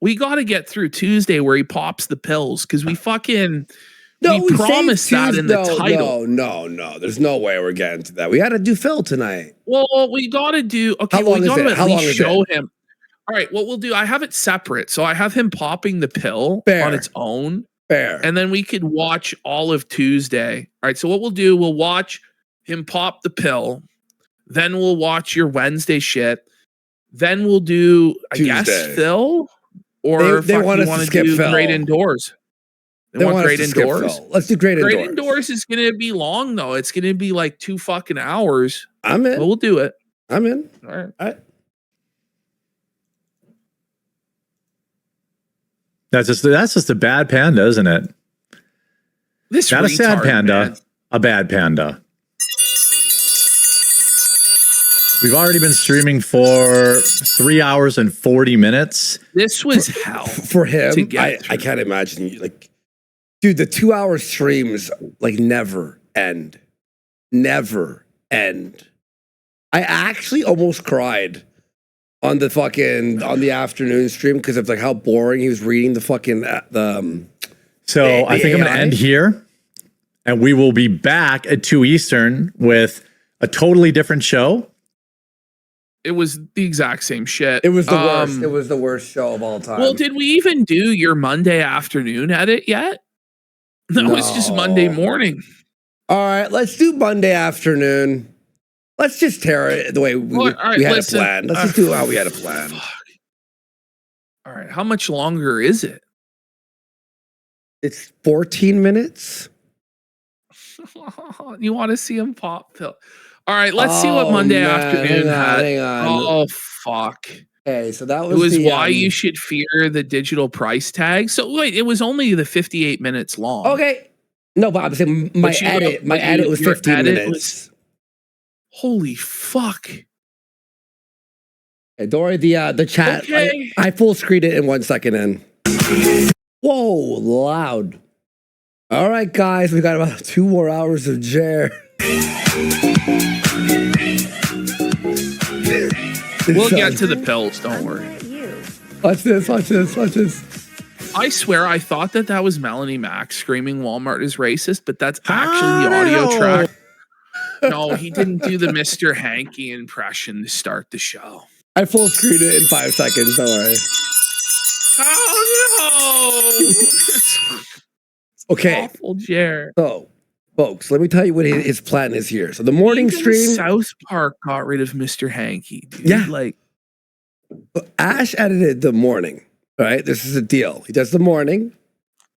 we got to get through Tuesday where he pops the pills because we fucking No, we promised that in the title. No. There's no way we're getting to that. We got to do Phil tonight. Well, we got to do. Okay, How long we is got to it? at How long least is show it? him. All right, what we'll do, I have it separate. So I have him popping the pill Fair. on its own. Fair. And then we could watch all of Tuesday. All right, so what we'll do, we'll watch him pop the pill. Then we'll watch your Wednesday shit. Then we'll do, I guess, Tuesday. Phil. Or They fuck, want you us to want to skip do Phil. Great Indoors. They want us Great to skip Indoors. Phil. Let's do Great Indoors. Great Indoors is going to be long, though. It's going to be like 2 fucking hours. I'm in. But we'll do it. I'm in. All right. All right. That's just a bad panda, isn't it? This Not a sad retard, panda, man. a bad panda. We've already been streaming for 3 hours and 40 minutes. This was hell. For him, to get I can't imagine you like, dude, the 2-hour streams like never end. Never end. I actually almost cried on the afternoon stream because of like how boring he was reading the fucking So I think I'm going to AI? end here, and we will be back at 2 Eastern with a totally different show. It was the exact same shit. It was the worst. It was the worst show of all time. Well, did we even do your Monday afternoon edit yet? No, it's just Monday morning. All right, let's do Monday afternoon. Let's just tear it the way we had a plan. Let's just do how we had a plan. Fuck. All right, how much longer is it? It's 14 minutes. You want to see him pop pill? All right, let's see what Monday afternoon had. Hang on. Oh fuck! Okay, so that It was the, why you should fear the digital price tag. So wait, it was only the 58 minutes long. Okay. No, but I'm saying my edit was 15 minutes. Holy fuck. Hey, don't worry, the chat. Okay. I full screened it in 1 second in. Whoa, loud. All right, guys, we got about 2 more hours of Jer. We'll get to the pills, don't worry. Watch this. I swear I thought that was Melanie Mack screaming Walmart is racist, but that's actually the audio track. No, he didn't do the Mr. Hanky impression to start the show. I full screened it in 5 seconds, don't worry. Oh no! Okay. Awful Jer. So, folks, let me tell you what his plan is here. So the morning Even stream. South Park got rid of Mr. Hanky. Dude. Yeah. Like Ash edited the morning. All right, this is a deal. He does the morning.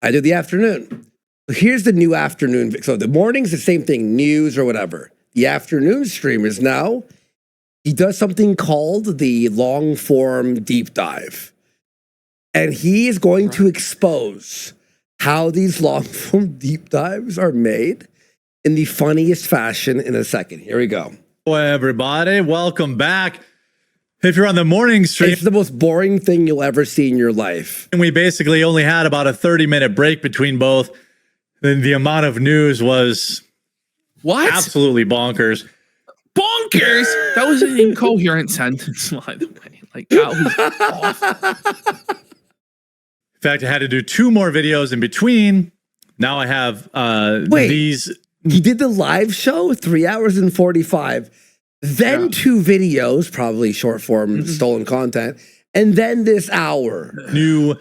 I do the afternoon. So here's the new afternoon. So the morning's the same thing, news or whatever. The afternoon stream is now, he does something called the long form deep dive. And he is going to expose how these long form deep dives are made in the funniest fashion in a second. Here we go. Hello, everybody. Welcome back. If you're on the morning stream, It's the most boring thing you'll ever see in your life. we basically only had about a 30-minute break between both. And the amount of news was what? absolutely bonkers. Bonkers! That was an incoherent sentence, by the way. Like that was awful. In fact, I had to do 2 more videos in between. Now I have Wait. these. He did the live show, 3 hours and 45. Then 2 videos, probably short form stolen content, and then this hour. New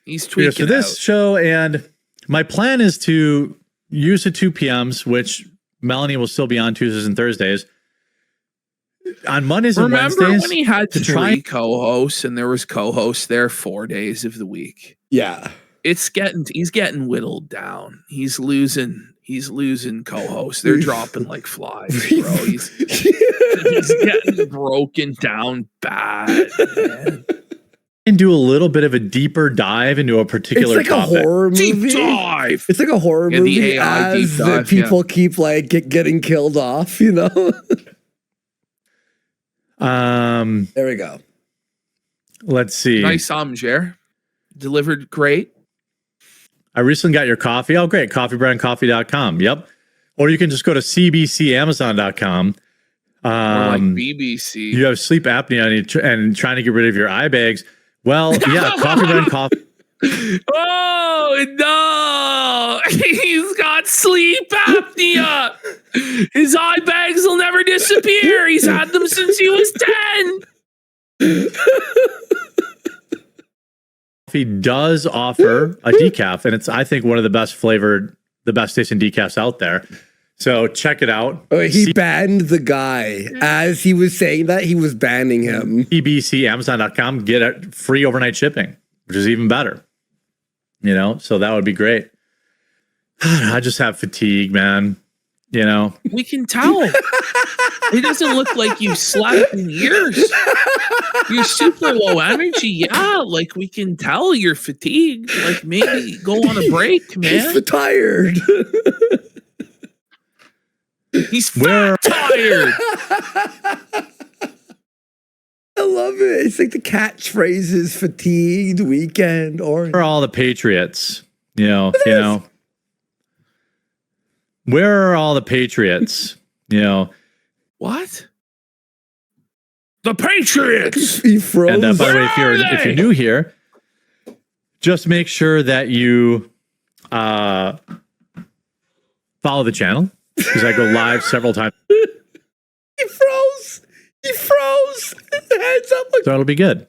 He's tweaking for this out. show, and my plan is to use the 2 p.m.s, which Melanie will still be on Tuesdays and Thursdays. On Mondays and Remember Wednesdays, when he had to 3 try- co-hosts and there was co-hosts there 4 days of the week? Yeah. He's getting whittled down. He's losing co-hosts. They're dropping like flies, bro. He's getting broken down bad, man. and do a little bit of a deeper dive into a It's particular like topic. a horror movie. Deep dive. It's like a horror Yeah, the movie AI deep as the dive, people keep like getting killed off, you know? There we go. Let's see. Nice Jer. Delivered great. I recently got your coffee. Oh, great. Coffeebrandcoffee.com. Yep. Or you can just go to cbcamazon.com. Or like BBC. You have sleep apnea and trying to get rid of your eye bags. Well, yeah, Coffee Brand Coffee. Oh no! He's got sleep apnea. His eye bags will never disappear. He's had them since he was 10. Coffee does offer a decaf, and it's, I think, one of the best flavored, the best tasting decafs out there. So check it out. Oh, he banned the guy. As he was saying that, he was banning him. EBCAmazon.com, get it free overnight shipping, which is even better. You know, so that would be great. I just have fatigue, man. You know, We can tell. It doesn't look like you slept in years. You're super low energy. Yeah, like we can tell you're fatigued. Like maybe go on a break, He's man. tired. He's fat tired. I love it. It's like the catchphrases: fatigued, weekend, or where are all the Patriots? You know. Where are all the Patriots? You know. What? The Patriots. he froze. And by the way, if Where you're are they? new here, just make sure that you follow the channel because I go live several times, He froze. He froze. Heads up. Like, so it'll be good.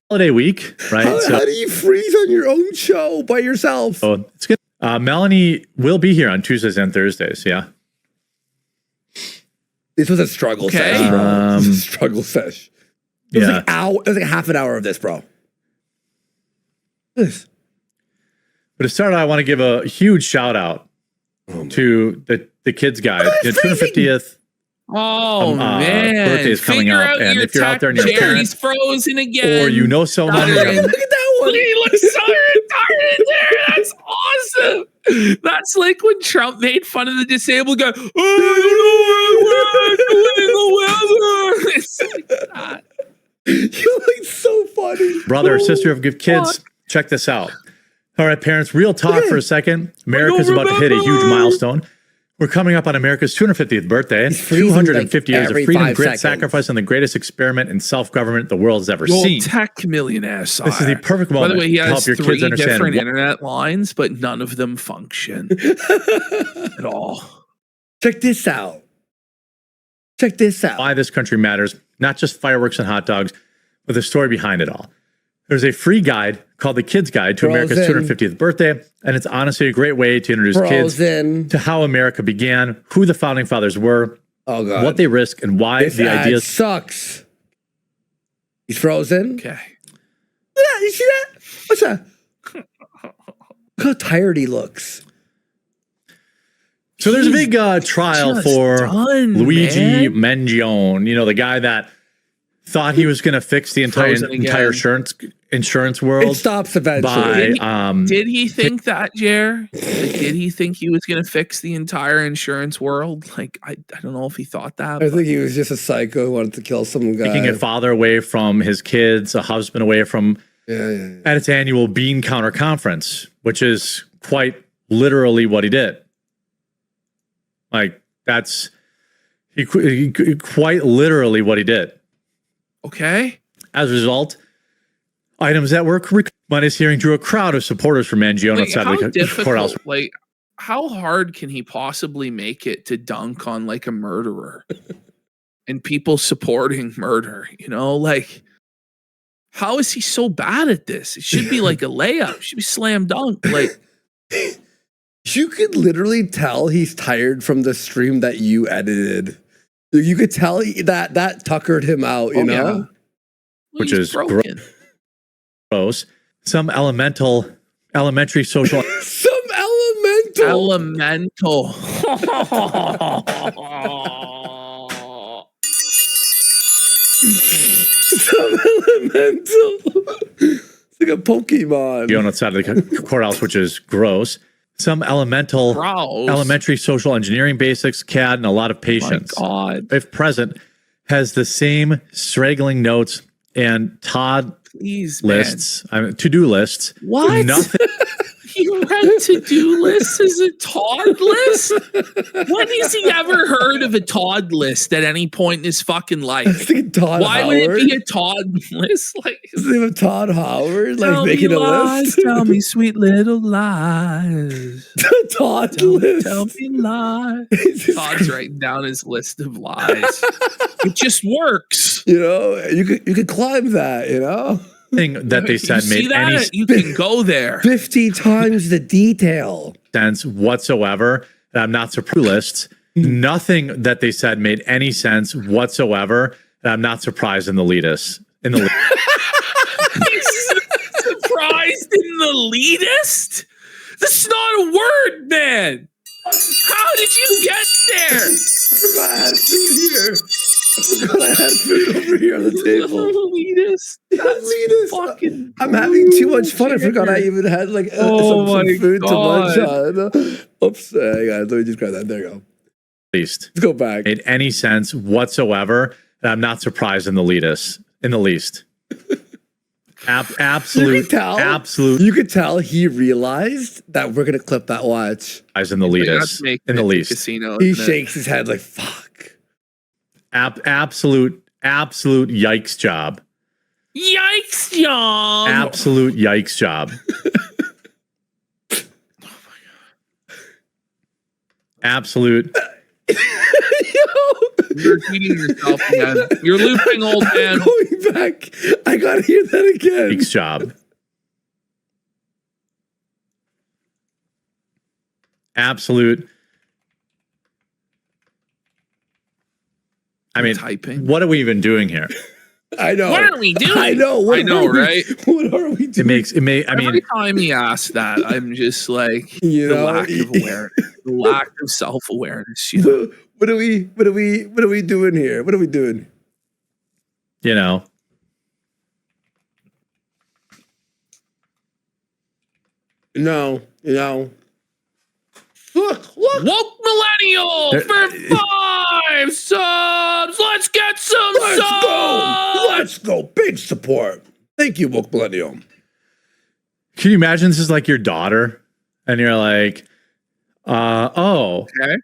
Holiday week, right? how do you freeze on your own show by yourself? So it's good. Melanie will be here on Tuesdays and Thursdays. Yeah. This was a struggle Okay. sesh, bro. This was a struggle sesh. It was Yeah. like it was like half an hour of this, bro. This. But to start, I want to give a huge shout out to the kids guide. The 250th Oh man! birthday is coming Figure up, out and your if you're out there and you're a tech parent, Jerry's frozen again. or you know someone Not who even- Look at that one. Look, he looks so retarded there. That's awesome. That's like when Trump made fun of the disabled guy. Oh, I don't know where we're going the weather. It's like that. You look so funny. brother or sister of good kids, check this out. All right, parents, real talk for a second. America's about to hit a huge milestone. We're coming up on America's 250th birthday. freezing 250 like years of every freedom, 5 grit, seconds. sacrifice, and the greatest experiment in self-government the world's ever seen. Tech millionaire. This is the perfect By moment the way, he to has help your 3 kids understand different what internet lines, but none of them function at all. Check this out. Check this out. why this country matters, not just fireworks and hot dogs, but the story behind it all. There's a free guide called The Kids Guide to America's Frozen. 250th birthday, and it's honestly a great way to introduce kids Frozen. to how America began, who the founding fathers were, Oh god. what they risked, and why This the ad ideas. sucks. He's frozen. Okay. Look at that. You see that? What's that? Look how tired he looks. So there's a big trial just for done, Luigi man. Mangione, you know, the guy that thought he was going to fix the entire Frozen again. insurance It world stops eventually. by Did he think that, Jer? Like, did he think he was going to fix the entire insurance world? Like, I don't know if he thought that. I but- think he was just a psycho who wanted to kill some guy. taking a father away from his kids, a husband away from Yeah. at its annual bean counter conference, which is quite literally what he did. Like that's he quite literally what he did. Okay. As a result, items that were Monday's hearing drew a crowd of supporters from Mangione Like, outside how the courthouse. difficult, like, how hard can he possibly make it to dunk on like a murderer and people supporting murder? You know, like, how is he so bad at this? It should be like a layup. It should be slam dunk. Like, You could literally tell he's tired from the stream that you edited. You could tell that tuckered him out, you know? Well, Which he's is broken. Gross. Some elementary social Some elemental. Elemental. Some elemental. It's like a Pokemon. Mangione outside of the courthouse, which is gross. Some elementary social engineering basics, CAD, and a lot of patience. My God. If present, has the same straggling notes and Todd Please, man. lists, to-do lists. What? Nothing. You read to-do lists as a Todd list? When has he ever heard of a Todd list at any point in his fucking I life? was thinking Todd Why Howard. would it be a Todd list? Like, Is the name of Todd Howard? Like tell making me a lies, list? tell me sweet little lies. Todd Tell list. me lies. It's just Todd's writing down his list of lies. It just works. You know, you could climb that, you know? that they You said see made that? any You can go there. 50 times the detail. sense whatsoever. and I'm not surprised. Nothing that they said made any sense whatsoever, and I'm not surprised in the elitist. Surprised in the elitist? That's not a word, man. How did you get there? I forgot I had food here. I forgot I had food over here on the table. Elitist. That's fucking. I'm having too much fun. I forgot I even had like some food to munch on. Oops. Hey guys, let me just grab that. There you go. Least. Let's go back. Made any sense whatsoever, and I'm not surprised in the least. Absolute. You could tell he realized that we're gonna clip that watch. Eyes in the least. In the least. Casino, he shakes his head like fuck. Absolute yikes job. Yikes job. Absolute yikes job. Oh my god. Absolute. You're repeating yourself, man. You're looping, old man. I'm going back. I gotta hear that again. Yikes job. Absolute. I mean, typing. What are we even doing here? I know. What are we doing? I know. Right? What are we doing? Every time he asks that, I'm just like, the lack of awareness, the lack of self-awareness. You know? What are we doing here? What are we doing? You know. No. Look. Woke Millennial for 5 subs. Let's get some subs. Let's go. Big support. Thank you, Woke Millennial. Can you imagine this is like your daughter and you're like, okay.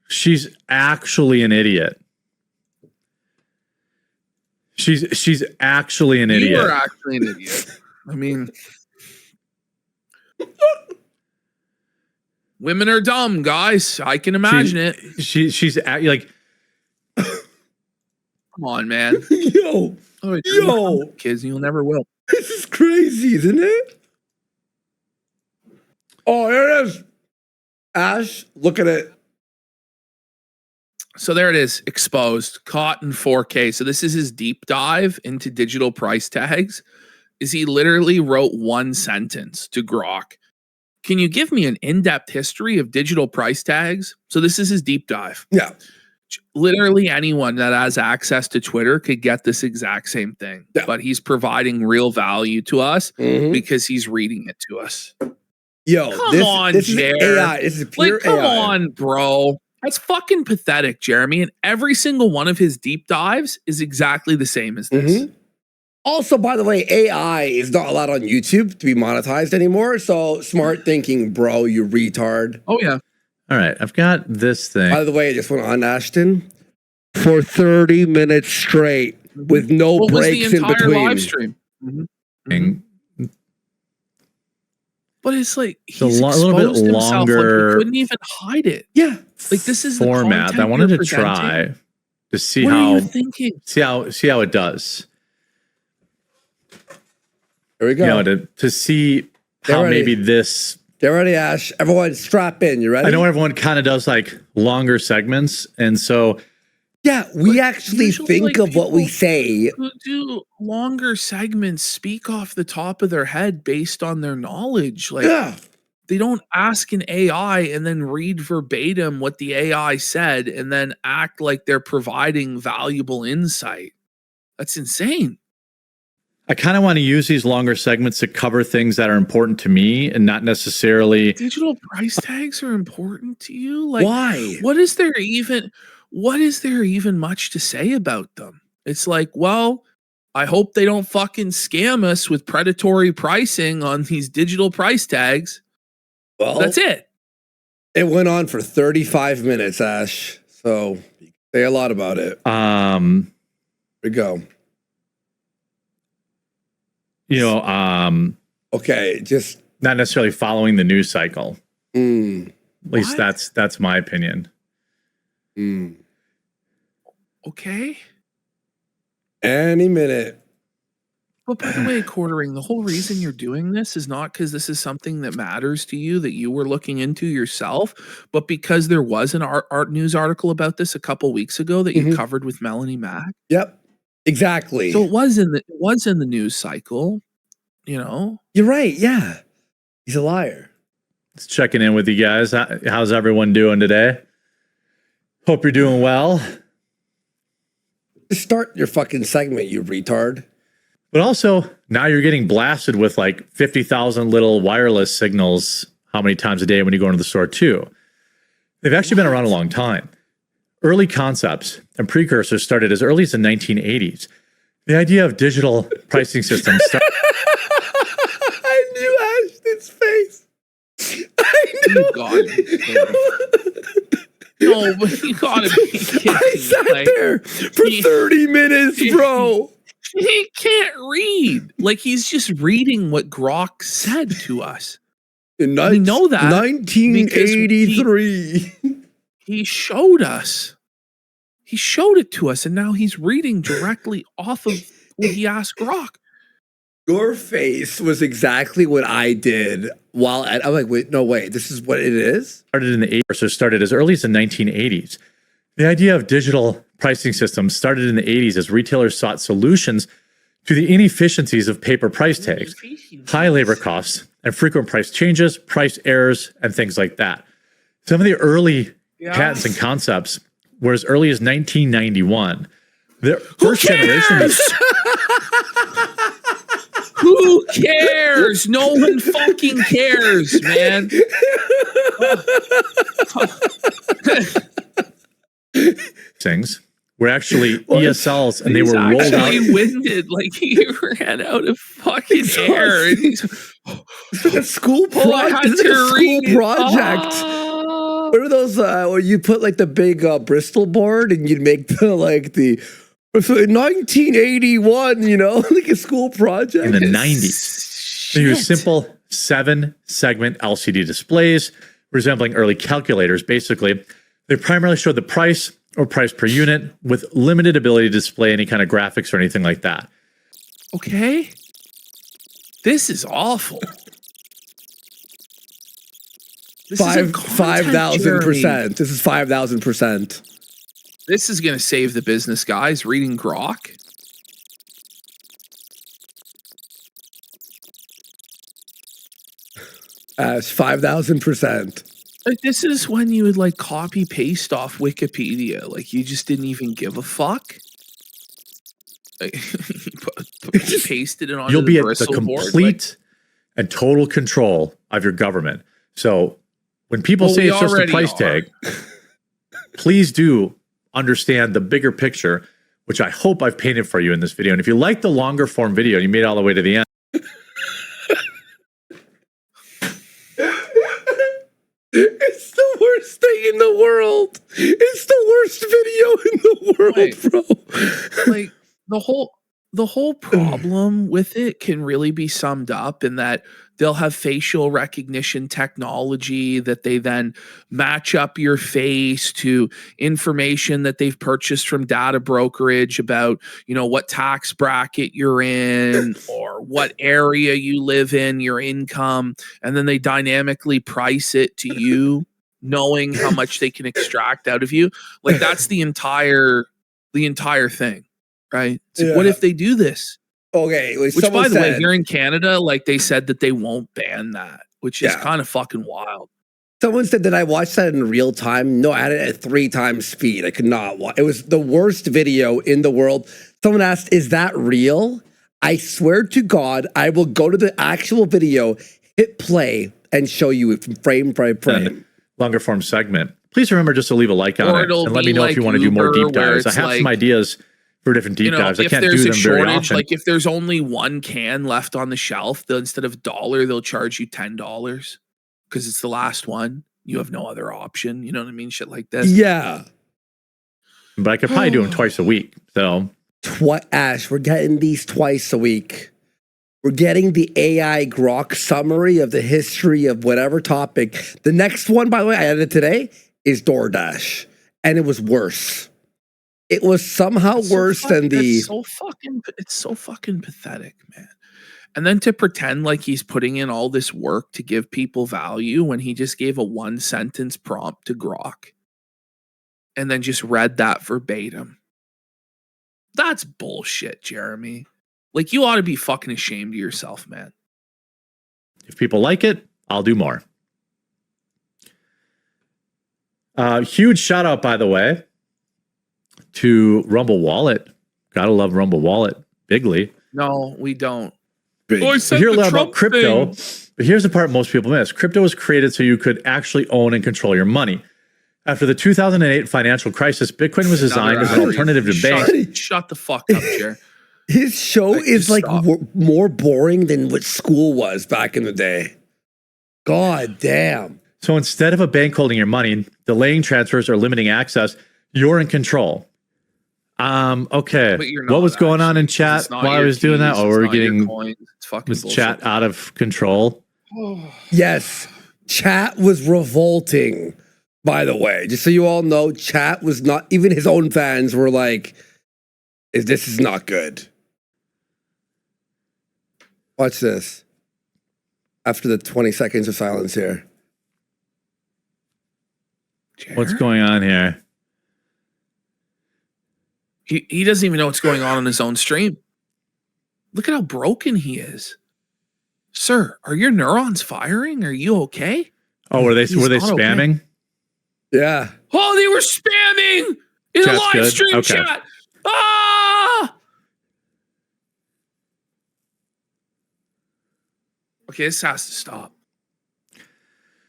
She's actually an idiot. She's actually an idiot. You are actually an idiot. I mean, women are dumb, guys. I can imagine it. She's like, come on, man. Yo, kids, you'll never will. This is crazy, isn't it? Oh, here it is. Ash, look at it. So there it is, exposed, caught in 4K. So this is his deep dive into digital price tags. Is he literally wrote one sentence to Grok. Can you give me an in-depth history of digital price tags? So this is his deep dive. Yeah. Literally anyone that has access to Twitter could get this exact same thing. Yeah. But he's providing real value to us because he's reading it to us. Yo, come on, this Jared. is AI. This is pure come AI. on, bro. That's fucking pathetic, Jeremy. And every single one of his deep dives is exactly the same as this. Also, by the way, AI is not allowed on YouTube to be monetized anymore. So smart thinking, bro, you retard. Oh, yeah. All right, I've got this thing. By the way, I just went on Ashton for 30 minutes straight with no breaks in between. Live stream. But it's like he's a little bit longer. Like he couldn't even hide it. Yeah, like this is format. The I wanted to try to see how see how it does. There we go. You know, to see how maybe this. Get ready, Ash. Everyone, strap in. You ready? I know everyone kind of does like longer segments, and so. Yeah, we actually think of what we say. Who do longer segments speak off the top of their head based on their knowledge. Like, they don't ask an AI and then read verbatim what the AI said and then act like they're providing valuable insight. That's insane. I kind of want to use these longer segments to cover things that are important to me and not necessarily. Digital price tags are important to you? Like, why? What is there even much to say about them? It's like, well, I hope they don't fucking scam us with predatory pricing on these digital price tags. Well, that's it. It went on for 35 minutes, Ash. So you can say a lot about it. Here we go. You know, okay, just not necessarily following the news cycle. At least that's my opinion. Okay. Any minute. But by the way, Quartering, the whole reason you're doing this is not because this is something that matters to you that you were looking into yourself, but because there was an art news article about this a couple weeks ago that you covered with Melanie Mack. Yep, exactly. So it was in the news cycle, you know. You're right. Yeah, he's a liar. Just checking in with you guys. How's everyone doing today? Hope you're doing well. Start your fucking segment, you retard. But also, now you're getting blasted with like 50,000 little wireless signals how many times a day when you go into the store too. They've actually been around a long time. Early concepts and precursors started as early as the 1980s. The idea of digital pricing systems I knew Ashton's face. I knew. No, but you gotta be kidding. I sat there for 30 minutes, bro. He can't read. Like, he's just reading what Grok said to us. We know that 1983. He showed us. He showed it to us, and now he's reading directly off of what he asked Grok. Your face was exactly what I did I'm like, wait, no, wait, this is what it is? started in the 80s, or started as early as the 1980s. The idea of digital pricing systems started in the 80s as retailers sought solutions to the inefficiencies of paper price tags, high labor costs, and frequent price changes, price errors, and things like that. Some of the early patents and concepts were as early as 1991. The first generation was Who cares? No one fucking cares, man. things were actually ESLs, and they were rolled out. Actually winded, like he ran out of fucking air. And he's It's like a school project. It's like a school project. What are those where you put like the big Bristol board and you'd make the 1981, you know, like a school project In the 90s, they used simple 7-segment LCD displays resembling early calculators. Basically, they primarily showed the price or price per unit with limited ability to display any kind of graphics or anything like that. okay. This is awful. This is a content journey. 5,000%. This is 5,000%. This is going to save the business guys reading Grok. It's 5,000%. Like, this is when you would like copy paste off Wikipedia. Like, you just didn't even give a fuck. Like, you pasted it on You'll be the at the Bristol board. complete and total control of your government. So when people Well, say we it's just a already price are. tag, please do understand the bigger picture, which I hope I've painted for you in this video. And if you like the longer form video, you made it all the way to the end. It's the worst thing in the world. It's the worst video in the world, Wait. bro. Like, the whole problem with it can really be summed up in that they'll have facial recognition technology that they then match up your face to information that they've purchased from data brokerage about, you know, what tax bracket you're in or what area you live in, your income, and then they dynamically price it to you, knowing how much they can extract out of you. Like, that's the entire thing. Right? So what if they do this? Okay. Which, by the way, here in Canada, like, they said that they won't ban that, which is kind of fucking wild. Someone said that I watched that in real time. No, I had it at 3 times speed. I could not watch. It was the worst video in the world. Someone asked, "Is that real?" I swear to God, I will go to the actual video, hit play, and show you it from frame by frame. Longer form segment. Please remember just to leave a like on Or it it'll and let be me know like if you want to do more Uber, deep where dives. I it's have some like, ideas for different deep dives. I if can't there's do a them very shortage, often. like if there's only one can left on the shelf, instead of $1, they'll charge you $10 because it's the last one. You have no other option. You know what I mean? Shit like this. Yeah. But I could probably do them twice a week. So Ash, we're getting these twice a week. We're getting the AI Grok summary of the history of whatever topic. The next one, by the way, I added today, is DoorDash. And it was worse. it was somehow worse than the. It's so fucking pathetic, man. And then to pretend like he's putting in all this work to give people value when he just gave a 1-sentence prompt to Grok and then just read that verbatim. That's bullshit, Jeremy. Like, you ought to be fucking ashamed of yourself, man. If people like it, I'll do more. Huge shout out, by the way, to Rumble Wallet. Gotta love Rumble Wallet bigly. No, we don't. Big. Oh, I We said hear a the lot Trump about crypto, thing. but here's the part most people miss. Crypto was created so you could actually own and control your money. After the 2008 financial crisis, Bitcoin was designed as an alternative to banks. Shut the fuck up, Jer. His show is like stop. more boring than what school was back in the day. God damn. So instead of a bank holding your money, delaying transfers, or limiting access, you're in control. Okay. But you're What not, was going on in actually, 'cause chat it's not while I your was doing that? keys, Oh, it's we're not your getting coins, it's fucking this bullshit. chat out of control. Yes, chat was revolting, by the way. Just so you all know, chat was not, even his own fans were like, this is not good. Watch this. After the 20 seconds of silence here. Jer? What's going on here? He doesn't even know what's going on his own stream. Look at how broken he is. Sir, are your neurons firing? Are you okay? Oh, were they He's spamming? not okay. Yeah. Oh, they were spamming in the Chat's live good? stream Okay. chat. Ah! Okay, this has to stop.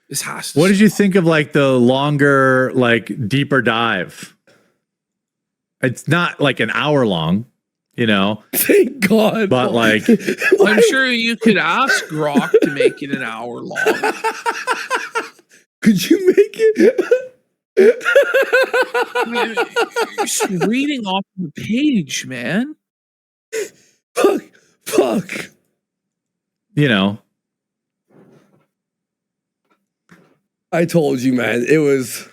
This has to What did stop. you think of like the longer, like deeper dive? It's not like an hour long, you know, Thank God. but like I'm sure you could ask Grok to make it an hour long. Could you make it? You're just reading off the page, man. Fuck. you know, I told you, man. It was.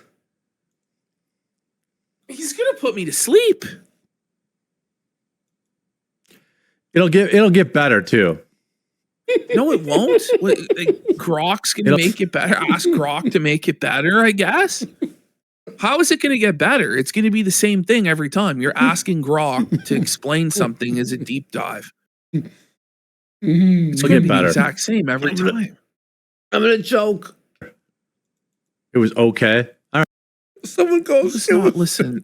He's gonna put me to sleep. it'll get better too. No, it won't. Grok's gonna It'll- make it better. Ask Grok to make it better, I guess. How is it gonna get better? It's gonna be the same thing every time. You're asking Grok to explain something as a deep dive. It's It'll gonna get be better. the exact same every time. I'm gonna choke. It was okay. All right. Someone goes. It's not, listen,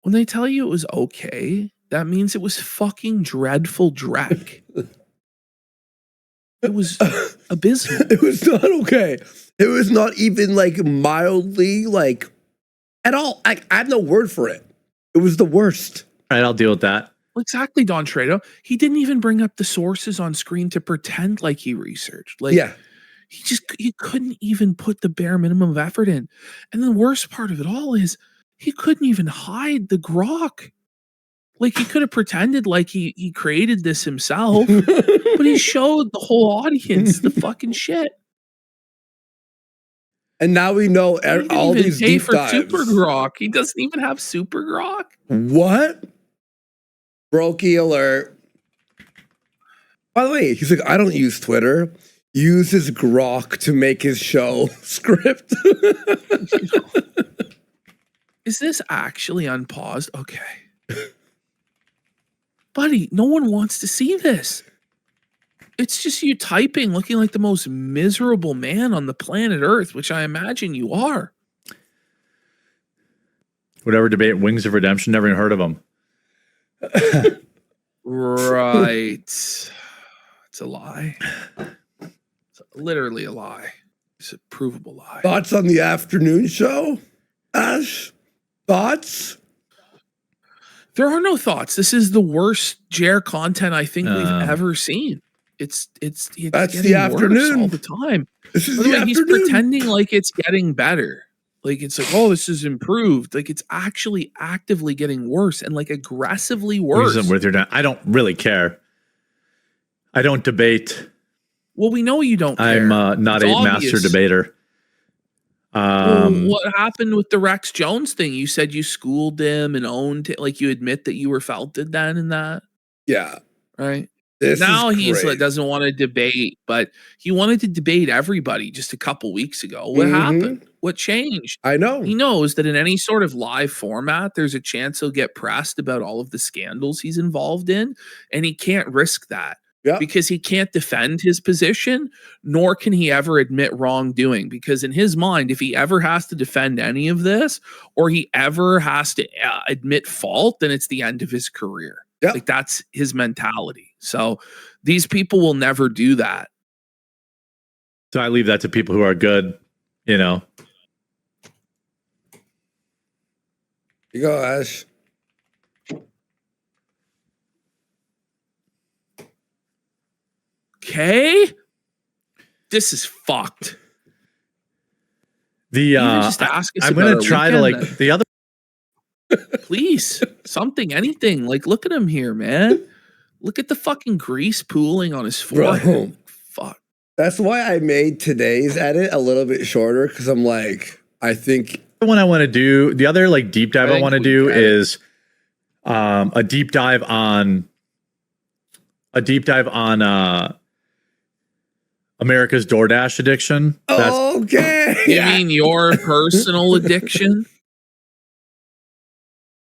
when they tell you it was okay, that means it was fucking dreadful dreck. It was abysmal. It was not okay. It was not even like mildly like at all. I have no word for it. It was the worst. All right, I'll deal with that. Exactly, Don Tredo. He didn't even bring up the sources on screen to pretend like he researched. Like, Yeah. he couldn't even put the bare minimum of effort in. And the worst part of it all is he couldn't even hide the Grok. Like, he could have pretended like he created this himself, but he showed the whole audience the fucking shit. And now we know He didn't all even these pay deep for dives. Super Grok. He doesn't even have Super Grok. What? Brokey alert. By the way, he's like, I don't use Twitter. Uses Grok to make his show script. Is this actually unpaused? Okay. Buddy, no one wants to see this. It's just you typing, looking like the most miserable man on the planet Earth, which I imagine you are. Whatever debate, Wings of Redemption, never even heard of them. Right. It's a lie. It's literally a lie. It's a provable lie. Thoughts on the afternoon show? Ash? Thoughts? There are no thoughts. This is the worst Jer content I think we've ever seen. It's That's getting the worse afternoon. all the time. This is By the the way, he's afternoon. pretending like it's getting better. Like, it's like, oh, this is improved. Like, it's actually actively getting worse and like aggressively worse. I don't really care. I don't debate. Well, we know you don't care. I'm not It's a obvious. master debater. What happened with the Rex Jones thing? You said you schooled him and owned it, like you admit that you were felted then in that, Yeah. right? This Now is he's great. doesn't want to debate, but he wanted to debate everybody just a couple weeks ago. What happened? What changed? I know. He knows that in any sort of live format, there's a chance he'll get pressed about all of the scandals he's involved in, and he can't risk that. Yeah. Because he can't defend his position, nor can he ever admit wrongdoing. Because in his mind, if he ever has to defend any of this, or he ever has to admit fault, then it's the end of his career. Yep. Like that's his mentality. So these people will never do that. So I leave that to people who are good, you know. You go, Ash. Okay, this is fucked. The just ask us I'm about gonna our try to weekend, like the other. please, something, anything. Like, look at him here, man. Look at the fucking grease pooling on his forehead. Bro. Fuck. That's why I made today's edit a little bit shorter, because I'm like, I think The one I want to do, the other like deep dive I think want to we do get it. is a deep dive on America's DoorDash addiction. That's okay. You mean your personal addiction?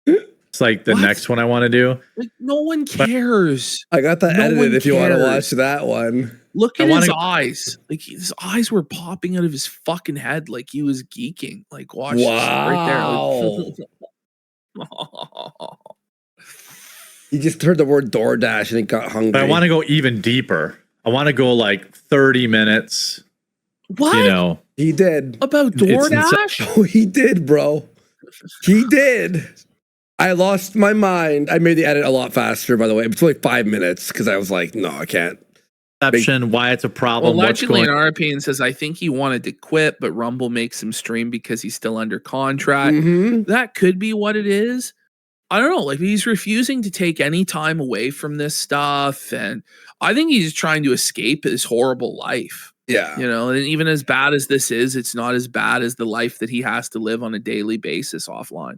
it's like the What? next one I want to do. Like, no one cares. I got that No edited one if you want to cares. watch that one. Look I at his wanna- eyes. Like his eyes were popping out of his fucking head, like he was geeking. Like, watch this right there. Like, He just heard the word DoorDash and he got hungry. But I want to go even deeper. I want to go like 30 minutes. what You know, He did. about insane. DoorDash? Oh, he did, bro. He did. I lost my mind. I made the edit a lot faster, by the way. It's only 5 minutes because I was like, no, I can't. perception, why it's a Well, problem, what's allegedly, going in our opinion, says I think he wanted to quit, but Rumble makes him stream because he's still under contract. Mm-hmm. That could be what it is. I don't know. Like, he's refusing to take any time away from this stuff, and I think he's trying to escape his horrible life. Yeah. You know, and even as bad as this is, it's not as bad as the life that he has to live on a daily basis offline.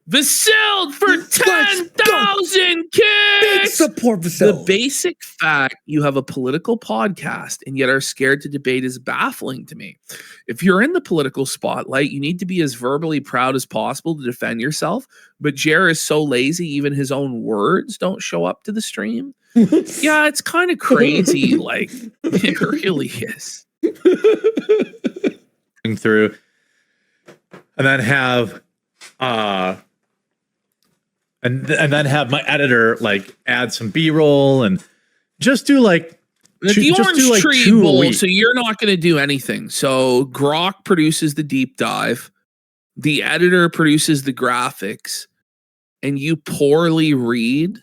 Vasil for Let's go. 10,000 Big kicks. support The facility. basic fact you have a political podcast and yet are scared to debate is baffling to me. If you're in the political spotlight, you need to be as verbally proud as possible to defend yourself. But Jer is so lazy, even his own words don't show up to the stream. Yeah, it's kind of crazy. Like, it really is. through, and then have and then have my editor like add some B-roll and just do like The just Orange do, like, Tree 2 a Bowl, week. so you're not going to do anything. So Grok produces the deep dive, the editor produces the graphics, and you poorly read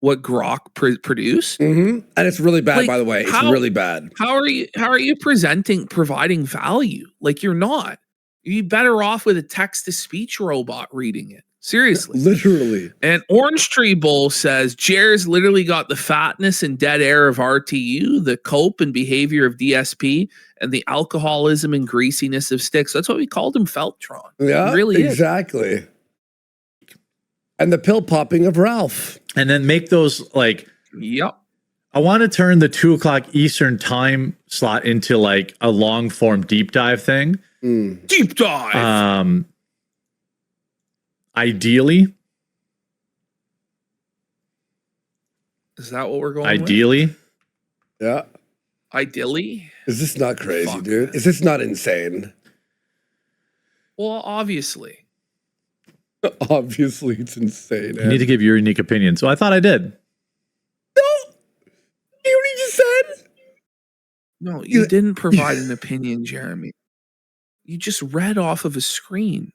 what Grok produced. Mm-hmm. And it's really bad, Like, by the way. It's how- really bad. How are you providing value? Like, you're not. You'd be better off with a text-to-speech robot reading it. Seriously. Literally. And Orange Tree Bowl says Jer's literally got the fatness and dead air of RTU, the cope and behavior of DSP, and the alcoholism and greasiness of Styx. That's what we called him, Feltron. Yeah, It really is. exactly. And the pill popping of Ralph. and then make those like Yep. I want to turn the 2:00 Eastern time slot into like a long form deep dive thing. Deep dive. Ideally, Is that what we're going with? ideally, Yeah. Ideally? Is this not crazy, Fuck, dude? man. Is this not insane? Well, obviously. Obviously, it's insane. you need to give your unique opinion. So I thought I did. No! You already just said? No, you You- didn't provide an opinion, Jeremy. You just read off of a screen.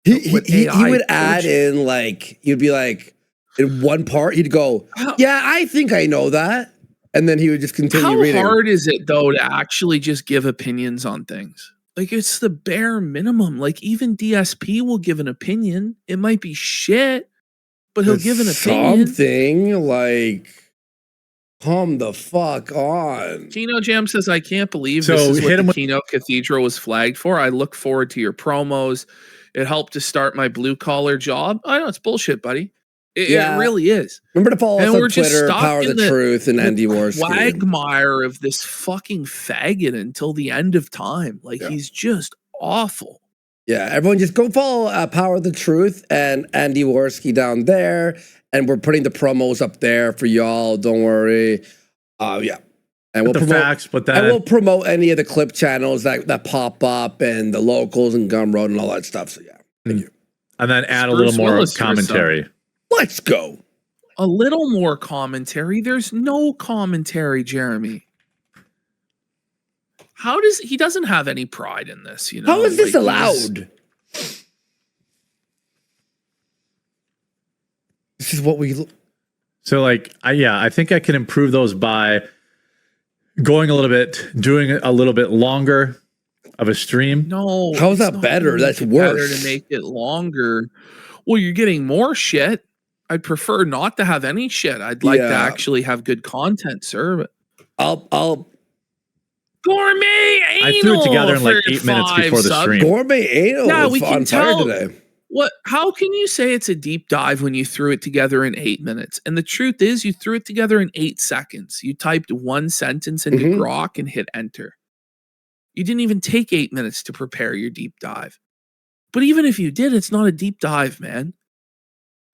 He What would AI add told you. in, like, you'd be like, in one part, he'd go, How- yeah, I think I know that. And then he would just continue How reading. hard is it though to actually just give opinions on things? Like, it's the bare minimum. Like, even DSP will give an opinion. It might be shit, but he'll give an opinion. Something like, Come the fuck on. Kino Jam says, I can't believe So this is hit what him the with- Kino Cathedral was flagged for. I look forward to your promos. It helped to start my blue collar job. I know it's bullshit, buddy. It really is. Remember to follow us And on we're just Twitter, stuck Power in the Truth, and Andy Worski. quagmire of this fucking faggot until the end of time. Like, he's just awful. Yeah, everyone just go follow Power the Truth and Andy Worski down there. And we're putting the promos up there for y'all. Don't worry. Yeah. And we'll the promote facts, but then and we'll promote any of the clip channels that pop up and the locals and Gumroad and all that stuff. So yeah. Thank you. and then add a Bruce little more Willis or commentary. Let's go. A little more commentary. There's no commentary, Jeremy. He doesn't have any pride in this, you know? How is this Like, allowed? This is what we So like, I think I can improve those by doing a little bit longer of a stream. No. How is it's that not better? gonna That's make it better worse. to make it longer. Well, you're getting more shit. I'd prefer not to have any shit. I'd like to Yeah. actually have good content, sir. But I'll gourmet anal I threw it together in like for 8 minutes 5 before the subs. stream. gourmet anal Yeah, was we can on fire tell. today. What? How can you say it's a deep dive when you threw it together in 8 minutes? And the truth is, you threw it together in 8 seconds. You typed one sentence into Mhm. Grok and hit enter. You didn't even take 8 minutes to prepare your deep dive. But even if you did, it's not a deep dive, man.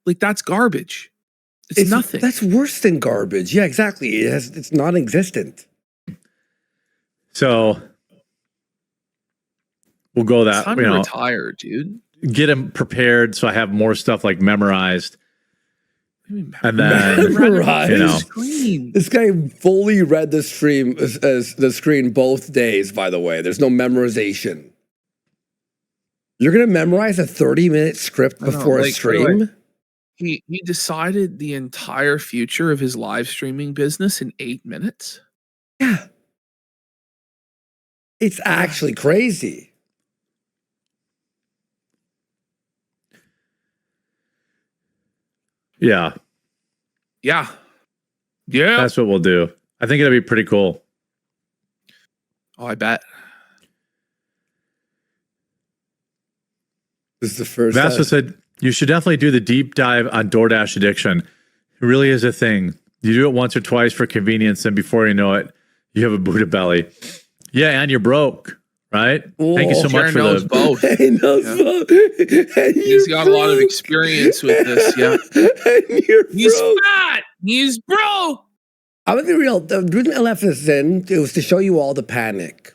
Like, that's garbage. It's nothing. That's worse than garbage. Yeah, exactly. It's non-existent. So we'll go It's that, time to retire, dude. get him prepared so I have more stuff like memorized. And then, Memorized? you know, Screen. This guy fully read the stream as the screen both days, by the way. There's no memorization. You're going to memorize a 30-minute script I know, before a like, stream? He decided the entire future of his live streaming business in 8 minutes. Yeah. It's actually crazy. yeah, Yeah. Yeah. that's what we'll do. I think it'll be pretty cool. Oh, I bet. This is the first Vasco time. said, you should definitely do the deep dive on DoorDash addiction. It really is a thing. You do it once or twice for convenience, and before you know it, you have a Buddha belly. Yeah, and you're broke, right? Thank you so much Jared for knows the... both. He knows both. And He's you're got a lot of broke. experience with this. Yeah. And you're He's broke. fat. He's broke. I'm gonna be real. The reason I left this in, it was to show you all the panic.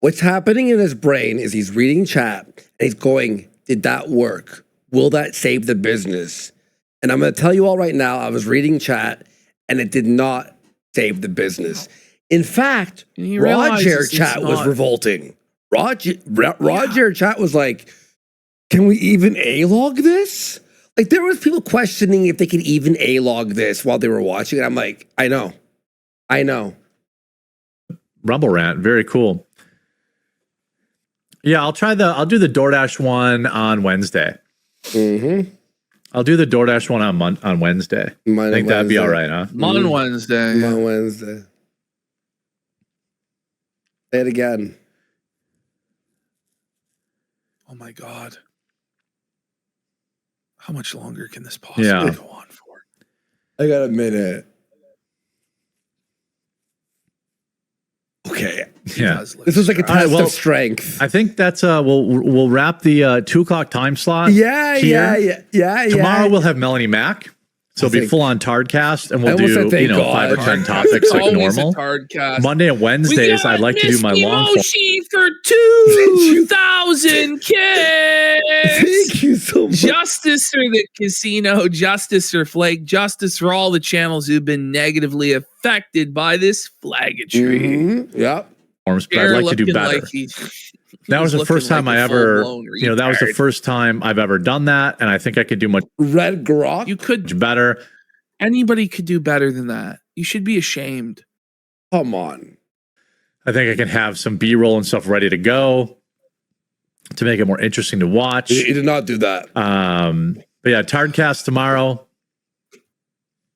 What's happening in his brain is he's reading chat and he's going, did that work? Will that save the business? And I'm gonna tell you all right now, I was reading chat and it did not save the business. In fact, And he realizes Roger it's chat was not- revolting. Roger chat was like, can we even A-log this? Like there was people questioning if they could even A-log this while they were watching it. I'm like, I know. Rumble rant. Very cool. Yeah, I'll do the DoorDash one on Wednesday. Mm-hmm. I'll do the DoorDash one on Wednesday. I think that'd be all right, huh? On Wednesday. On Wednesday. Say it again. Oh my God. How much longer can this possibly go on for? I got a minute. Okay. Yeah. This was like a All right, test well, of strength. I think that's we'll wrap the 2:00 time slot. Yeah. Tomorrow we'll have Melanie Mack. So it'll be full on Tardcast, and we'll I almost do said thank 5 or God. 10 topics like Always normal. a Tardcast. Monday and Wednesdays, I'd like to do my long form. Moshi for 2,000 kids. Thank you so much. Justice for the casino, justice for Flake, justice for all the channels who've been negatively affected by this flaggatry. Mhm. Yep. Forms, but I'd like to do Looking better. like that was the he's first looking time like I a ever, full-blown that was the retard. first time I've ever done that, and I think I could do much Red Grok. You could, better. anybody could do better than that. You should be ashamed. Come on. I think I can have some B-roll and stuff ready to go to make it more interesting to watch. You did not do that. But yeah, Tardcast tomorrow.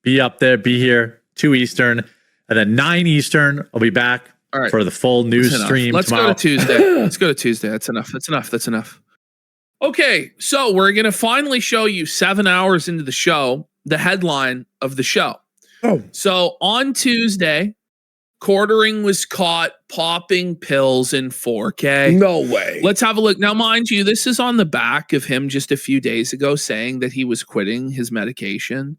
Be up there, be here, 2 Eastern. And then 9 Eastern, I'll be back All right. for the full news That's enough. stream Let's tomorrow. go to Tuesday. Let's go to Tuesday. That's enough. That's enough. That's enough. Okay, so we're gonna finally show you 7 hours into the show, the headline of the show. Oh, So on Tuesday, Quartering was caught popping pills in 4K. no way. Let's have a look. Now, mind you, this is on the back of him just a few days ago saying that he was quitting his medication,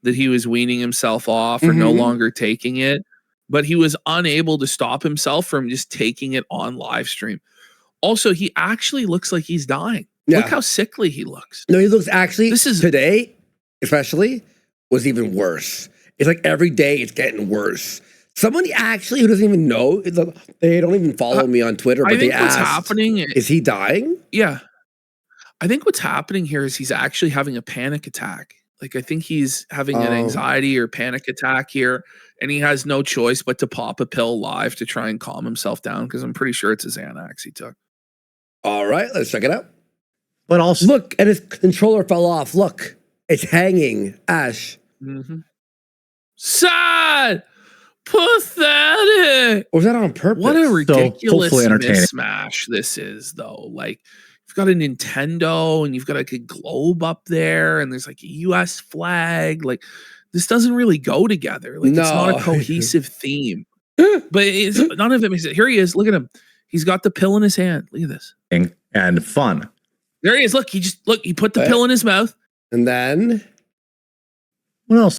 that he was weaning himself off or no Mhm. longer taking it, but he was unable to stop himself from just taking it on live stream. Also, he actually looks like he's dying. Yeah. Look how sickly he looks. No, he looks actually, This is- today, especially, was even worse. It's like every day it's getting worse. Somebody actually who doesn't even know, they don't even follow me on Twitter, but I they think what's asked, happening, is he dying? yeah, I think what's happening here is he's actually having a panic attack. Like, I think he's having an anxiety or panic attack here, and he has no choice but to pop a pill live to try and calm himself down, because I'm pretty sure it's a Xanax he took. All right, let's check it out. But also, Look, and his controller fell off. Look, it's hanging. Ash. Mm-hmm. Sad, pathetic. Or was that on purpose? What a ridiculous hopefully entertaining. mismatch this is, though. Like, you've got a Nintendo and you've got like a globe up there, and there's like a US flag. Like, this doesn't really go together. Like, it's not a No. cohesive theme. But it's none of it makes it. Here he is. Look at him. He's got the pill in his hand. Look at this. and fun. There he is. Look, he put the pill in his mouth. And then, What else?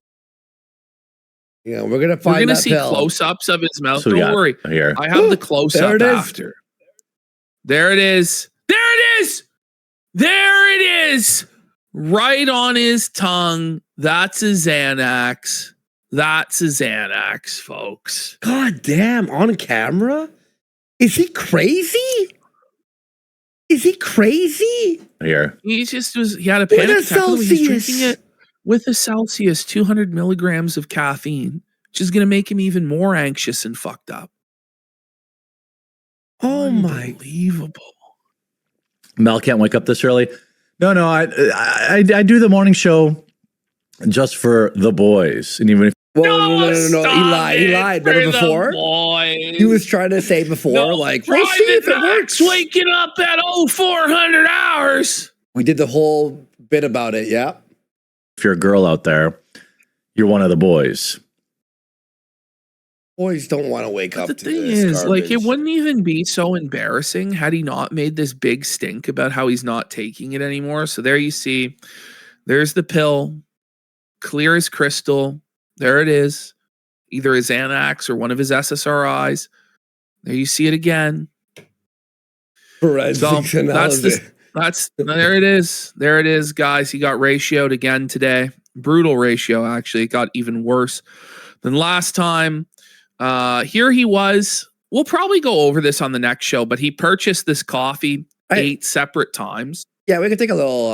we're gonna We're find gonna that see pill. close-ups of his mouth. So we Don't got worry. here. I have the There close-up it is. after. There it is. There it is. There it is. Right on his tongue. That's a Xanax. That's a Xanax, folks. God damn, on camera? Is he crazy? Is he crazy? Here. He had a With panic a attack. He's Celsius. drinking it with a Celsius, 200 milligrams of caffeine, which is going to make him even more anxious and fucked up. Oh my. Unbelievable. Mel can't wake up this early. No, I do the morning show just for the boys. And even if Whoa, no. stop He lied. He it lied. for Remember the before? boys. He was trying to say before, No like, we'll see if it private works. Max waking up at 0400 hours. We did the whole bit about it, yeah. you're a girl out there, you're one of the boys. Boys don't want to wake But up the to thing this is, like, it garbage. wouldn't even be so embarrassing had he not made this big stink about how he's not taking it anymore. So there you see, there's the pill, clear as crystal. There it is. Either a Xanax or one of his SSRIs. There you see it again. Forensics So analysis. there it is. There it is, guys. He got ratioed again today. Brutal ratio, actually. It got even worse than last time. Here he was. We'll probably go over this on the next show, but he purchased this coffee 8 separate times. Yeah, we can take a little